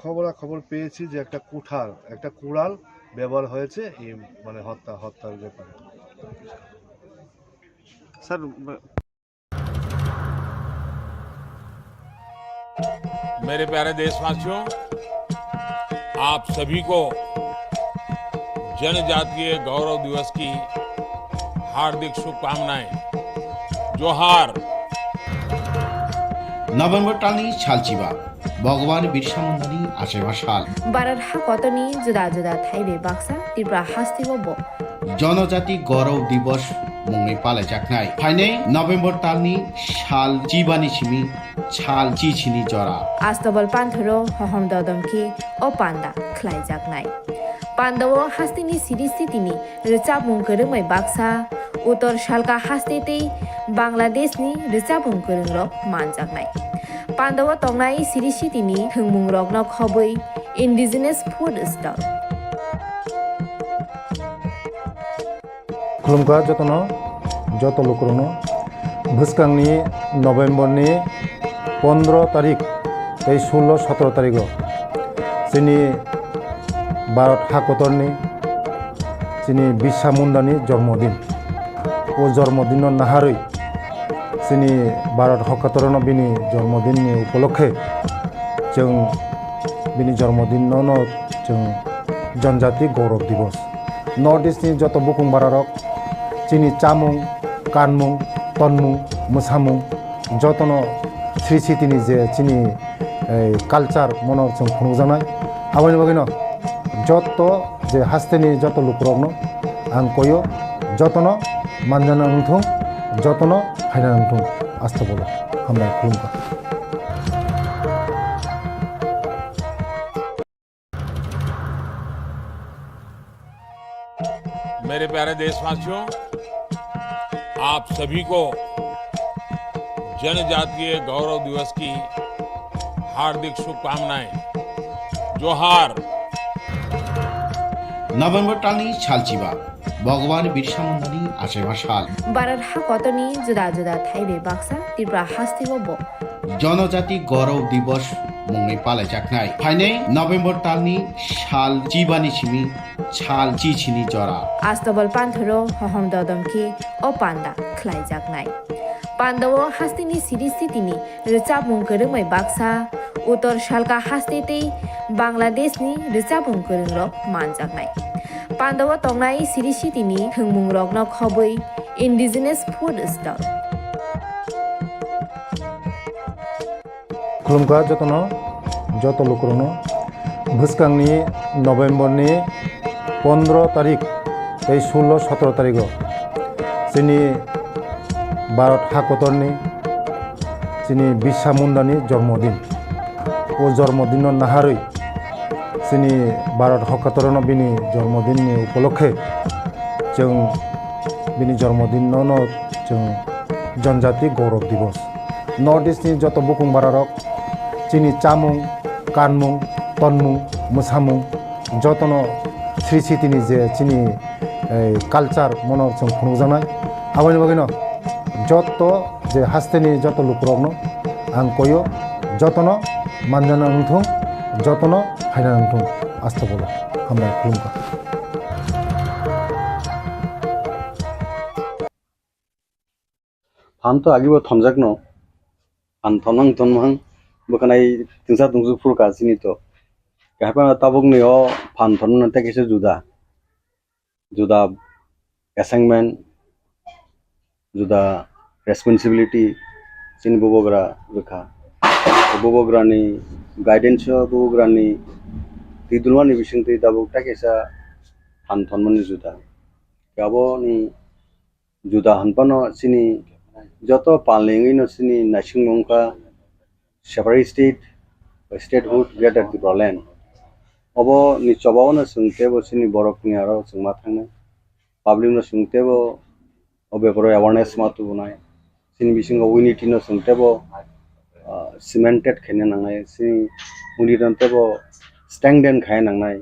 খবর পেয়েছি যে একটা কুড়াল ব্যবহার হয়েছে এই মানে হত্যার ব্যাপারে স্যার मेरे प्यारे देशवासियों आप सभी को जनजातीय गौरव दिवस की हार्दिक शुभकामनाएं जोहार নভেম্বর টানি ছালচিবা ভগবান বিরসা মুন্ডানি আশেবা সাল বারার হা কতনি জুদা জুদা থাইবে বাক্সা ত্রিপুরা হাস্তিব জনজাতি গৌরব দিবস মুংনি পালে জাকনাই ফাইনাই নভেম্বর টানি সাল চিবানি ছিমি ছাল চিছিনি জরা আস্তবল পান্থরো হহম দদমকে ও পান্ডা খ্লাই জাকনাই পান্ডব হাস্তিনি সিরিস্থিতিনি রিচাবুং গরুमै বাক্সা উত্তর শালকা হাস্তেতেই বাংলাদেশনি রিচাবুং গরুংরক মানজাকনাই পান্ডব তংনাই সিরিস্থিতিনি থংমুং রকন খবৈ ইন্ডিজিনাস ফুড স্টল खुलुमका যত লোকরনো ভুসকাংনি নভেম্বরনি 15 তারিখ 16-17 তারিখ চিনি ভারত হাকতরনি চিনি বিরসা মুন্ডানি জন্মদিন ও জন্মদিন নাহারই চিনি ভারত হাকতরন বিনি জন্মদিনनि উপলক্ষে जों बिनि जन्मदिन जों जनजाति गौरव दिवस नर्थ इस्टनि जत बुकुं बारारक चिनि चामुं कानमुं तनमुं मोसामुं जतन श्री सिटिनि जे चिनि कालचार मनर जों खुंजानाय आबानि बागैनो जत जे हास्तेनि जत लुकरकनो आं कयो जतन मानजाना नंथुं जतन हायना नंथुं आस्था बोलो हामनाय खुलुमका मेरे प्यारे देशवासियों आप सभी को जनजातीय गौरव दिवस की हार्दिक शुभकामनाएं जोहार নভেম্বর টানি ছালচিবা ভগবান বিরসা মুন্ডানি আশেবা সাল বারার হা কতনি জুদা জুদা থাইবে বাক্সা ত্রিপুরা হাস্তিব জনজাতি গৌরব দিবস মুংনি পালে জাকনাই ফাইনাই নভেম্বর টানি সাল চিবানি ছিমি ছাল চিছিনি জরা আস্তবল পান্থরো হহম দদমকে ও পান্ডা খ্লাই জাকনাই পান্ডব হাস্তিনি সিরিস্থিতিনি রিচাবুং গরুमै বাক্সা উত্তর শালকা হাস্তেতেই বাংলাদেশনি রিচাবুং গরুংরক মানজাকনাই পান্ডব তংনাই সিরিস্থিতিনি থংমুং রকন খবৈ ইন্ডিজিনাস ফুড স্টল खुलुमका যত লোকরনো ভুসকাংনি নভেম্বরনি 15 তারিখ 16-17 তারিখ চিনি ভারত হাকতরনি চিনি বিরসা মুন্ডানি জন্মদিন ও জন্মদিন নাহারই চিনি ভারত হাকতরন বিনি জন্মদিনनि উপলক্ষে जों बिनि जन्मदिन जों जनजाति गौरव दिवस नर्थ इस्टनि जत बुकुं बारारक चिनि चामुं कानमुं तनमुं मोसामुं जतन श्री सिटिनि जे चिनि কালচার মনোর जों खुंजानाय आबायनि बागैनो যত যে हास्तेनि যত लुकरगनो आं कयो যতनो मानजाना नोंथुं যতनो फायना नोंथुं आस्था बोलो हामबाय खुलुमबाय फानथ' आगिबो थमजाकनो फान थमहां थमहां बोखानाय तिंसा तुंजु फुरका सिनिथ' कहपा ताबुक नियो फान थमन नते किसे जुदा जुदा असाइनमेंट जुदा रेस्पॉन्सिबिलिटी सिन बोबोग्रा रोखा बोबोग्रानि गाइडेंस बोबोग्रानि तिदुलवानि बिसिंति ताबुक ताकेसा फान थमन जुदा गाबो नि जुदा हनपनो सिनी जतो पालेंगी नो सिनी नाशिंगमों का separate statehood greater Tripura land अबो नि चबाव न सुनते बो सिनी बरक नि आरो सुंमा थांने पब्लिक न सुनते बो अबे पर अवेयरनेस मातु बनाय सिनी बिसिंग यूनिटी न सुनते बो सीमेंटेड खेने नांनाय सिनी मुनि दंते बो स्टैंडन खाय नांनाय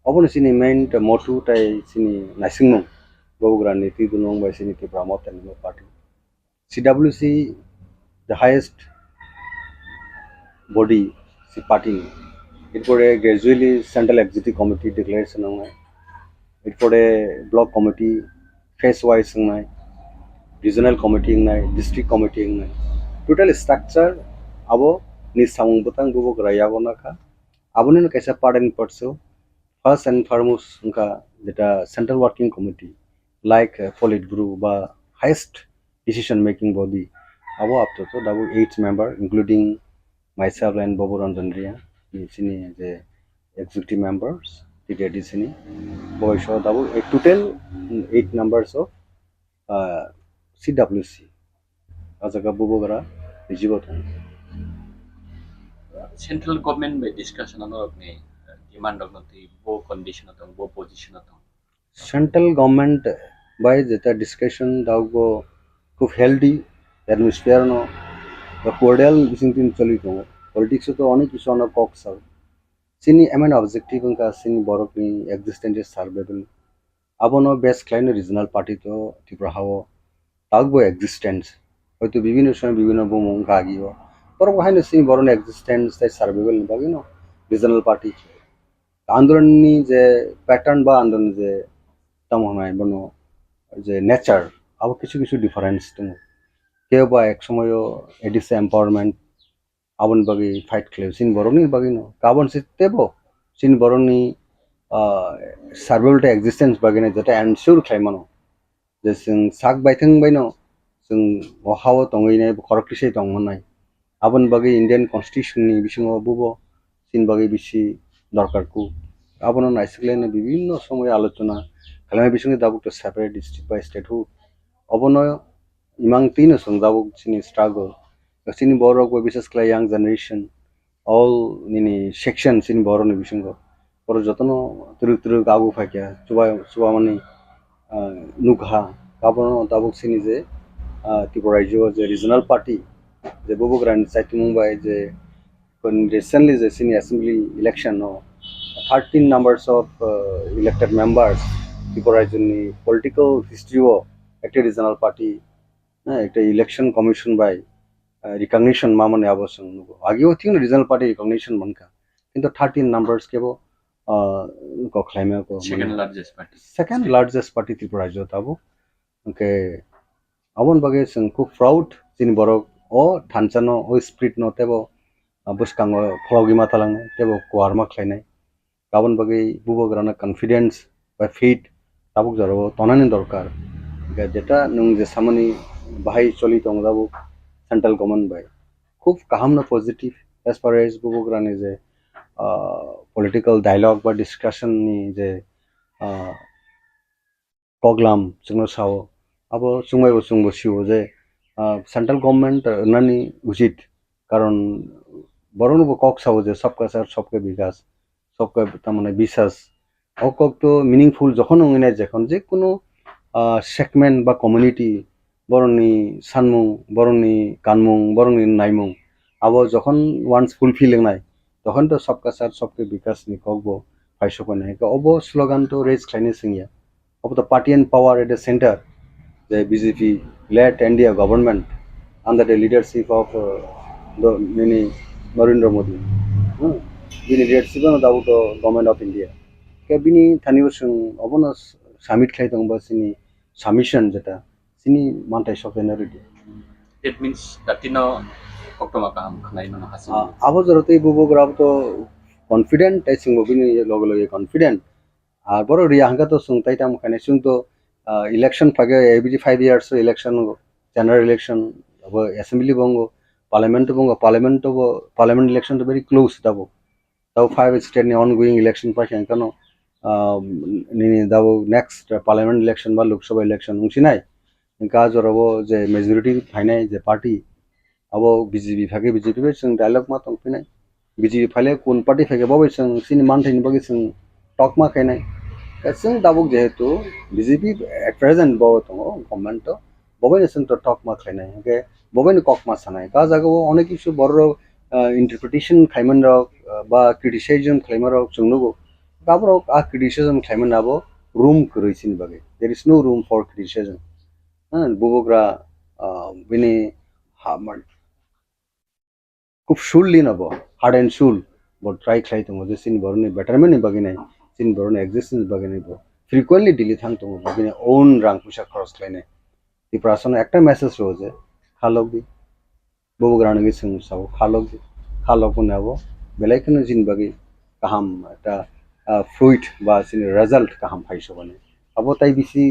अबो न सिनी मेन मोटू ताई सिनी नाशिंगमों बोग्रानि तिदुनों बाय सिनी त्रिपुरा मोथा नि party CWC, the highest body, the party. It for a gradually central executive committee declares it for a block committee, phase-wise regional committee, district committee. Total structure, abo ni samung butang bubo graya gona ka. Abo ni kaisa part and parts. First and foremost, that central working committee, like Politburo, ba highest decision making body abo up to double 8 member including myself and Bobo Ranjandria sini the executive members the sini boy show double total 8 members of CWC ajaga Bobo gara jibot central government by discussion on demand of the bo condition of bo position of central government by the discussion dago खूब healthy atmosphere no cordial बिसिंतिन चली तो politics तो अनेक किसी अनेक COX है सिनी MN objective उनका सिनी बरकनी एक्जिस्टेंस सर्वाइवल अब नो बेस्ट क्लाइन रीजनल पार्टी तो त्रिपुरा हावो तागबो एक्जिस्टेंस होय तो विभिन्न समय विभिन्न बुमों का आगियो पर वो है न सिनी बरन एक्जिस्टेंस ते सर्वाइवल बागी नो रीजनल पार्टी आंदोलन नि जे पैटर्न बा आंदोलन जे तमहनाय बनो जे नेचर अब किसी डिफरेंस दङ केबा एक समय एडिस एम्पावरमेंट आबन बगी फाइट खेल सिन बरनि बगी न गाबन सितेबो सिन बरनि सर्वाइवल एक्जिस्टेंस बगी न जते एनश्योर खायमानो जे जों साग बायथों बायनो जों हाव दङैनाय खरकटिसै दंमोननाय आबन बगी इंडियन कन्स्टिट्यूशन नि बिसिङाव बुबो सिन बगी बिसि दरकारखौ आबन नायसलेने विभिन्न समय आलोचना खालामनाय बिसिङाव दाबुक सेपारेट डिस्ट्रिक्ट बाय स्टेटहुड अबनो इमां तीन संजाबो सिनी स्ट्रगल सिनी बरक बो विशेष क्लाय यंग जनरेशन ऑल निनी सेक्शन सिनी बरनि बिसिंगो पर जतनो तुरु गाबु फाक्या सुबा माने नुघा गाबनो दाबुक सिनी जे त्रिपुरा राज्य जे रीजनल पार्टी जे बोबो ग्रांड साइट मुंबई जे रिसेंटली जे सिनी assembly election 13 numbers of elected members Tripura राज्य नि पॉलिटिकल हिस्ट्री एक रीजनल पार्टी एक इलेक्शन कमिशन बाय रिकॉग्निशन मामने आवश्यक आगे वो थी रीजनल पार्टी रिकॉग्निशन मनका किंतु 13 नंबर्स के वो को क्लेम को सेकंड लार्जेस्ट पार्टी त्रिपुरा जो था वो उनके अवन बगे संग को प्राउड जिन बरक ओ थानचनो ओ स्पिरिट नो ते वो बुस्कांगो फ्लॉगी माथालांग ते वो कुआरमा क्लेनाय गावन बगे बुबोग्राना कॉन्फिडेंस बाय फेथ ताबुक जरो तनानि दरकार जेटा नों जे सामनि बाहाय चली दं दाबुक सेंट्रल गवर्नमेंट बाय खूब काहामनो पॉजिटिव एज फार एज बुबोग्रानि जे पॉलिटिकल डायलॉग बा डिस्कशन नि जे प्रोग्राम जोंनो साव अब सुंबायबो सुंबसियो जे सेंट्रल गवर्नमेंट नानि उचित कारण बरनबो कक साव जे सबका साथ सबके विकास सबका तमाने विश्वास अकक तो मीनिंगफुल जखन होइनाय जखन जे कोनो सेगमेंट बा कम्युनिटी बरनि सानमुं बरनि कानमुं बरनि नायमुं अब जखन वान्स फुलफिलिंग नाय तखन तो सबका साथ सबके विकास नि कगबो फाइसो कोने अब स्लोगान तो raise खाइने Singhiya of the party and power at the center, the BJP-led India government under the leadership of the Narendra Modi. Bini leadership of the government of India. Bini thaniyo sung abono summit khlai tongba sini submission jeta sini mantai sokena ready. It means that October kam khnai no hasil. Abo jarote bubo grab to confident I sung bini logo confident. Boro ria hanga to sung tai tam khane sung to election phage every 5 years election general election abo assembly bongo parliament election to very close dabo. Tau 5 state ni ongoing election pa kano ni dabo next parliament election ba lok sabha election ungsinai inka jorabo je majority phainai je party abo BJP phage BJP be sung dialogue ma tong pinai BJP phale kun party phage bobai sung sini manthai ni bagi sung talk ma khainai sung dabo jehetu BJP at present bo tong government to bobai sung to talk ma khainai ke bobai ni kok ma sanai ka jago onek issue bor interpretation khaiman rok ba criticism khaiman rok sungnugo gabrok criticism khaiman abo room kroisin bage there is no room for criticism bubogra bini hamar খুব শুললি নব hard and শুল বট try খাই তো মজে scene বরনে betterment বাগে নাই scene বরনে existence বাগে নাই ফ্রিকোয়েন্টলি ডিলি থাং তো বাগে নাই ওন রাং পুষা খরচ খাইনে ত্রিপুরাসন একটা মেসেজ রোজে খালক দি ববু গ্রানগে সিং সাব খালক দি খালক নাবো বেলাইখনে জিন বাগে কাহাম একটা ফ্লুইড বা সিন রেজাল্ট কাহাম ফাইসো বানে আবো তাই বিসি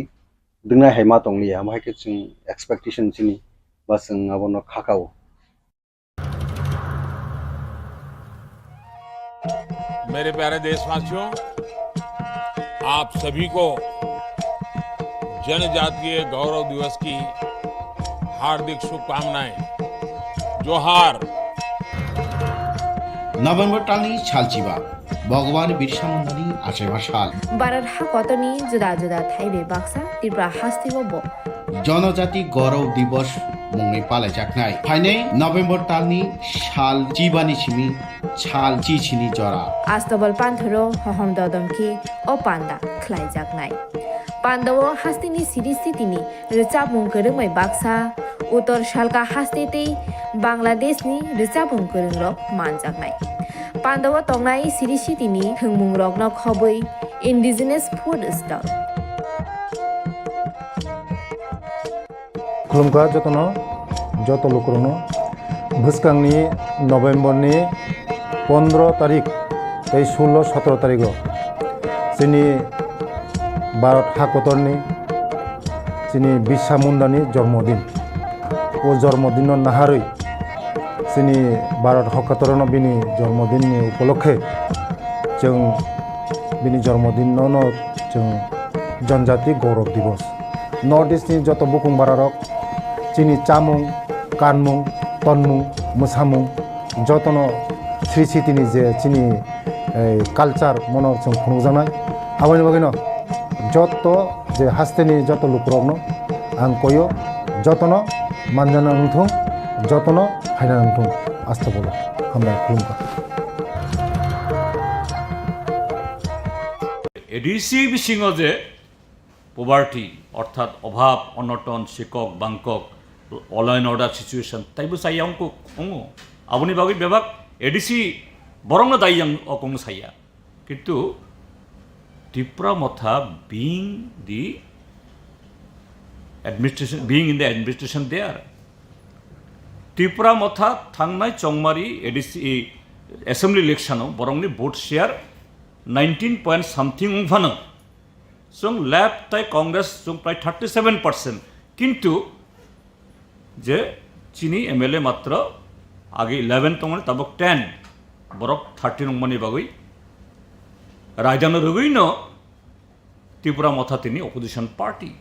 দুনা হেমা তংলিয়া আমাকে সিং এক্সপেক্টেশন সিনি বা সিং আবনো খাকাও मेरे प्यारे देशवासियों, आप सभी को जनजातीय गौरव दिवस की हार्दिक शुभकामनाएं। जोहार। नवेम्बर टालनि सालचिबा भगवान बिरसा मुंडानि आशेबा साल भारत हाकतनि जुदा जुदा थाइबे बाक्सा त्रिपुरा हास्तिबो जनजाति गौरव दिवस मुंगै पालायजाखनाय फाइनै नवेम्बर टालनि साल चिबानि सिमि छाल चिचिनि जरा आस्तबल पान्थरो हहम ददमखि ओ पान्दा ख्लायजाखनाय पान्दावो हास्तिनि सिरिस्थितिनि रिचाबुं गोरोंमै बाक्सा उत्तर सालका हास्तेतै बांलादेशनि रिचाबुं गोरोंरक मानजाखनाय पान्दावो तंनाय सिरिस्थितिनि थोंमुं रकनो खबै इन्डिजिनास फुड स्टल खुलुमगा जतनो जत लोकरनो भुसकांनि नवेम्बरनि 15 तारिख 16-17 तारिख जोंनि भारत हाकतरनि जोंनि बिरसा मुंडानि जन्मदिन ओ जन्मदिन नाहारै जोंनि भारत हाकतरनो बिनि जन्मदिननि उपलक्षे जों बिनि जन्मदिनावनो जों जनजाति गौरव दिवस नर्थ इस्टनि जत बुकुं बारारक जोंनि चामुं कानमुं तनमुं मोसामुं जतनो श्री सिटिनि जे चिनि कालचार मनर जों खुंजानाय आबानि बागैनो जत जे हास्तेनि जत लुकरनो आं कयो जतनो मानजाना नंथुं जतनो फायना नंथुं आस्था बोलो हामबाय खुलुमबाय एडिसि बिसिङाव जे पभार्टी अर्थात अभाव Anton सिকক बांকক all and order situation ताइबो साइ अंको अंगो आबुनि बागै बेबाक एडिसि बरंनो दाइ अकंग साइया किन्तु त्रिपुरा मथा being in the administration there Tripura Motha थांनाय चंगमारी एडिसि एसेम्बली इलेक्शनाव बरंनि भोट शेयर 19 point something उंफानो जों लेफ्ट ताइ कांग्रेस जों प्राय 37% किन्तु जे चिनी एमएलए मात्र आगे 11 तंगने तबक 10 बरक 13 नंगमानि बागै रायदानो रगैनो त्रिपुरा मथा तिनि अपोजिशन पार्टी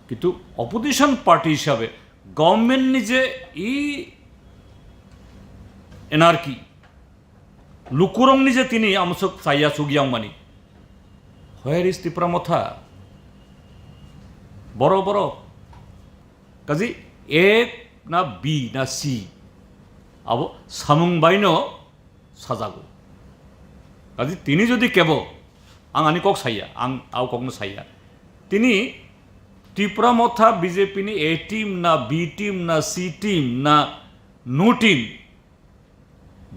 किन्तु अपोजिशन पार्टी हिसाबै गभर्नमेंट नि जे इ एनार्की लुकुरंनि जे तिनि आमसक साया सुगियां मानि Where is Tipra Motha? Boro boro. Kazi A na B na C. Abo samung baino sajago. Kazi tini jodi kebo ang ani kok saya, ang au kok no saya. তিনি Tripura Motha BJP ni A team na B team na C team na no team,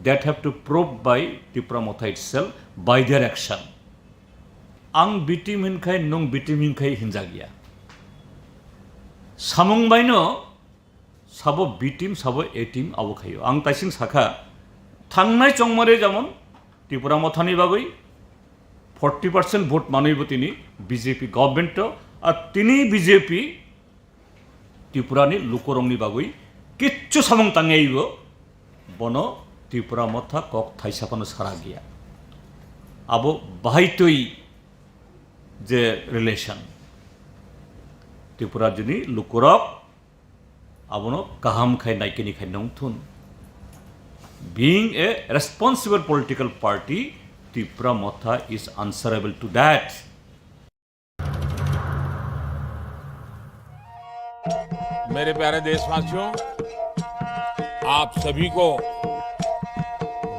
that have to prove by Tipra Motha itself by their action. Ang B team hinkai nung B team hinkai hinjagia. Sungmung baino Sabo B team Sabo A team abo khayo. Ang Tisakha thangnai chongmare jamon Tipura Motha ni bagoi 40% vote মানইব তিনি BJP government আর তিনি BJP ত্রিপুরানি লুকরংনি বাগৈ কিচ্ছু সামং তাঙাইব বন ত্রিপুরা মথা cock থাইসাপানো সারা গিয়া আবো বাহাইতই যে relation Tripura Johnny লুকরক আবনো কাহাম খাই নাইকেনি খাই নংথুন বিং a responsible political party Tipra Motha is answerable to that. मेरे प्यारे देशवासियों, आप सभी को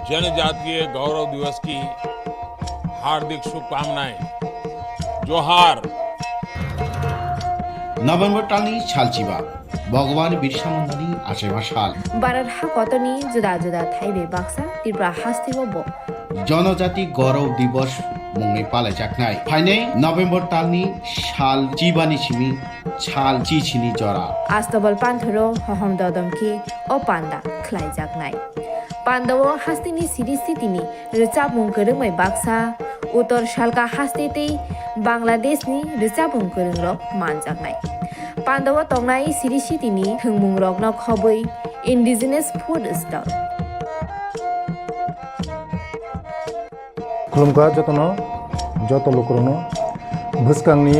जनजातीय गौरव दिवस की हार्दिक शुभकामनाएं। जोहार। नवेम्बर टालनी छालचिबा भगवान बिरसा मुंडानी आशेमा साल बारार हा कतनी जुदा जुदा थाइबे बाक्सा त्रिपुरा हास्तिबो जनजाति गौरव दिवस मुंगै पालायजाखनाय फाइनै नवेम्बर टालनि साल जिबानि सिमी साल चिचिनि जरा आस्तबल पान्थरो हहम ददमके ओ पान्दा ख्लायजाखनाय पान्दावो हास्तिनि सिरिस्थितिनि रिचाबुं गोरोंमै बाक्सा उत्तर सालका हास्तेतै बांलादेशनि रिचाबुं गोरोंरक मानजाखनाय पान्दावो तंनाय सिरिस्थितिनि थोंमुं रकन खबै इन्डिजिनास फुड स्टल खुलुमगा जतन जत लोकरनो भुसकांनि